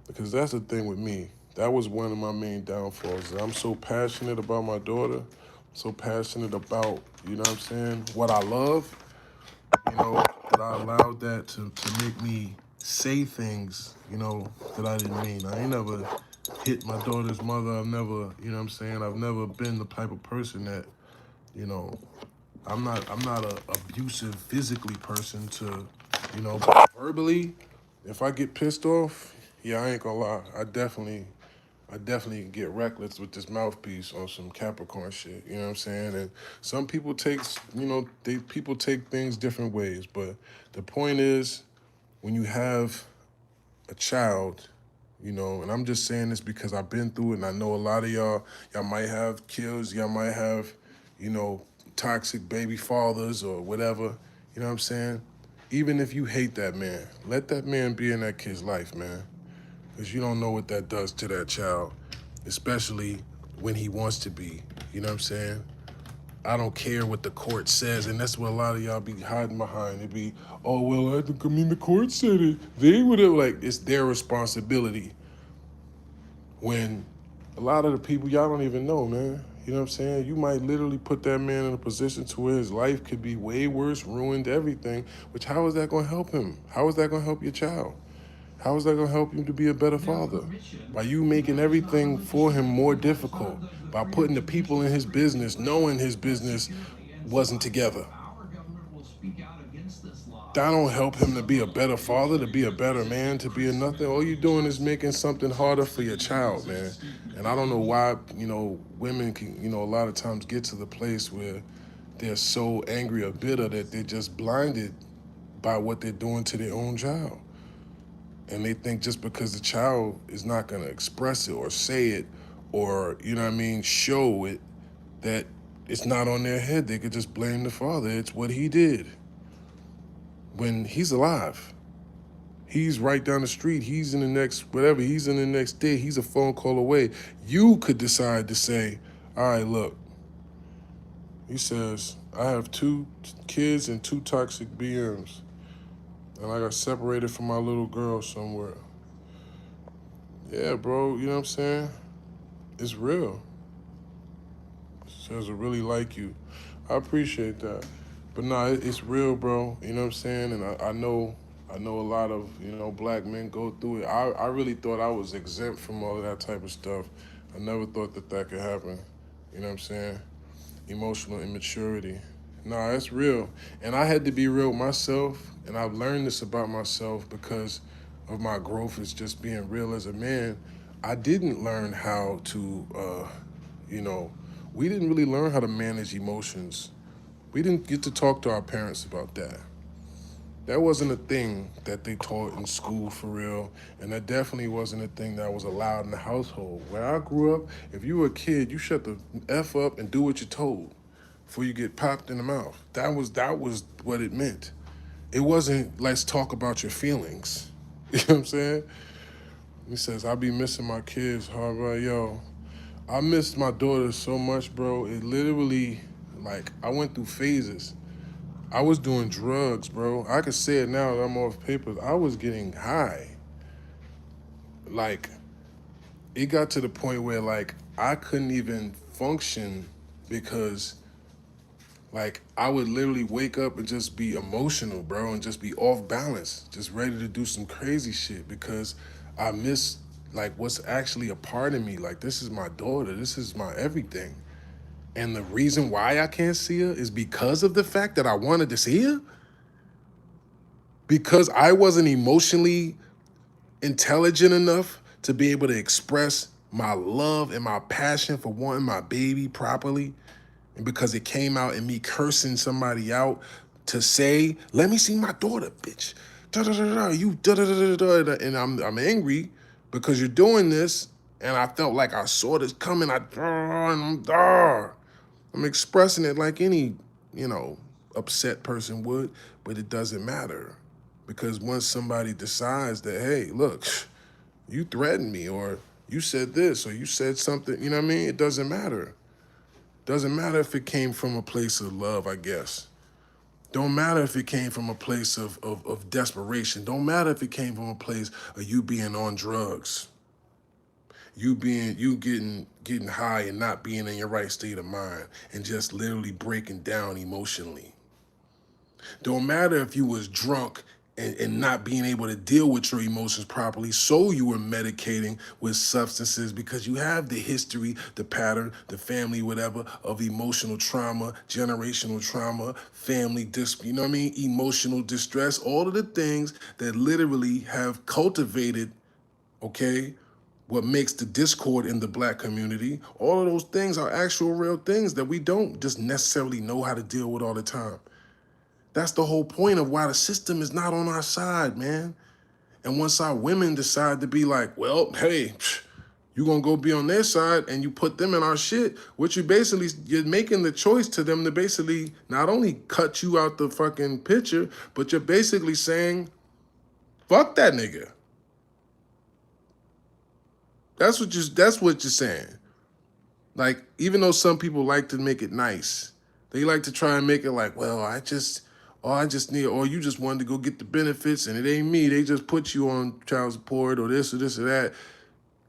because that's the thing with me. That was one of my main downfalls. I'm so passionate about my daughter, so passionate about, you know what I'm saying, what I love, you know, that I allowed that to make me say things, you know, that I didn't mean. I ain't never hit my daughter's mother. I've never, you know what I'm saying, I've never been the type of person that, you know, I'm not a abusive physically person to, you know, but verbally, if I get pissed off, yeah, I ain't gonna lie. I definitely get reckless with this mouthpiece on some Capricorn shit. You know what I'm saying? And some people people take things different ways. But the point is, when you have a child, you know, and I'm just saying this because I've been through it, and I know a lot of y'all might have kids, y'all might have, you know, toxic baby fathers or whatever. You know what I'm saying? Even if you hate that man, let that man be in that kid's life, man. Because you don't know what that does to that child, especially when he wants to be. You know what I'm saying? I don't care what the court says, and that's what a lot of y'all be hiding behind. It be, oh, well, the court said it. They would have, like, it's their responsibility. When a lot of the people, y'all don't even know, man. You know what I'm saying? You might literally put that man in a position to where his life could be way worse, ruined, everything. Which, how is that going to help him? How is that going to help your child? How is that going to help you to be a better father? By you making everything for him more difficult, by putting the people in his business, knowing his business wasn't together. That don't help him to be a better father, to be a better man, to be a nothing. All you're doing is making something harder for your child, man. And I don't know why, you know, women can, you know, a lot of times get to the place where they're so angry or bitter that they're just blinded by what they're doing to their own child. And they think just because the child is not going to express it or say it or, you know what I mean, show it, that it's not on their head. They could just blame the father. It's what he did. When he's alive, he's right down the street. He's in the next, whatever, he's in the next day. He's a phone call away. You could decide to say, all right, look, he says, I have 2 kids and 2 toxic BMs. And I got separated from my little girl somewhere. Yeah, bro, you know what I'm saying? It's real. Says I really like you. I appreciate that. But nah, it's real, bro. You know what I'm saying? And I know a lot of, black men go through it. I really thought I was exempt from all of that type of stuff. I never thought that could happen. You know what I'm saying? Emotional immaturity. Nah, it's real. And I had to be real with myself, and I've learned this about myself because of my growth as just being real as a man. I didn't learn how to, we didn't really learn how to manage emotions. We didn't get to talk to our parents about that. That wasn't a thing that they taught in school for real, and that definitely wasn't a thing that was allowed in the household. Where I grew up, if you were a kid, you shut the F up and do what you're told before you get popped in the mouth. That was what it meant. It wasn't, let's talk about your feelings. You know what I'm saying? He says, I be missing my kids, huh, bro? Yo, I missed my daughter so much, bro. It literally, I went through phases. I was doing drugs, bro. I could say it now that I'm off papers. I was getting high. It got to the point where, I couldn't even function because, I would literally wake up and just be emotional, bro, and just be off balance, just ready to do some crazy shit because I miss, what's actually a part of me. This is my daughter. This is my everything. And the reason why I can't see her is because of the fact that I wanted to see her? Because I wasn't emotionally intelligent enough to be able to express my love and my passion for wanting my baby properly. And because it came out in me cursing somebody out to say, let me see my daughter, bitch. Da, da, da, da, you da, da, da, da, da. And I'm angry because you're doing this. And I felt like I saw this coming. I'm expressing it like any, upset person would, but it doesn't matter. Because once somebody decides that, hey, look, you threatened me, or you said this, or you said something, you know what I mean? It doesn't matter. Doesn't matter if it came from a place of love, I guess. Don't matter if it came from a place of desperation. Don't matter if it came from a place of you being on drugs. You getting high and not being in your right state of mind and just literally breaking down emotionally. Don't matter if you was drunk and not being able to deal with your emotions properly, so you were medicating with substances because you have the history, the pattern, the family, whatever, of emotional trauma, generational trauma, family you know what I mean? Emotional distress, all of the things that literally have cultivated, okay, what makes the discord in the black community. All of those things are actual real things that we don't just necessarily know how to deal with all the time. That's the whole point of why the system is not on our side, man. And once our women decide to be like, well, hey, you gonna go be on their side and you put them in our shit, what you're making the choice to them to basically not only cut you out the fucking picture, but you're basically saying, fuck that nigga. That's what you're saying. Even though some people like to make it nice, they like to try and make it like, well, I just need, or you just wanted to go get the benefits and it ain't me. They just put you on child support or this or this or that.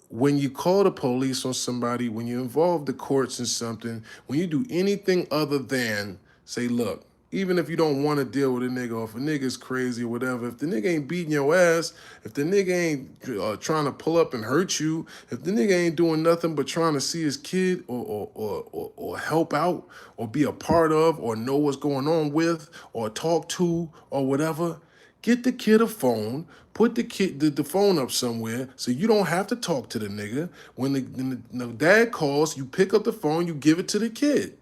When you call the police on somebody, when you involve the courts in something, when you do anything other than say, look, even if you don't want to deal with a nigga, or if a nigga's crazy or whatever, if the nigga ain't beating your ass, if the nigga ain't trying to pull up and hurt you, if the nigga ain't doing nothing but trying to see his kid or help out or be a part of or know what's going on with or talk to or whatever, get the kid a phone, put the phone up somewhere so you don't have to talk to the nigga. When the dad calls, you pick up the phone, you give it to the kid.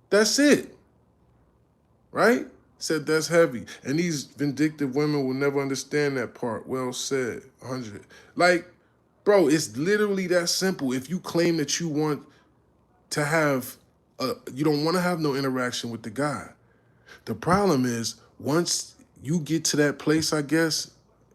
That's it. Right? Said that's heavy. And these vindictive women will never understand that part. Well said. 100. Like, bro, it's literally that simple. If you claim that you want to have, you don't want to have no interaction with the guy. The problem is once you get to that place, I guess,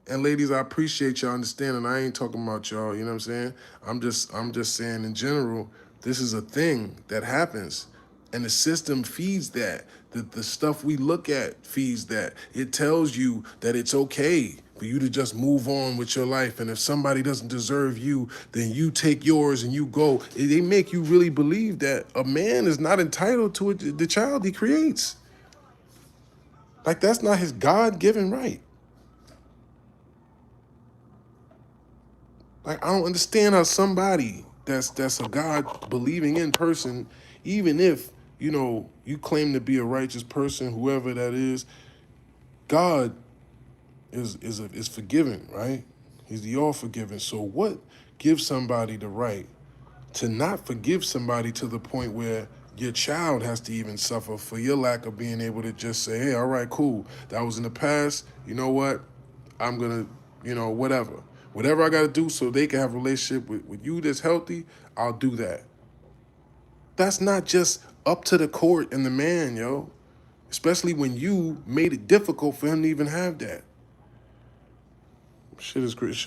and ladies, I appreciate y'all understanding. I ain't talking about y'all, you know what I'm saying? I'm just saying in general, this is a thing that happens. And the system feeds that. The stuff we look at feeds that. It tells you that it's okay for you to just move on with your life. And if somebody doesn't deserve you, then you take yours and you go. They make you really believe that a man is not entitled to it, the child he creates. Like, that's not his God-given right. Like, I don't understand how somebody that's a God believing in person, even if, you know, you claim to be a righteous person, whoever that is, God is forgiving, right? He's the all forgiving. So what gives somebody the right to not forgive somebody to the point where your child has to even suffer for your lack of being able to just say, hey, all right, cool. That was in the past. You know what? I'm going to, whatever. Whatever I got to do so they can have a relationship with you that's healthy, I'll do that. That's not just up to the court and the man, yo. Especially when you made it difficult for him to even have that. Shit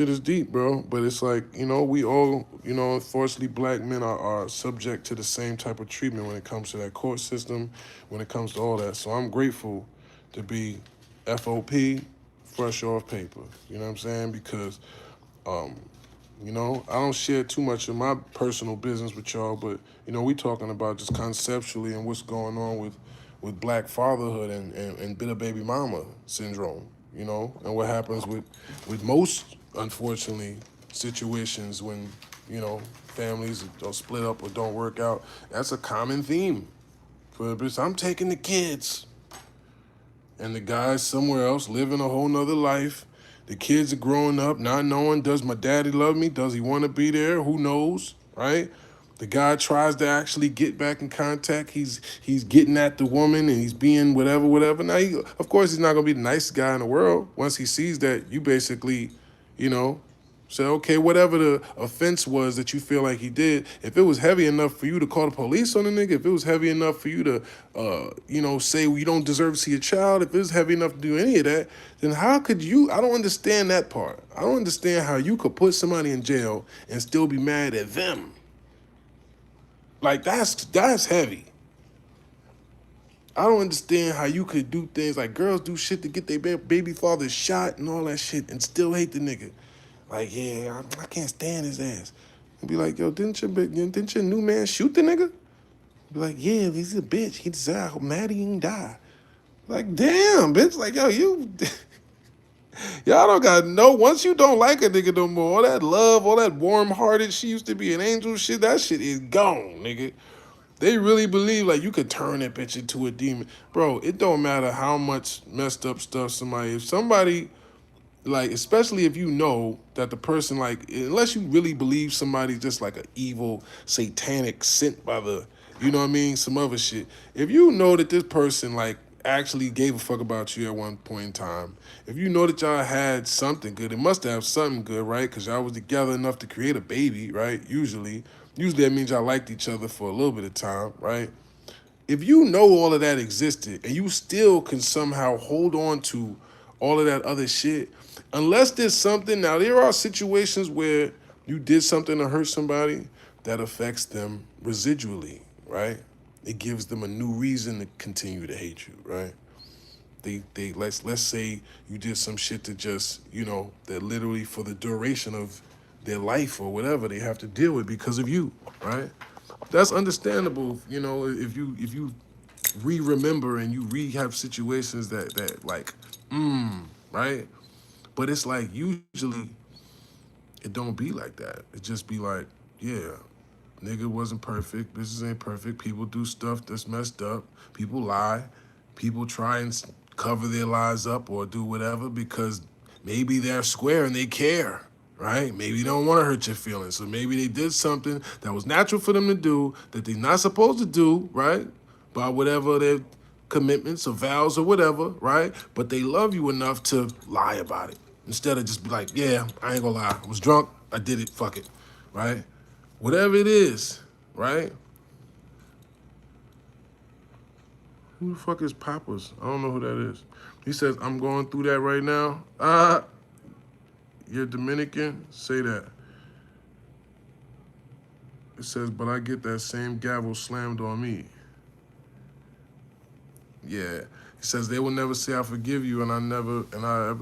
is deep, bro. But it's like, we all, unfortunately, black men are subject to the same type of treatment when it comes to that court system, when it comes to all that. So I'm grateful to be FOP, fresh off paper. You know what I'm saying? Because, I don't share too much of my personal business with y'all, but, we talking about just conceptually and what's going on with black fatherhood and bitter baby mama syndrome. And what happens with most, unfortunately, situations when, families are split up or don't work out. That's a common theme. For bitch, I'm taking the kids. And the guy's somewhere else living a whole nother life. The kids are growing up, not knowing, does my daddy love me? Does he want to be there? Who knows, right? The guy tries to actually get back in contact. He's getting at the woman and he's being whatever. Now, of course, he's not going to be the nicest guy in the world. Once he sees that, you basically, say, okay, whatever the offense was that you feel like he did, if it was heavy enough for you to call the police on the nigga, if it was heavy enough for you to, say you don't deserve to see a child, if it was heavy enough to do any of that, then how could you, I don't understand that part. I don't understand how you could put somebody in jail and still be mad at them. Like, that's heavy. I don't understand how you could do things like girls do shit to get their baby father shot and all that shit and still hate the nigga. Like, yeah, I can't stand his ass. And be like, yo, didn't your new man shoot the nigga? Be like, yeah, he's a bitch. He deserved how mad he didn't die. Like, damn, bitch. Like, yo, y'all don't got once you don't like a nigga no more, all that love, all that warm-hearted, she used to be an angel shit, that shit is gone, nigga. They really believe like you could turn that bitch into a demon. Bro, it don't matter how much messed up stuff if somebody, like, especially if you know that the person, like, unless you really believe somebody's just like an evil, satanic sent by some other shit. If you know that this person, like, actually gave a fuck about you at one point in time, if you know that y'all had something good, it must have something good, right? Because y'all was together enough to create a baby, right? Usually that means y'all liked each other for a little bit of time, right? If you know all of that existed and you still can somehow hold on to all of that other shit, unless there's something, now there are situations where you did something to hurt somebody that affects them residually, right? It gives them a new reason to continue to hate you, right? Let's say you did some shit to just, that literally for the duration of their life or whatever they have to deal with because of you, right? That's understandable, if you remember and you have situations that like, right? But it's like usually it don't be like that. It just be like, yeah, nigga wasn't perfect. Business ain't perfect. People do stuff that's messed up. People lie. People try and cover their lies up or do whatever because maybe they're square and they care, right? Maybe they don't want to hurt your feelings. So maybe they did something that was natural for them to do that they're not supposed to do, right? By whatever commitments or vows or whatever, right? But they love you enough to lie about it. Instead of just be like, yeah, I ain't gonna lie. I was drunk, I did it, fuck it, right? Whatever it is, right? Who the fuck is Papas? I don't know who that is. He says, I'm going through that right now. You're Dominican? Say that. It says, but I get that same gavel slammed on me. Yeah. He says, they will never say I forgive you, and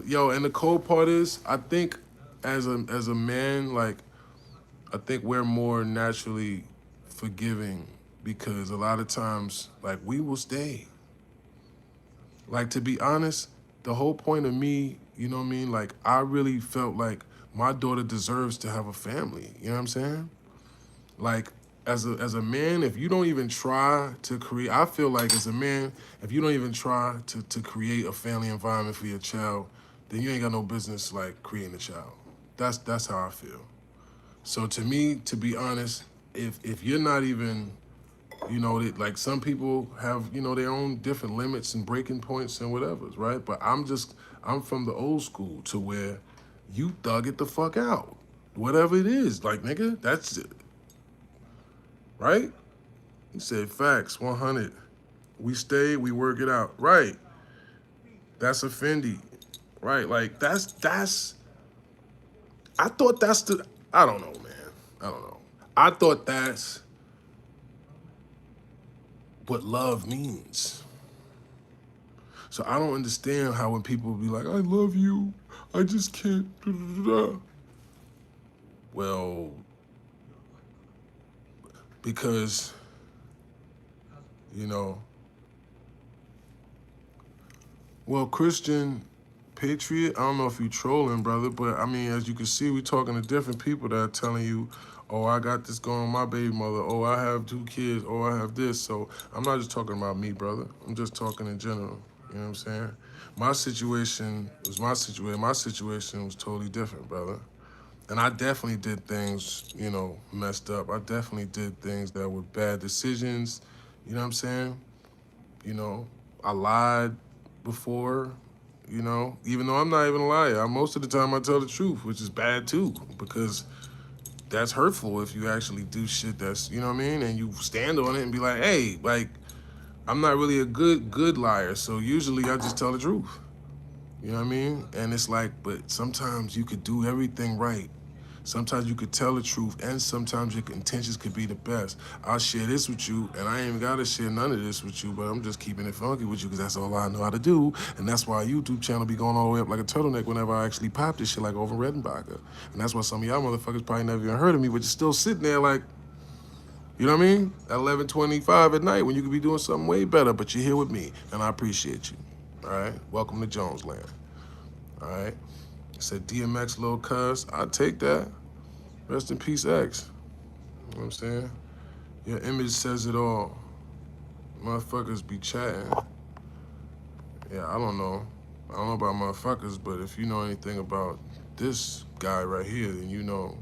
yo, and the cold part is, I think as a man, like, I think we're more naturally forgiving because a lot of times, like, we will stay. Like, to be honest, the whole point of me, you know what I mean? Like, I really felt like my daughter deserves to have a family. You know what I'm saying? Like, as a man, if you don't even try to create, I feel like as a man, if you don't even try to create a family environment for your child, then you ain't got no business, like, creating a child. That's how I feel. So to me, to be honest, if you're not even, you know, like some people have, you know, their own different limits and breaking points and whatever, right? But I'm from the old school to where you thug it the fuck out. Whatever it is, like, nigga, that's it. Right? He said, facts, 100. We stay, we work it out. Right. That's a Fendi. Right, like, I thought that's I don't know, man. I don't know. I thought that's what love means. So I don't understand how when people be like, I love you, I just can't. Well, because, you know, well, Christian Patriot, I don't know if you trolling, brother, but I mean, as you can see, we talking to different people that are telling you, oh, I got this going on my baby mother. Oh, I have 2 kids. Oh, I have this. So I'm not just talking about me, brother. I'm just talking in general. You know what I'm saying? My situation was my situation. My situation was totally different, brother. And I definitely did things, you know, messed up. I definitely did things that were bad decisions. You know what I'm saying? You know, I lied before, you know, even though I'm not even a liar. Most of the time I tell the truth, which is bad too, because that's hurtful if you actually do shit that's, you know what I mean? And you stand on it and be like, hey, like, I'm not really a good liar, so usually I just tell the truth. You know what I mean? And it's like, but sometimes you could do everything right. Sometimes you could tell the truth, and sometimes your intentions could be the best. I'll share this with you, and I ain't even gotta share none of this with you, but I'm just keeping it funky with you because that's all I know how to do. And that's why our YouTube channel be going all the way up like a turtleneck whenever I actually pop this shit like over Redenbacher. And that's why some of y'all motherfuckers probably never even heard of me, but you're still sitting there like, you know what I mean? At 11:25 at night when you could be doing something way better, but you're here with me, and I appreciate you. All right? Welcome to Jones Land. All right? It said DMX, Lil Cuz. I'll take that. Rest in peace, X. You know what I'm saying? Your image says it all. Motherfuckers be chatting. Yeah, I don't know. I don't know about motherfuckers, but if you know anything about this guy right here, then you know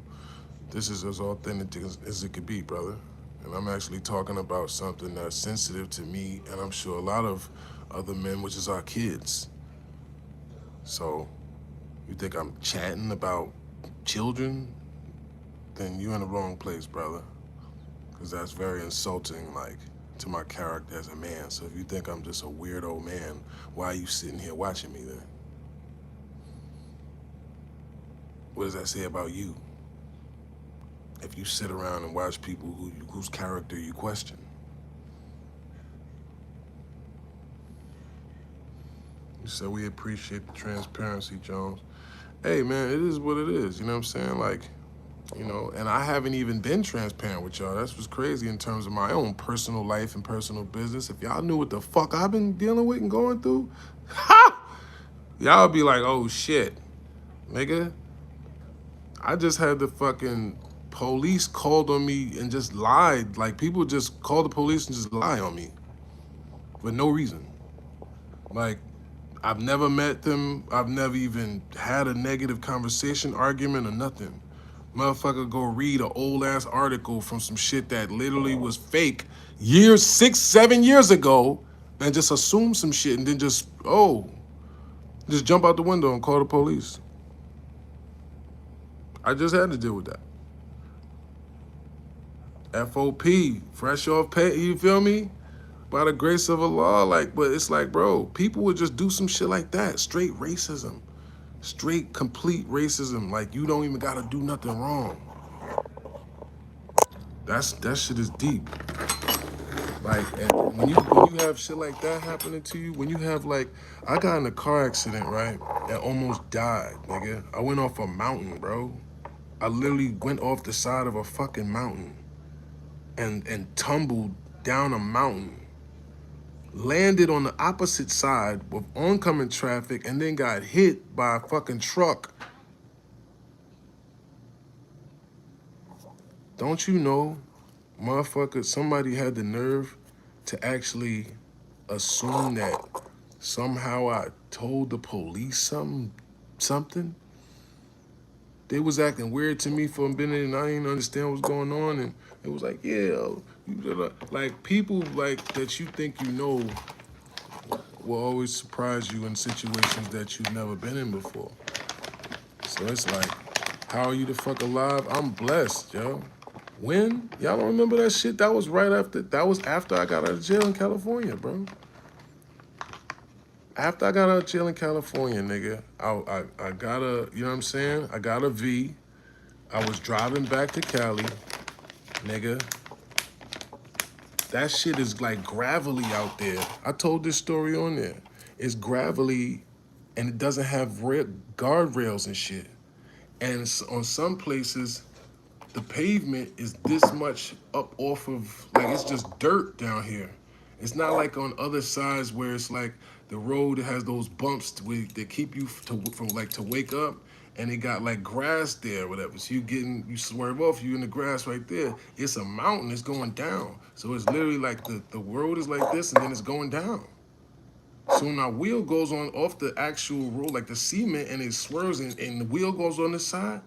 this is as authentic as it could be, brother. And I'm actually talking about something that's sensitive to me, and I'm sure a lot of other men, which is our kids. So, you think I'm chatting about children? Then you're in the wrong place, brother. Because that's very insulting, like, to my character as a man. So if you think I'm just a weirdo man, why are you sitting here watching me then? What does that say about you? If you sit around and watch people whose character you question. So we appreciate the transparency, Jones. Hey, man, it is what it is. You know what I'm saying? Like, you know, and I haven't even been transparent with y'all. That's what's crazy in terms of my own personal life and personal business. If y'all knew what the fuck I've been dealing with and going through, ha! Y'all be like, oh shit, nigga. I just had the fucking police called on me and just lied. Like, people just call the police and just lie on me for no reason. Like, I've never met them. I've never even had a negative conversation, argument, or nothing. Motherfucker go read an old ass article from some shit that literally was fake 6, 7 years ago, and just assume some shit and then just just jump out the window and call the police. I just had to deal with that. FOP, fresh off pay, you feel me? By the grace of Allah, like, but it's like, bro, people would just do some shit like that. Straight racism. Straight complete racism. Like you don't even gotta do nothing wrong. That shit is deep. Like, and when you have shit like that happening to you, when you have like, I got in a car accident, right, and almost died, nigga. I went off a mountain, bro. I literally went off the side of a fucking mountain and tumbled down a mountain, landed on the opposite side with oncoming traffic, and then got hit by a fucking truck. Don't you know, motherfucker, somebody had the nerve to actually assume that somehow I told the police something? They was acting weird to me for a minute and I didn't understand what's going on. And it was like, yeah, like people like that you think you know will always surprise you in situations that you've never been in before. So it's like, how are you the fuck alive? I'm blessed, yo. When? Y'all don't remember that shit? That was that was after I got out of jail in California, bro. After I got out of jail in California, nigga, I got you know what I'm saying? I got a V. I was driving back to Cali, nigga. That shit is like gravelly out there. I told this story on there. It's gravelly and it doesn't have guardrails and shit. And on some places, the pavement is this much up off of, like it's just dirt down here. It's not like on other sides where it's like the road has those bumps that keep you from like to wake up, and they got like grass there or whatever. So you swerve off, you in the grass right there. It's a mountain, it's going down. So it's literally like the road is like this and then it's going down. So when our wheel goes on off the actual road, like the cement, and it swerves and the wheel goes on the side,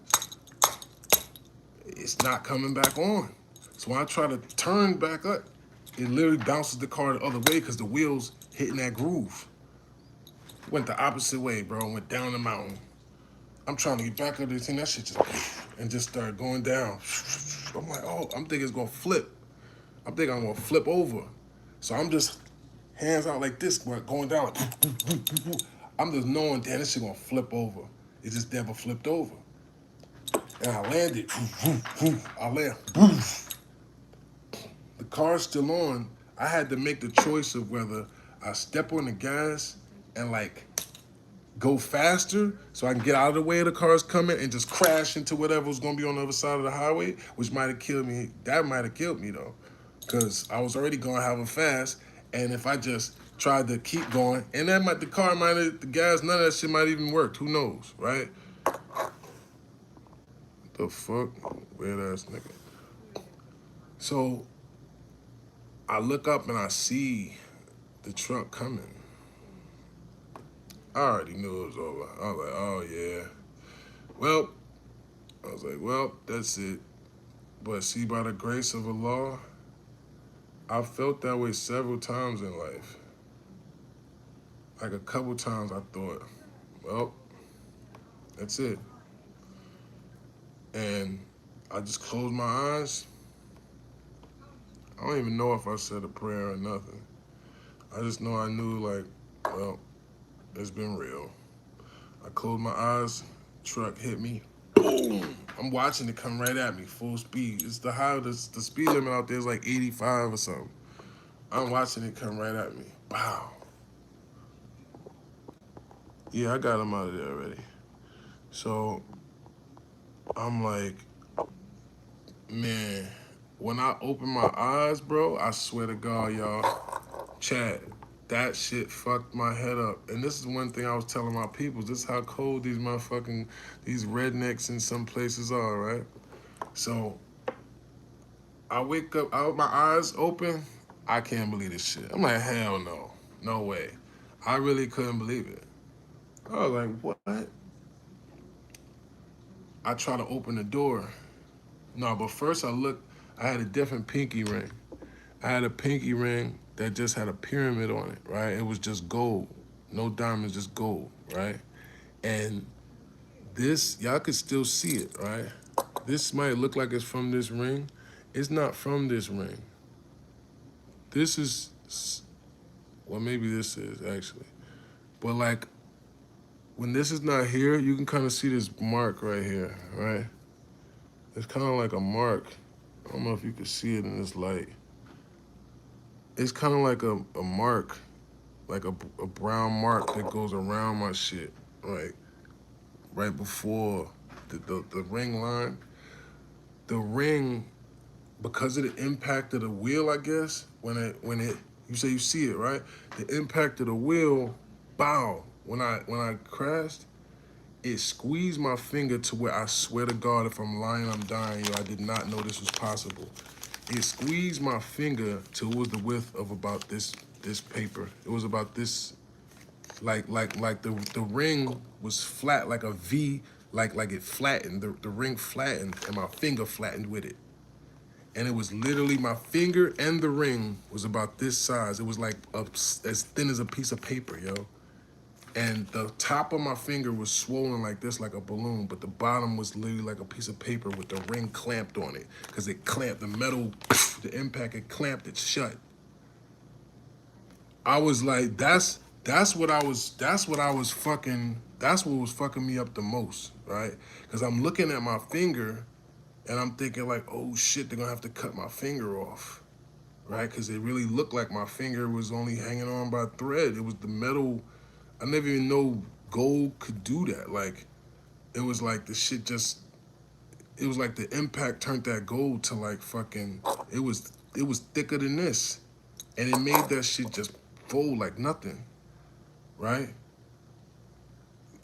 it's not coming back on. So when I try to turn back up, it literally bounces the car the other way because the wheels hitting that groove. Went the opposite way, bro. Went down the mountain. I'm trying to get back up this thing. That shit just and just started going down. I'm like, oh, I'm thinking it's gonna flip. I'm thinking I'm gonna flip over. So I'm just hands out like this, going down. I'm just knowing, damn, this shit gonna flip over. It just never flipped over. And I landed. I land. The car's still on. I had to make the choice of whether I step on the gas and like go faster so I can get out of the way of the cars coming and just crash into whatever was gonna be on the other side of the highway, which might have killed me. That might have killed me though, because I was already gonna have a fast. And if I just tried to keep going, and the car might have, the gas, none of that shit might even worked. Who knows, right? The fuck? Weird ass nigga. So I look up and I see the truck coming. I already knew it was over. I was like, oh yeah. Well, I was like, well, that's it. But see, by the grace of Allah, I felt that way several times in life. Like a couple times I thought, well, that's it. And I just closed my eyes. I don't even know if I said a prayer or nothing. I just know I knew like, well, it's been real. I closed my eyes, truck hit me, boom. I'm watching it come right at me, full speed. It's the speed limit out there is like 85 or something. I'm watching it come right at me. Wow. Yeah, I got him out of there already. So I'm like, man, when I open my eyes, bro, I swear to God, y'all, Chad, that shit fucked my head up. And this is one thing I was telling my people. This is how cold these rednecks in some places are, right? So I wake up, my eyes open. I can't believe this shit. I'm like, hell no. No way. I really couldn't believe it. I was like, what? I try to open the door. No, but first I had a different pinky ring. I had a pinky ring that just had a pyramid on it, right? It was just gold, no diamonds, just gold, right? And this, y'all could still see it, right? This might look like it's from this ring. It's not from this ring. This is, well, maybe this is actually. But like, when this is not here, you can kind of see this mark right here, right? It's kind of like a mark. I don't know if you can see it in this light. It's kind of like a mark, like a brown mark that goes around my shit, right? Right before the ring line. The ring, because of the impact of the wheel, I guess, when it you say you see it, right? The impact of the wheel, bow, when I crashed, it squeezed my finger to where I swear to God, if I'm lying, I'm dying, yo. I did not know this was possible. It squeezed my finger till it was the width of about this paper. It was about this, like the ring was flat like a V, like it flattened. The ring flattened and my finger flattened with it. And it was literally my finger and the ring was about this size. It was like as thin as a piece of paper, yo. And the top of my finger was swollen like this, like a balloon, but the bottom was literally like a piece of paper with the ring clamped on it. Because it clamped, the metal, the impact, it clamped it shut. I was like, that's what was fucking me up the most, right? Because I'm looking at my finger and I'm thinking like, oh shit, they're gonna have to cut my finger off, right? Because it really looked like my finger was only hanging on by a thread. It was the metal. I never even know gold could do that. Like, it was like the shit just, it was like the impact turned that gold to like fucking, it was thicker than this. And it made that shit just fold like nothing, right?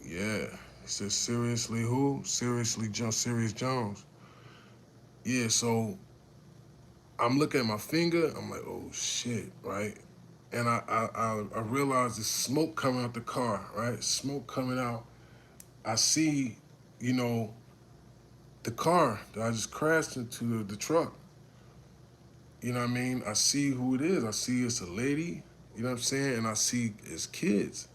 Yeah. It says, seriously who? Seriously Serius Jones. Yeah, so I'm looking at my finger, I'm like, oh shit, right? And I realized there's smoke coming out the car, right? Smoke coming out. I see, you know, the car that I just crashed into, the truck. You know what I mean? I see who it is. I see it's a lady, you know what I'm saying? And I see it's kids.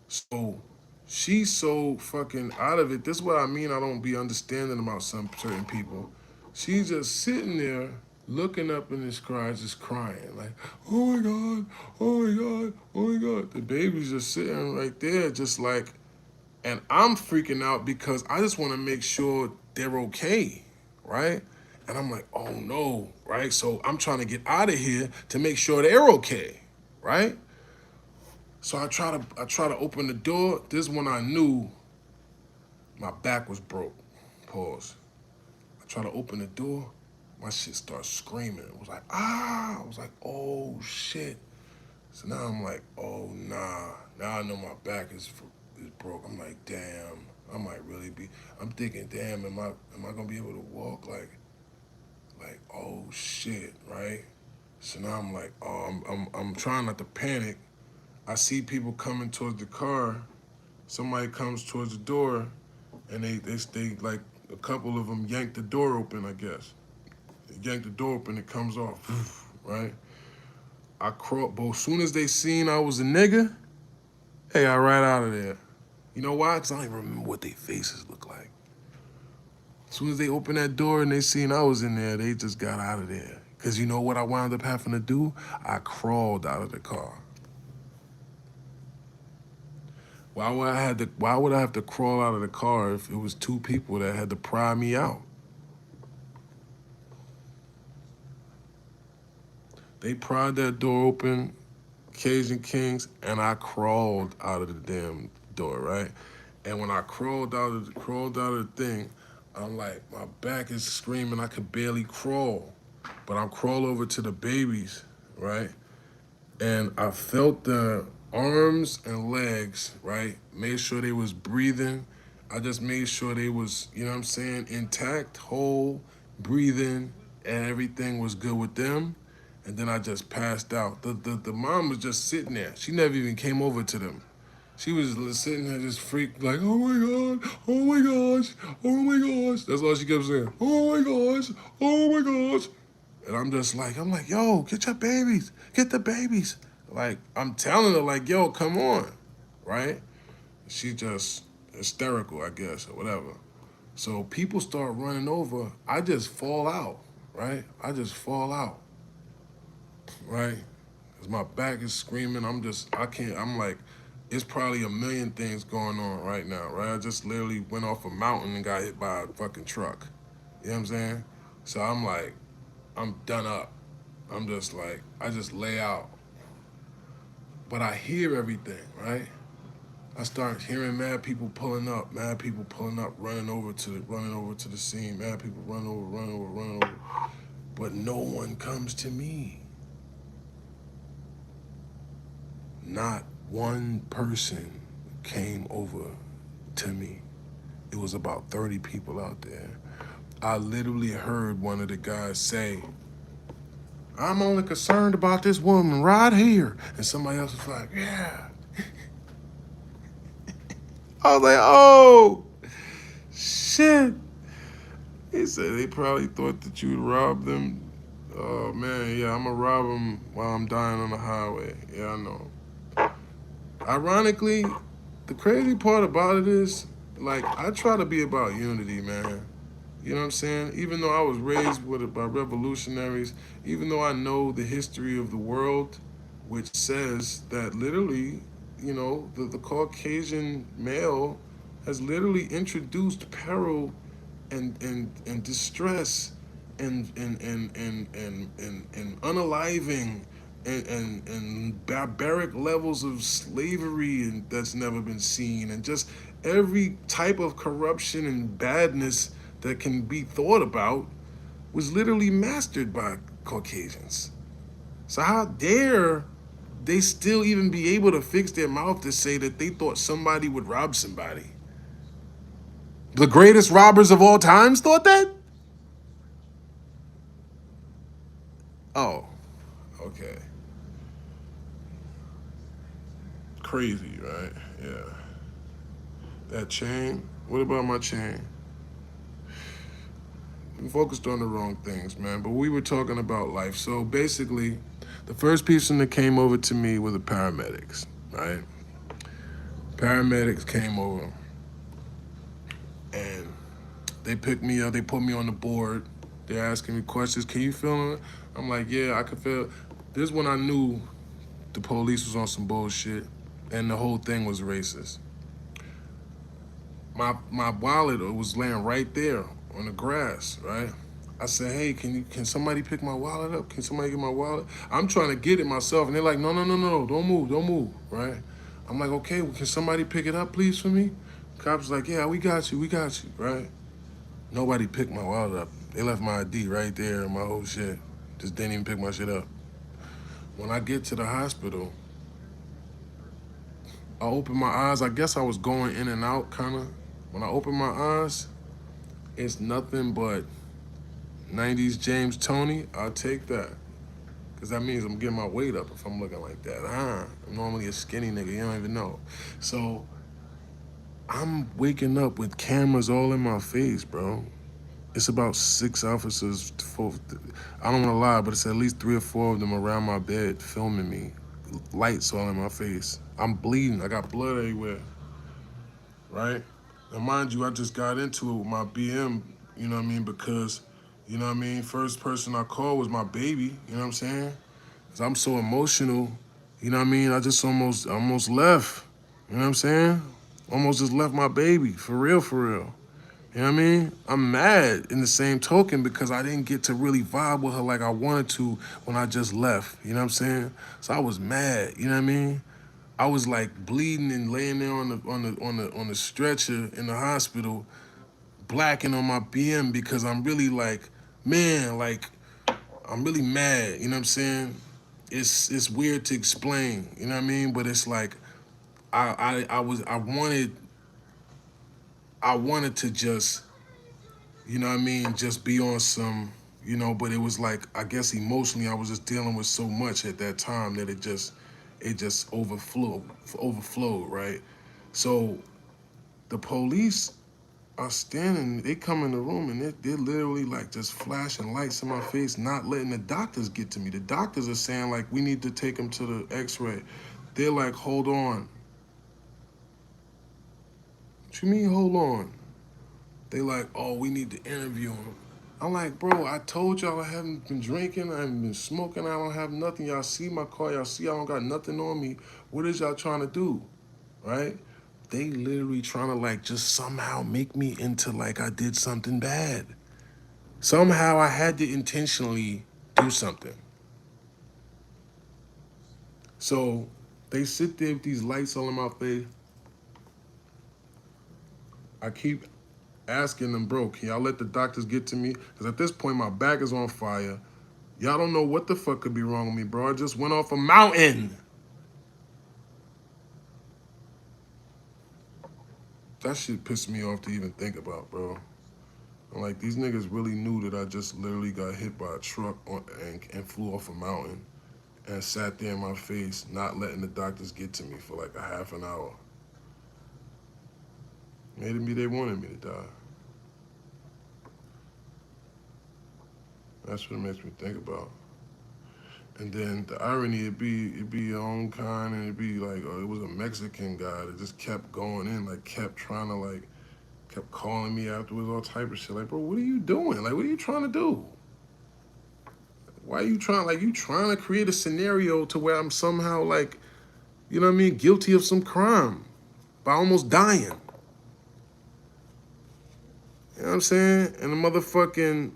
So she's so fucking out of it. This is what I mean. I don't be understanding about some certain people. She's just sitting there looking up in the sky, just crying, like, oh my God, oh my God, oh my God. The baby's just sitting right there, just like, and I'm freaking out because I just want to make sure they're okay, right? And I'm like, oh no, right? So I'm trying to get out of here to make sure they're okay, right? So I try to open the door. This is when I knew my back was broke. Pause. I try to open the door. My shit starts screaming. It was like, ah. I was like, oh shit. So now I'm like, oh nah. Now I know my back is broke. I'm like, damn. I might really be. I'm thinking, damn. Am I gonna be able to walk? Like, oh shit, right? So now I'm like, oh, I'm trying not to panic. I see people coming towards the car. Somebody comes towards the door, and they like a couple of them yank the door open. I guess they yank the door open. It comes off, right? I crawled. But as soon as they seen I was a nigga, they got right out of there. You know why? Cause I don't even remember what their faces look like. As soon as they opened that door and they seen I was in there, they just got out of there. Cause you know what I wound up having to do? I crawled out of the car. Why would I have to crawl out of the car if it was two people that had to pry me out? They pried that door open, Cajun Kings, and I crawled out of the damn door, right? And when I crawled out of the thing, I'm like, my back is screaming, I could barely crawl. But I'm crawl over to the babies, right? And I felt the arms and legs, right? Made sure they was breathing. I just made sure they was, you know what I'm saying, intact, whole, breathing, and everything was good with them. And then I just passed out. The mom was just sitting there. She never even came over to them. She was sitting there just freaked, like, oh my God, oh my gosh, oh my gosh. That's all she kept saying. Oh my gosh, oh my gosh. And I'm like, yo, get your babies, get the babies. Like, I'm telling her, like, yo, come on, right? She just hysterical, I guess, or whatever. So people start running over. I just fall out, right? I just fall out, right? Because my back is screaming. I can't, I'm like, it's probably a million things going on right now, right? I just literally went off a mountain and got hit by a fucking truck. You know what I'm saying? So I'm like, I'm done up. I'm just like, I just lay out. But I hear everything, right? I start hearing mad people pulling up, running over to the scene, mad people running over. But no one comes to me. Not one person came over to me. It was about 30 people out there. I literally heard one of the guys say, I'm only concerned about this woman right here. And somebody else was like, yeah. I was like, oh, shit. He said they probably thought that you'd rob them. Oh, man, yeah, I'm going to rob them while I'm dying on the highway. Yeah, I know. Ironically, the crazy part about it is, like, I try to be about unity, man. You know what I'm saying? Even though I was raised by revolutionaries, even though I know the history of the world, which says that literally, the Caucasian male has literally introduced peril and distress and unaliving and barbaric levels of slavery and that's never been seen, and just every type of corruption and badness that can be thought about was literally mastered by Caucasians. So how dare they still even be able to fix their mouth to say that they thought somebody would rob somebody? The greatest robbers of all times thought that? Oh, okay. Crazy, right? Yeah. That chain. What about my chain? We focused on the wrong things, man. But we were talking about life. So basically, the first person that came over to me were the paramedics, right? Paramedics came over and they picked me up. They put me on the board. They're asking me questions. Can you feel it? I'm like, yeah, I can feel. This is when I knew the police was on some bullshit, and the whole thing was racist. My wallet was laying right there on the grass, right? I said, hey, can somebody pick my wallet up? Can somebody get my wallet? I'm trying to get it myself, and they're like, no, don't move, right? I'm like, okay, well, can somebody pick it up, please, for me? Cops like, yeah, we got you, right? Nobody picked my wallet up. They left my ID right there and my whole shit. Just didn't even pick my shit up. When I get to the hospital, I open my eyes. I guess I was going in and out, kind of. When I open my eyes, it's nothing but 90s James Tony. I'll take that. Because that means I'm getting my weight up if I'm looking like that. I'm normally a skinny nigga. You don't even know. So I'm waking up with cameras all in my face, bro. It's about 6 officers, I don't want to lie, but it's at least 3 or 4 of them around my bed filming me. Lights all in my face. I'm bleeding. I got blood everywhere, right? Now, mind you, I just got into it with my BM, you know what I mean? Because, you know what I mean? First person I called was my baby, you know what I'm saying? Because I'm so emotional, you know what I mean? I just almost left, you know what I'm saying? Almost just left my baby, for real, for real. You know what I mean? I'm mad in the same token because I didn't get to really vibe with her like I wanted to when I just left. You know what I'm saying? So I was mad. You know what I mean? I was like bleeding and laying there on the stretcher in the hospital, blacking on my BM because I'm really like, man, like I'm really mad. You know what I'm saying? It's weird to explain. You know what I mean? But it's like I wanted to just, you know what I mean, just be on some, but it was like, I guess emotionally I was just dealing with so much at that time that it just overflowed, right? So the police I stand and they come in the room and they're literally like just flashing lights in my face, not letting the doctors get to me. The doctors are saying like, we need to take him to the x-ray. They're like, hold on. What you mean, hold on? They like, oh, we need to interview him. I'm like, bro, I told y'all I haven't been drinking, I haven't been smoking, I don't have nothing. Y'all see my car, y'all see I don't got nothing on me. What is y'all trying to do, right? They literally trying to like just somehow make me into like I did something bad. Somehow I had to intentionally do something. So they sit there with these lights all in my face. I keep asking them, bro, can y'all let the doctors get to me? Because at this point, my back is on fire. Y'all don't know what the fuck could be wrong with me, bro. I just went off a mountain. That shit pissed me off to even think about, bro. I'm like, these niggas really knew that I just literally got hit by a truck and flew off a mountain and sat there in my face, not letting the doctors get to me for like a half an hour. Maybe they wanted me to die. That's what it makes me think about. And then the irony, it'd be your own kind, and it'd be like, oh, it was a Mexican guy that just kept going in, like kept trying to like, kept calling me afterwards, all type of shit. Like, bro, what are you doing? Like, what are you trying to do? Why are you trying, like, you trying to create a scenario to where I'm somehow like, you know what I mean, guilty of some crime by almost dying. You know what I'm saying? And the motherfucking,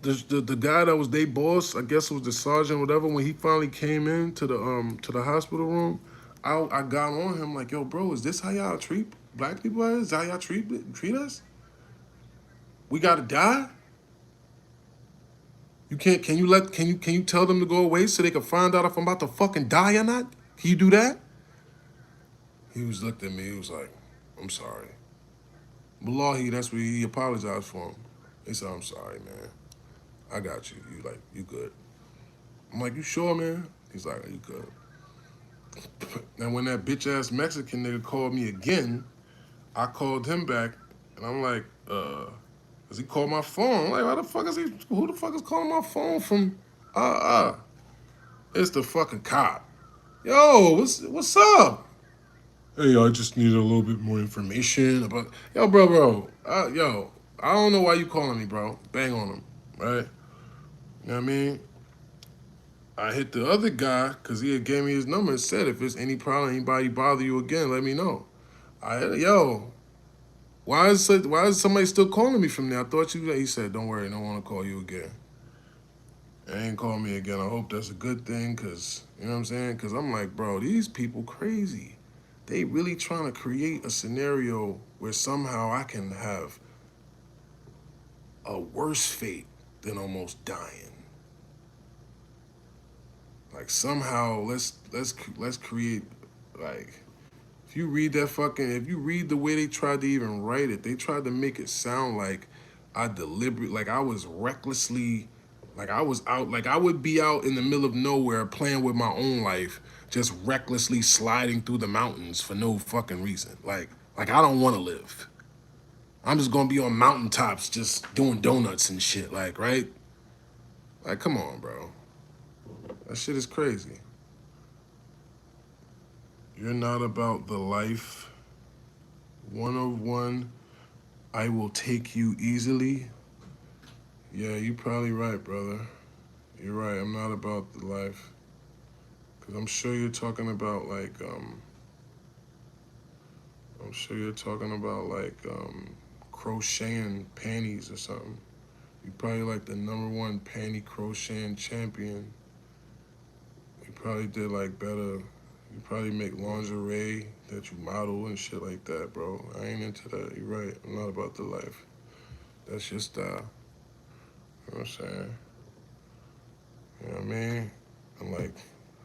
the guy that was their boss, I guess it was the sergeant, whatever. When he finally came in to the hospital room, I got on him like, yo, bro, is this how y'all treat black people? Is that how y'all treat us? We gotta die. You can't. Can you tell them to go away so they can find out if I'm about to fucking die or not? Can you do that? He was looked at me. He was like, I'm sorry. Wallahi, that's what he apologized for him. He said, I'm sorry, man. I got you. You good. I'm like, you sure, man? He's like, you good. And when that bitch ass Mexican nigga called me again, I called him back, and I'm like, cause he called my phone. I'm like, why the fuck is he? Who the fuck is calling my phone from? It's the fucking cop. Yo, what's up? Hey, I just needed a little bit more information about. Yo, bro. Yo, I don't know why you calling me, bro. Bang on him, right? You know what I mean? I hit the other guy because he had gave me his number and said, if there's any problem, anybody bother you again, let me know. Yo, why is somebody still calling me from there? I thought you. He said, don't worry, I don't want to call you again. And ain't call me again. I hope that's a good thing, cause you know what I'm saying. Cause I'm like, bro, these people crazy. They really trying to create a scenario where somehow I can have a worse fate than almost dying. Like somehow let's create like if you read the way they tried to even write it, they tried to make it sound like like I was recklessly, like I was out, like I would be out in the middle of nowhere playing with my own life, just recklessly sliding through the mountains for no fucking reason. Like I don't want to live. I'm just gonna be on mountaintops just doing donuts and shit, like, right? Like, come on, bro. That shit is crazy. You're not about the life. One of one, I will take you easily. Yeah, you probably right, brother. You're right. I'm not about the life. Cause I'm sure you're talking about like crocheting panties or something. You probably like the #1 panty crocheting champion. You probably did like better. You probably make lingerie that you model and shit like that, bro. I ain't into that. You're right. I'm not about the life. That's your style. You know what I'm saying? You know what I mean? I'm like,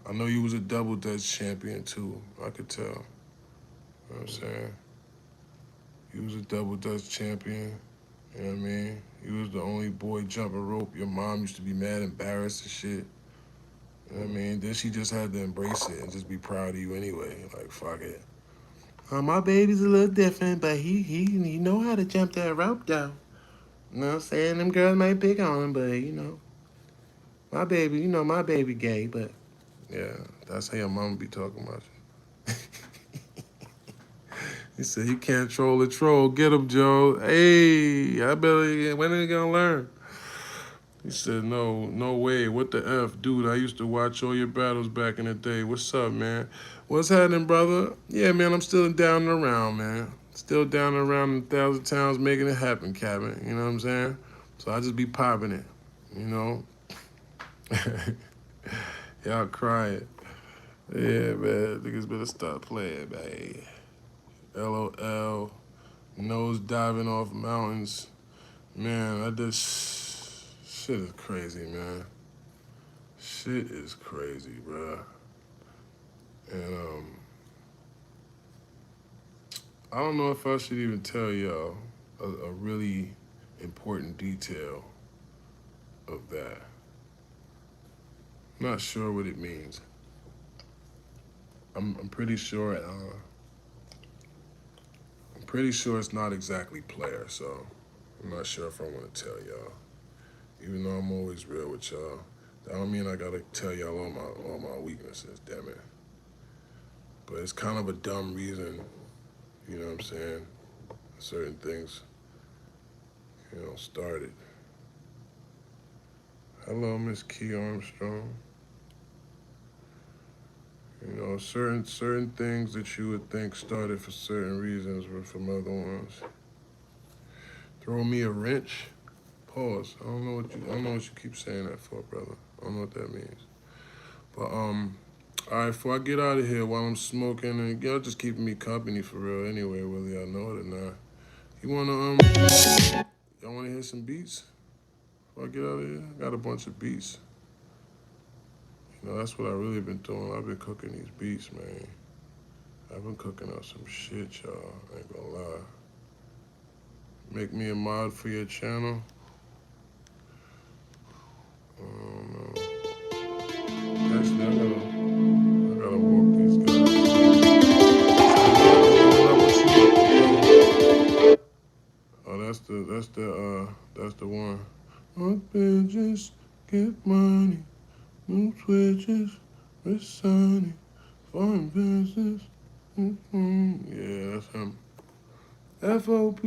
I know you was a double dutch champion too. I could tell. You know what I'm saying? You was a double dutch champion. You know what I mean? You was the only boy jumping rope. Your mom used to be mad, embarrassed and shit. You know what I mean? Then she just had to embrace it and just be proud of you anyway. Like, fuck it. My baby's a little different, but he know how to jump that rope though. You know what I'm saying? Them girls might pick on him, but my baby, my baby gay, but yeah, that's how your mama be talking about you. He said he can't troll a troll. Get him, Joe. Hey, I better. When are they gonna learn? He said, no, no way. What the F? Dude, I used to watch all your battles back in the day. What's up, man? What's happening, brother? Yeah, man, I'm still down and around, man. Still down and around in 1,000 towns making it happen, Cabin. You know what I'm saying? So I just be popping it, you know? Y'all crying. Yeah, man. Niggas better stop playing, man. LOL. Nose diving off mountains. Man, I just. Shit is crazy, man. Shit is crazy, bruh. And I don't know if I should even tell y'all a really important detail of that. I'm not sure what it means. I'm pretty sure. I'm pretty sure it's not exactly player, so I'm not sure if I want to tell y'all. Even though I'm always real with y'all, that don't mean I gotta tell y'all all my weaknesses. Damn it. But it's kind of a dumb reason. You know what I'm saying? Certain things, started. Hello, Miss Key Armstrong. Certain things that you would think started for certain reasons were from other ones. Throw me a wrench. Pause. I don't know what you keep saying that for, brother. I don't know what that means. But all right. Before I get out of here, while I'm smoking, and y'all just keeping me company for real, anyway, whether y'all know it or not. Y'all wanna hear some beats? Before I get out of here, I got a bunch of beats. That's what I really been doing. I've been cooking these beats, man. I've been cooking up some shit, y'all. I ain't gonna lie. Make me a mod for your channel. I don't know. Actually, I gotta walk these guys. Oh, that's the one. Up bitches get money. New switches with Sunny. Foreign business. Yeah, that's him. FOP.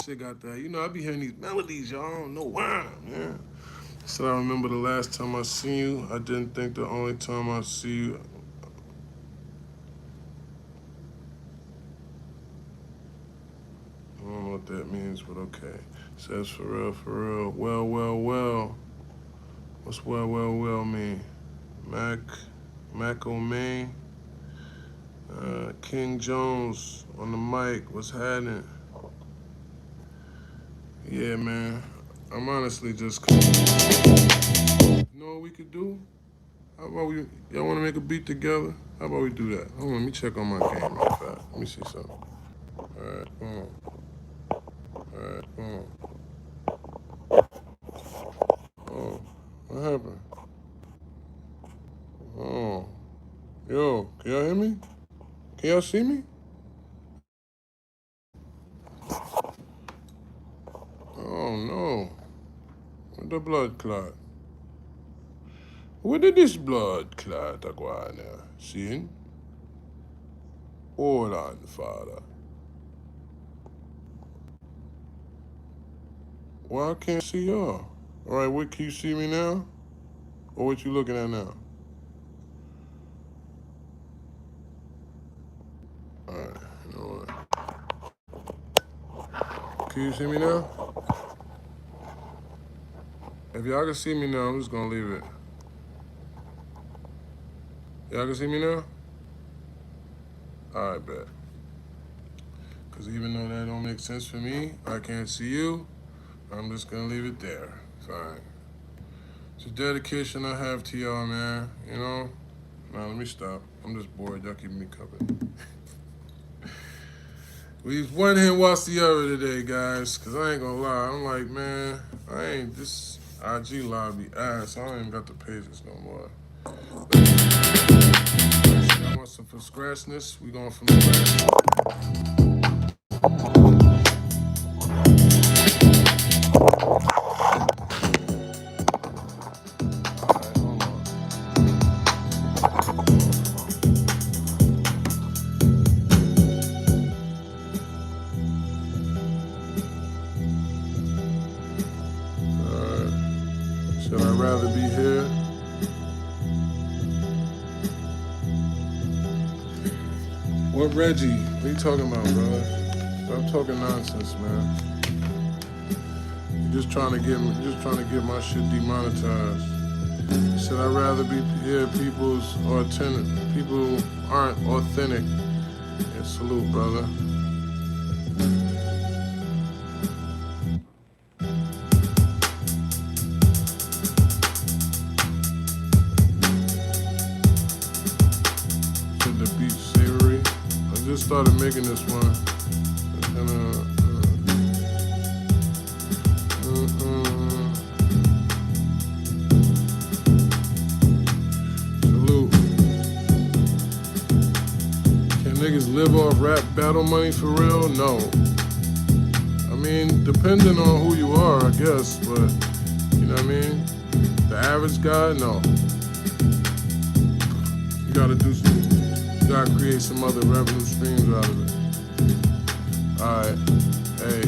Shit got that. You know, I be hearing these melodies, y'all. I don't know why, man. Said I remember the last time I seen you. I didn't think the only time I see you. I don't know what that means, but okay. Says for real. Well. What's well mean? Mac O'Main. King Jones on the mic. What's happening? Yeah, man. I'm honestly just. You know what we could do? How about y'all want to make a beat together? How about we do that? Hold on, let me check on my game real fast. Let me see something. All right, come on. Oh, what happened? Oh, yo, can y'all hear me? Can y'all see me? Oh no, what the blood clot? Where did this blood clot go on there? See? Hold on, father. Well, I can't see y'all. All right, what, can you see me now? Or what you looking at now? All right, you know what? Can you see me now? If y'all can see me now, I'm just gonna leave it. Y'all can see me now? All right, bet. Because even though that don't make sense for me, I can't see you, I'm just gonna leave it there. Fine. It's a dedication I have to y'all, man. You know? Nah, let me stop. I'm just bored. Y'all keeping me company. We one hand watch the other today, guys. Because I ain't gonna lie. I'm like, man, I ain't this IG lobby ass. I don't even got the pages no more. I want some from scratchness. We going from scratch. Should I rather be here? What Reggie? What are you talking about, brother? Stop talking nonsense, man. You're just trying to get my shit demonetized. Should I rather be here? People aren't authentic. Yeah, salute, brother. The beach savory. I just started making this one. And, salute. Can niggas live off rap battle money for real? No. I mean, depending on who you are, I guess, but you know what I mean? The average guy, no. You gotta create some other revenue streams out of it. Alright, hey.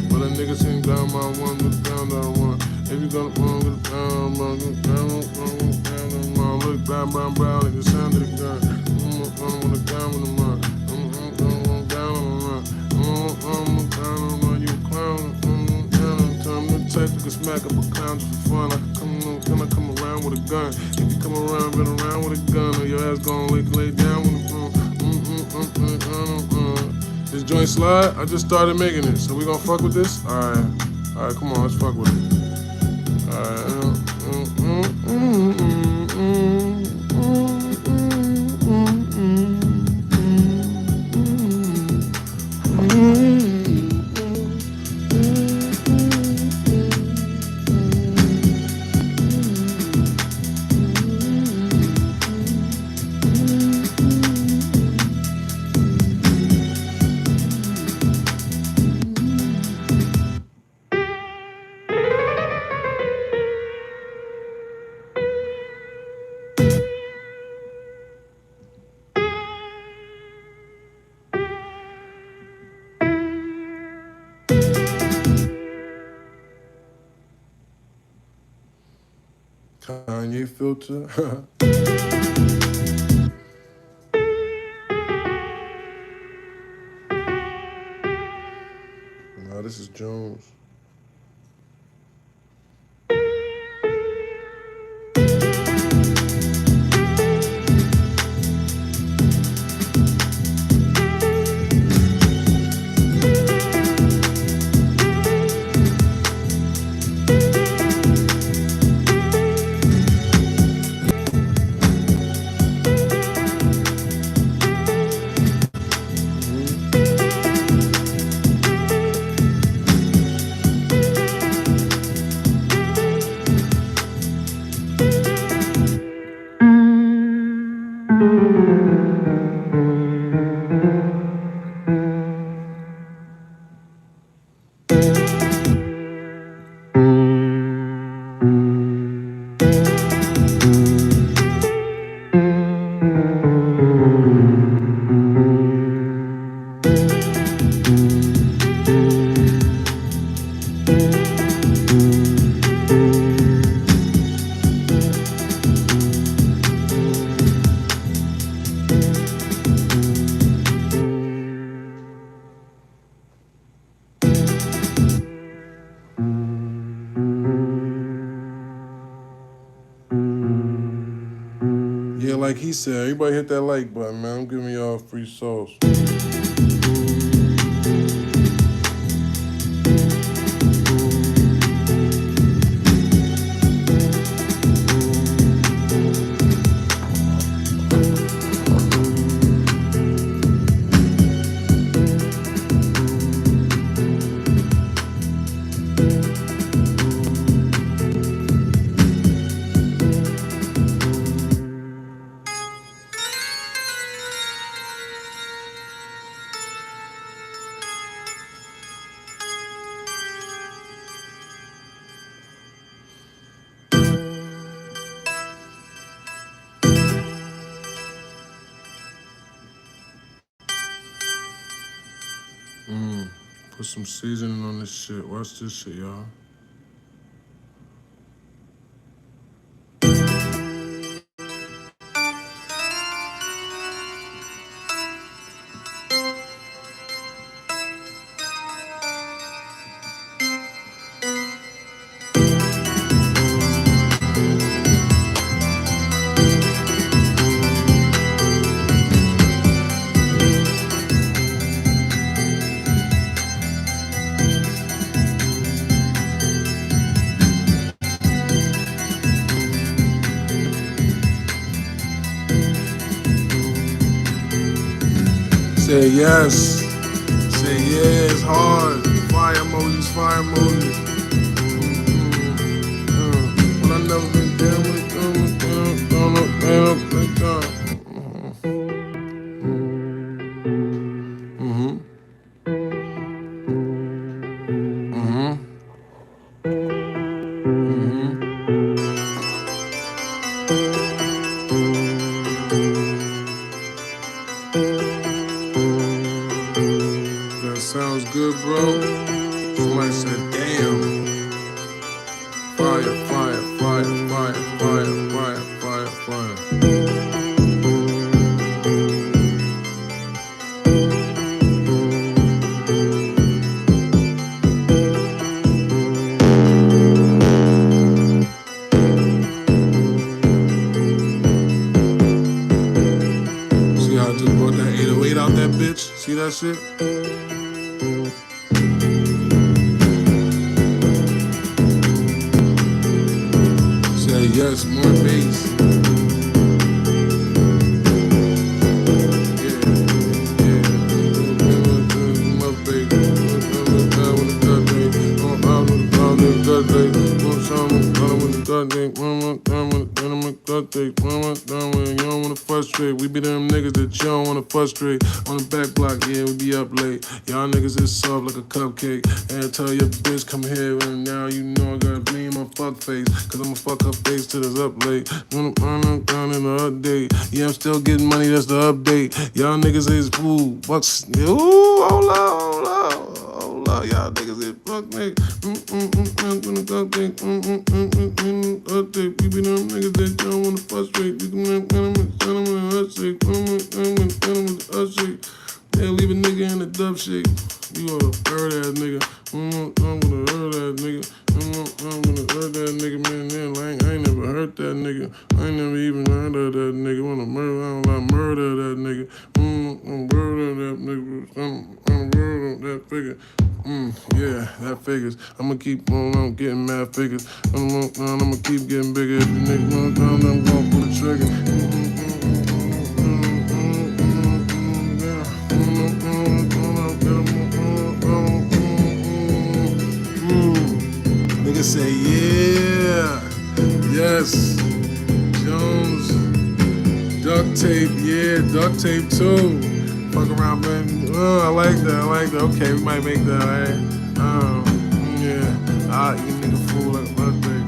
Well, a nigga sing down my one with down one. If you gonna look brown, like the sound of the gun. With a gun with a mud. You clown. Time to type to smack up a clown just for fun. Can I come around with a gun? If you come around, been around with a gun, or your ass gonna lay down with a This joint slide, I just started making it, so we gonna fuck with this? Alright, come on, let's fuck with it. Alright, Hey, filter. Nah, this is Jones. Yeah, like he said, everybody hit that like button, man. I'm giving y'all free sauce. Put some seasoning on this shit. Watch this shit, y'all. Say yes. Say yeah, it's hard. Fire emojis, fire emojis. When I never been down with it, That sounds good, bro. Somebody said, damn. Fire, fire, fire, fire, fire, fire, fire, fire. See how I just brought that 808 out that bitch? See that shit? Say yes, more bass. You don't wanna frustrate. We be them niggas that you don't wanna frustrate. On the back block, yeah, we be up late. Y'all niggas is soft like a cupcake. And tell your bitch come here and now you know I gotta be in my fuck face. Cause I'ma fuck her face till it's up late. When I'm down in the update. Yeah, I'm still getting money, that's the update. Y'all niggas is ooh, bucks. Ooh, hold up, hold up, hold up. All y'all niggas get fuck nigga. I'm gonna go think. We be them niggas that don't wanna frustrate. We can tell them in the shake. Tell them with the shake. They'll leave a nigga in the dub shake. You a bird ass nigga. I'm gonna hurt that nigga. I'm gonna hurt that nigga, man. I ain't never hurt that nigga. I ain't never even heard of that nigga. Wanna murder, I don't like murder that nigga. I'm murder that nigga. I'm murder that figure. Yeah, that figures. I'ma keep on getting mad figures. I'ma keep getting bigger. If the nigga won't down, I'm gonna pull the trigger. Nigga say, yeah, yes, Jones, duct tape, yeah, duct tape too. Fuck around, man. Oh, I like that. Okay, we might make that, alright? Yeah, you nigga fool like a duct tape.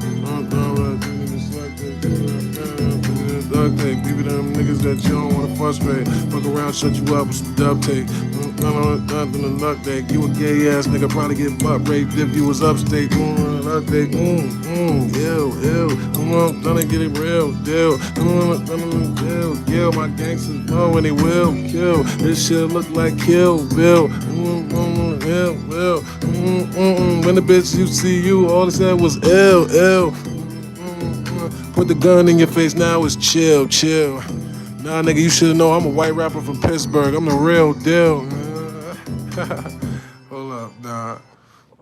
Duct tape, give it them niggas that you don't wanna frustrate. Fuck around, shut you up with some duct tape. Nothing to luck tape. You a gay ass nigga, probably get butt raped if you was upstate. Duct tape, ew. Gonna get it real, deal. Kill my gangsters, know when they will kill. This shit look like Kill Bill. When the bitch you see you, all they said was ill. Put the gun in your face, now it's chill. Nah, nigga, you should know I'm a white rapper from Pittsburgh. I'm the real deal. Hold up, nah.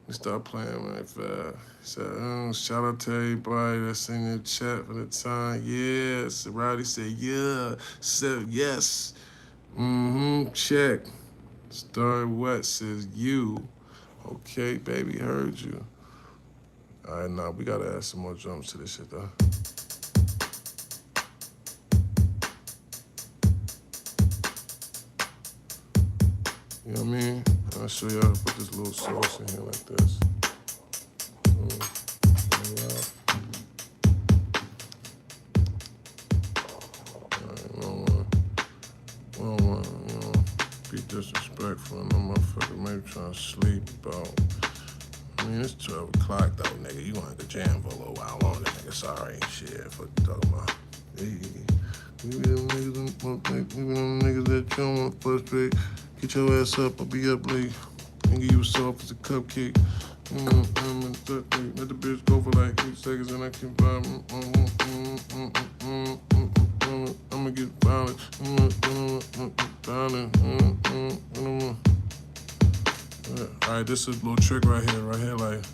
We start playing right fast. So, shout out to everybody that's in the chat for the time. Yeah, Rowdy said yeah. Said yes. Check. Star What says you. Okay, baby, heard you. All right, now we gotta add some more drums to this shit, though. You know what I mean? I'll show y'all how to put this little sauce in here like this. We don't want, be disrespectful and no motherfucker maybe trying to sleep about. I mean, it's 12 o'clock though, nigga. You want to jam for a little while longer, nigga. Sorry, shit. Fuck you talking about. Hey, we be them niggas that you don't want to frustrate. Get your ass up, I'll be up late. And give you a soft as a cupcake. Let the bitch go for like 8 seconds and I can buy. I'ma get violent. Alright, this is a little trick right here, like.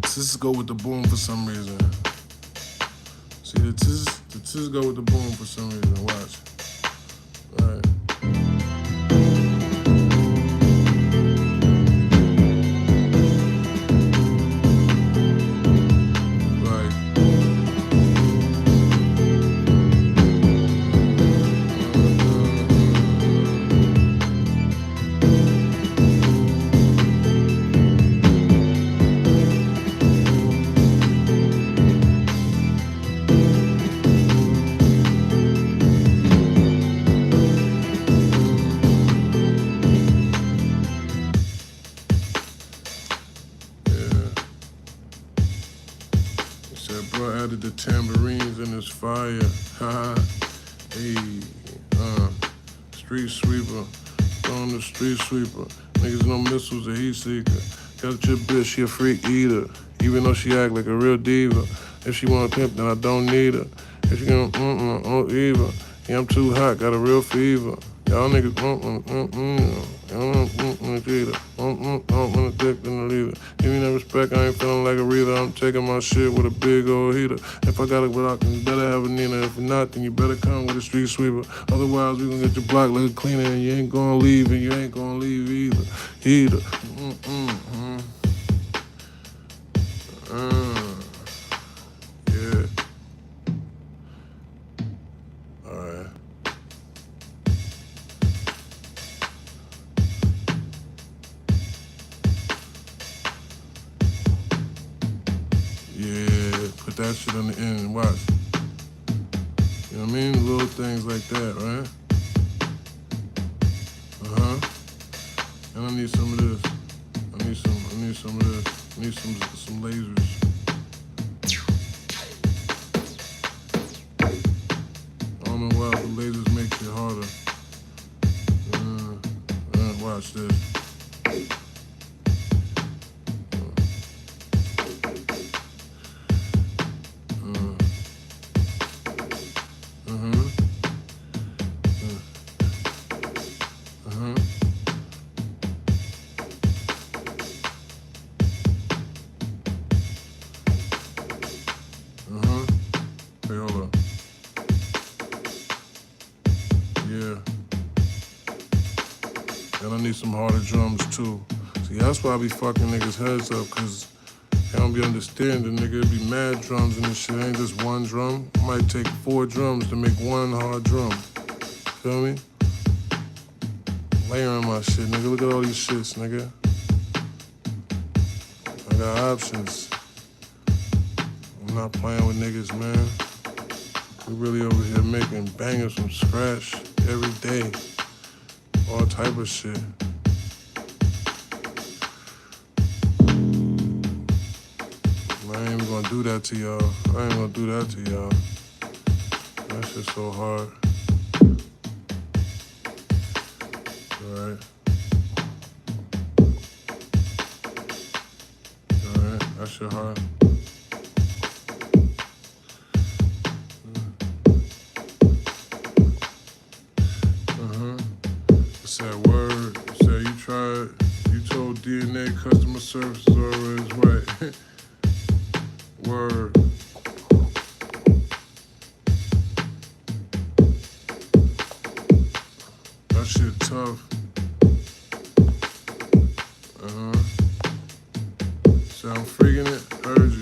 This go with the boom for some reason. See, the tis go with the boom for some reason. Watch. Alright. The tambourines in this fire, haha. Hey, street sweeper, on the street sweeper. Niggas no missiles, a heat seeker. Got your bitch, she a freak eater. Even though she act like a real diva. If she want a pimp, then I don't need her. If she gon' oh either. Yeah, I'm too hot, got a real fever. Y'all niggas wanna dick in the leader. Give me that respect, I ain't feeling like a reader. I'm taking my shit with a big old heater. If I got a block, then you better have a Nina. If not, then you better come with a street sweeper. Otherwise, we gonna get your block looking cleaner and you ain't gonna leave and you ain't gonna leave either. Yeah. Alright. Yeah, put that shit on the end and watch. You know what I mean? Little things like that, right? And I need some of this. I need some of this. I need some lasers. I don't know why, but lasers make shit harder. Watch this. Hey, hold up. Yeah. And I need some harder drums too. See, that's why I be fucking niggas' heads up, cause they don't be understanding, nigga. It be mad drums and this shit. It ain't just one drum. It might take 4 drums to make one hard drum. Feel me? Layering my shit, nigga. Look at all these shits, nigga. I got options. I'm not playing with niggas, man. We really over here making bangers from scratch every day. All type of shit. I ain't even gonna do that to y'all. I ain't gonna do that to y'all. That shit's so hard. Alright. Alright, that shit hard. Said word, said you tried, you told DNA customer service is always right. Word. That shit tough. So I'm freaking it, heard you.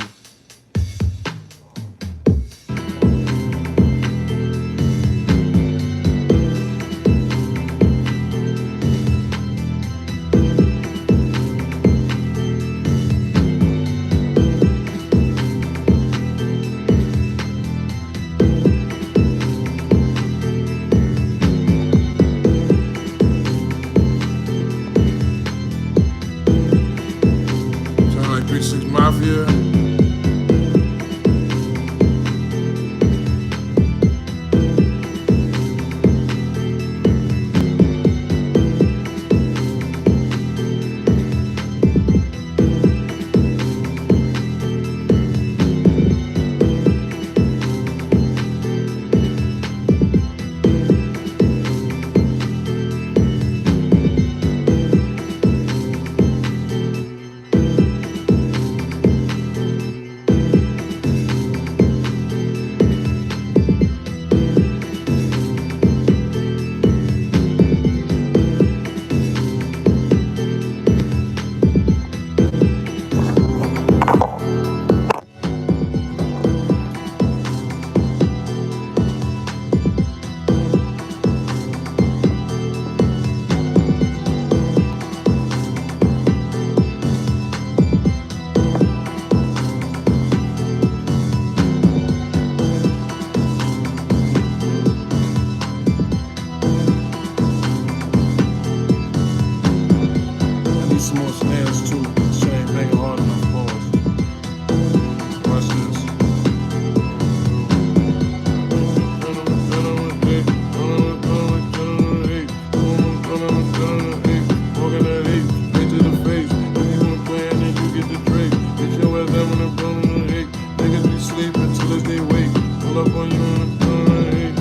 Sound like 3-6 Mafia. Some more snares too. This shit ain't banging hard enough for us. Watch this. Walking at 8, straight to the face. If you wanna play and then you get the Drake. Get your ass down when I'm blowing on 8. Niggas be sleeping till as they wake. Pull up on you on the phone at 8.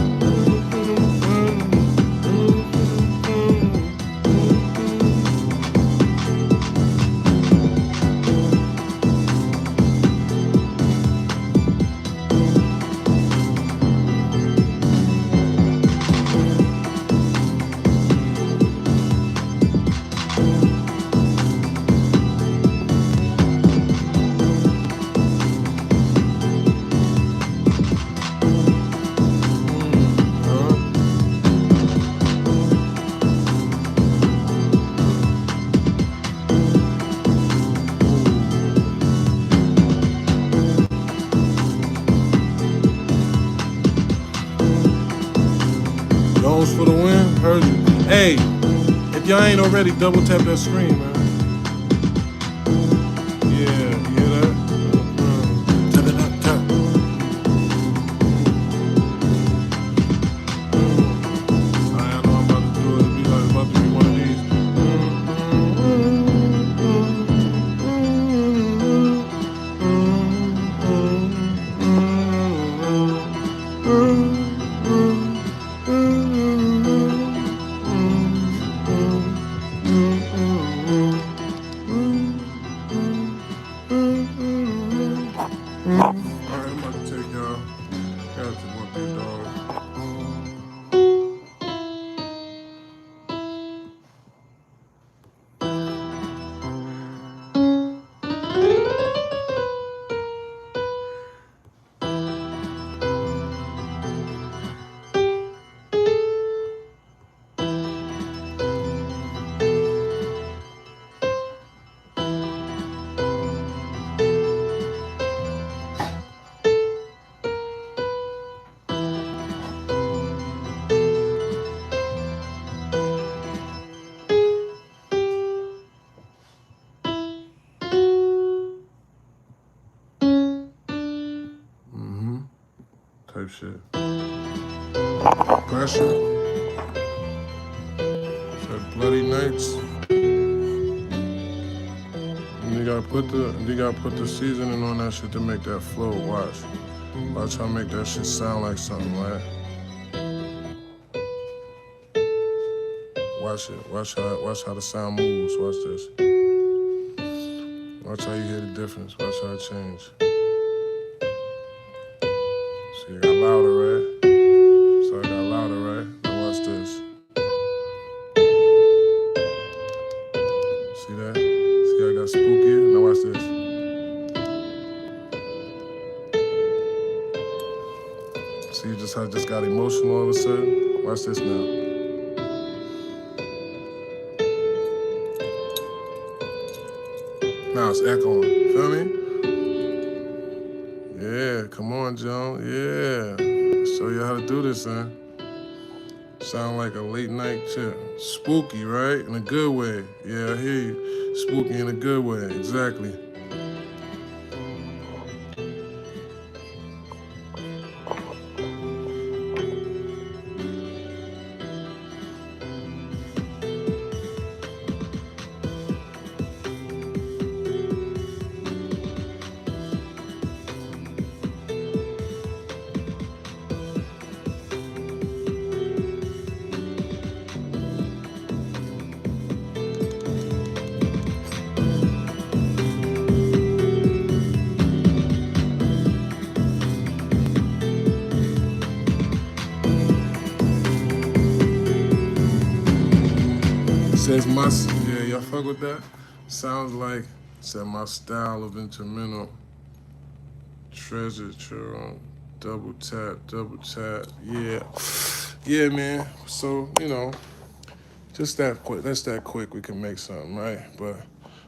Jones for the win, heard you. Hey, If y'all ain't already, double tap that screen, man. Yeah, you hear that? Tap it up, tap. I know I'm about to do it. It's about to be one of these. Alright, I'm about to take y'all. Got to walk your dog. Type shit. Pressure. Said bloody nights. And you gotta put the seasoning on that shit to make that flow. Watch how I make that shit sound like something, right? Watch it. Watch how the sound moves. Watch this. Watch how you hear the difference. Watch how it change. See, it got louder, right? So it got louder, right? Now watch this. See that? See how it got spookier? Now watch this. See just how it just got emotional all of a sudden? Watch this now. Now it's echoing. Feel me? Yeah, come on, Joan. Yeah. Show you how to do this, son. Sound like a late night chick. Spooky, right? In a good way. Yeah, I hear you. Spooky in a good way. Exactly. Says yeah, y'all fuck with that? Sounds like, said my style of instrumental. Treasure, double tap, yeah. Yeah, man, so, you know, just that quick, that quick we can make something, right? But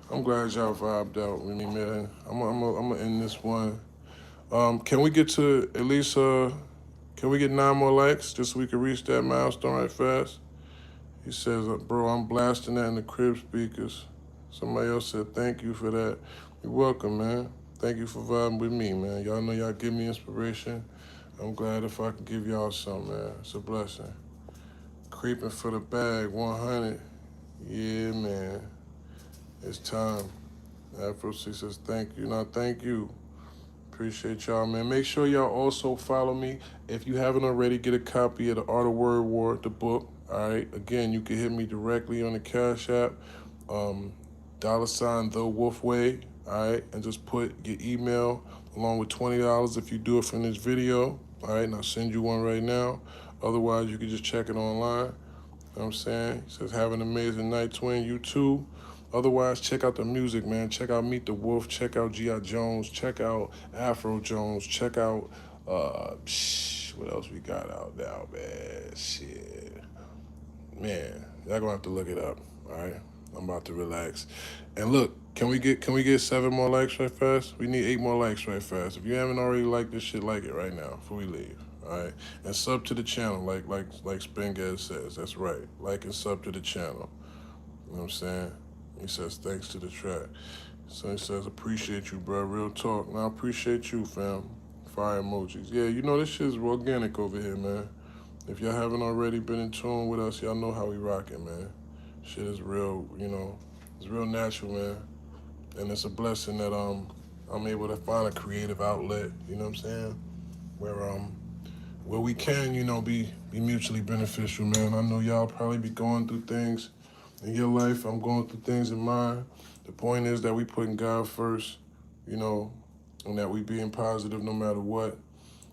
I'm glad y'all vibed out with me, man. I'm gonna end this one. Can we get to at least, can we get 9 more likes just so we can reach that milestone right fast? He says, bro, I'm blasting that in the crib speakers. Somebody else said, thank you for that. You're welcome, man. Thank you for vibing with me, man. Y'all know y'all give me inspiration. I'm glad if I can give y'all some, man. It's a blessing. Creeping for the bag, 100. Yeah, man. It's time. Afro 6 says, thank you. Now, thank you. Appreciate y'all, man. Make sure y'all also follow me. If you haven't already, get a copy of The Art of Word War, the book. All right. Again, you can hit me directly on the Cash App, $, The Wolf Way. All right, and just put your email along with $20 if you do it from this video. All right, and I'll send you one right now. Otherwise, you can just check it online. You know what I'm saying? It says, have an amazing night, twin. You too. Otherwise, check out the music, man. Check out Meet the Wolf. Check out G.I. Jones. Check out Afro Jones. Check out, what else we got out now, man? Shit. Man, y'all gonna have to look it up, all right? I'm about to relax. And look, can we get 7 more likes right fast? We need 8 more likes right fast. If you haven't already liked this shit, like it right now before we leave, all right? And sub to the channel, like Spengaz says. That's right. Like and sub to the channel. You know what I'm saying? He says, thanks to the track. So he says, appreciate you, bro. Real talk. Now, I appreciate you, fam. Fire emojis. Yeah, you know, this shit's organic over here, man. If y'all haven't already been in tune with us, y'all know how we rocking, man. Shit is real, you know, it's real natural, man. And it's a blessing that I'm able to find a creative outlet, you know what I'm saying? Where we can, you know, be mutually beneficial, man. I know y'all probably be going through things in your life. I'm going through things in mine. The point is that we putting God first, you know, and that we being positive no matter what.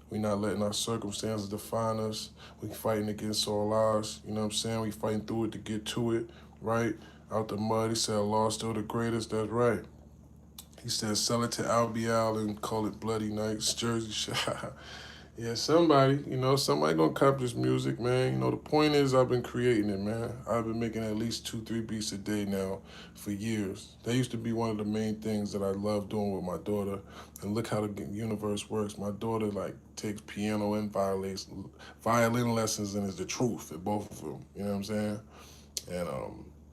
We not letting our circumstances define us. We fighting against all odds, you know what I'm saying? We fighting through it to get to it, right? Out the mud, he said, Law's still the greatest, that's right. He said, sell it to Albial and call it Bloody Nights, Jersey Shore. Yeah, somebody, you know, somebody gonna cop this music, man. You know, the point is I've been creating it, man. I've been making at least 2, 3 beats a day now for years. That used to be one of the main things that I love doing with my daughter. And look how the universe works. My daughter, like, takes piano and violin lessons, and is the truth at both of them. You know what I'm saying? And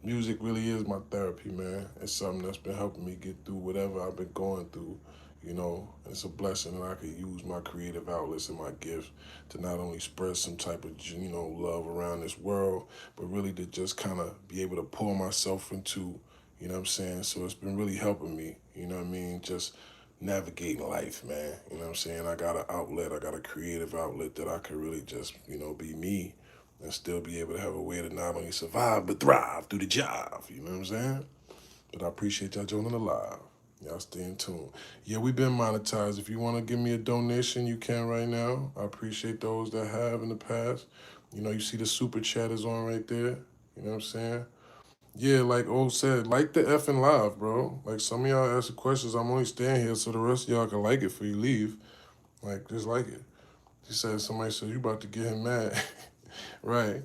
music really is my therapy, man. It's something that's been helping me get through whatever I've been going through. You know, it's a blessing that I could use my creative outlets and my gifts to not only spread some type of, you know, love around this world, but really to just kind of be able to pour myself into, you know what I'm saying? So it's been really helping me, you know what I mean? Just navigating life, man. You know what I'm saying? I got an outlet, I got a creative outlet that I could really just, you know, be me and still be able to have a way to not only survive, but thrive through the job. You know what I'm saying? But I appreciate y'all joining the live. Y'all stay in tune. Yeah, we've been monetized. If you want to give me a donation, you can right now. I appreciate those that have in the past. You know, you see the super chat is on right there. You know what I'm saying? Yeah, like O said, like the effing live, bro. Like some of y'all ask the questions. I'm only staying here so the rest of y'all can like it before you leave. Like, just like it. She said, somebody said, you about to get him mad. Right.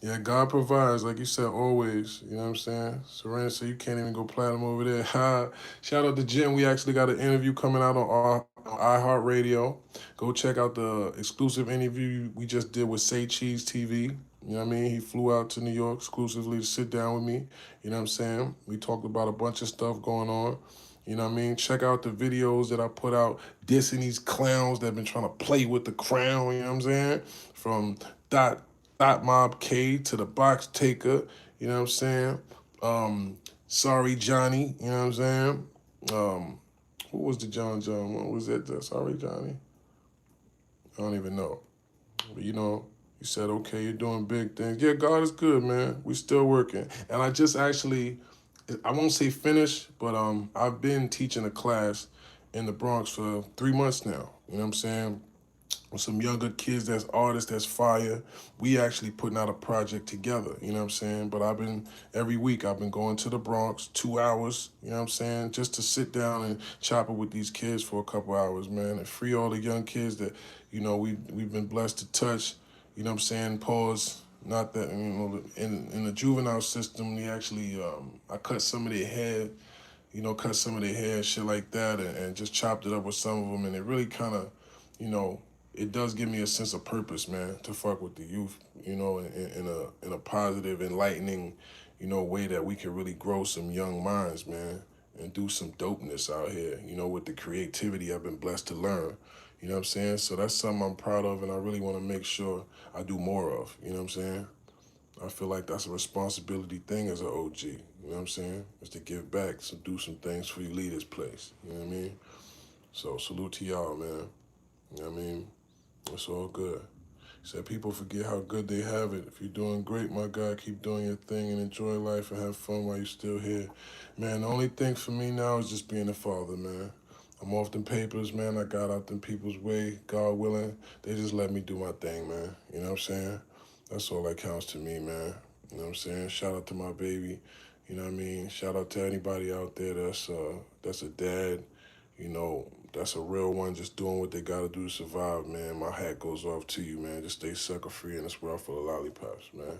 Yeah, God provides, like you said, always. You know what I'm saying? Serena said you can't even go platinum over there. Ha. Shout out to Jim. We actually got an interview coming out on iHeartRadio. Go check out the exclusive interview we just did with Say Cheese TV. You know what I mean? He flew out to New York exclusively to sit down with me. You know what I'm saying? We talked about a bunch of stuff going on. You know what I mean? Check out the videos that I put out dissing these clowns that have been trying to play with the crown, you know what I'm saying? From Dot Mob K to the Box Taker, you know what I'm saying? Sorry Johnny, you know what I'm saying? Who was the John one? Was it the Sorry Johnny? I don't even know. But you know, you said, okay, you're doing big things. Yeah, God is good, man. We still working. And I just actually, I won't say finished, but I've been teaching a class in the Bronx for 3 months now. You know what I'm saying? With some younger kids that's artists, that's fire. We actually putting out a project together, you know what I'm saying? But every week I've been going to the Bronx, 2 hours, you know what I'm saying? Just to sit down and chop it with these kids for a couple hours, man, and free all the young kids that, you know, we've been blessed to touch, you know what I'm saying? Pause. Not that, you know, in the juvenile system, they actually, I cut some of their hair, you know, cut some of their hair, shit like that, and just chopped it up with some of them, and it really kind of, you know, it does give me a sense of purpose, man, to fuck with the youth, you know, in a positive, enlightening, you know, way that we can really grow some young minds, man, and do some dopeness out here, you know, with the creativity I've been blessed to learn. You know what I'm saying? So that's something I'm proud of, and I really want to make sure I do more of. You know what I'm saying? I feel like that's a responsibility thing as an OG. You know what I'm saying? Is to give back, so do some things for you lead this place. You know what I mean? So salute to y'all, man. You know what I mean? It's all good. He said people forget how good they have it. If you're doing great, my God, keep doing your thing and enjoy life and have fun while you're still here. Man, the only thing for me now is just being a father, man. I'm off them papers, man. I got out them people's way, God willing. They just let me do my thing, man. You know what I'm saying? That's all that counts to me, man. You know what I'm saying? Shout out to my baby. You know what I mean? Shout out to anybody out there that's a dad, you know, that's a real one, just doing what they gotta do to survive, man. My hat goes off to you, man. Just stay sucker free in this world full of lollipops, man.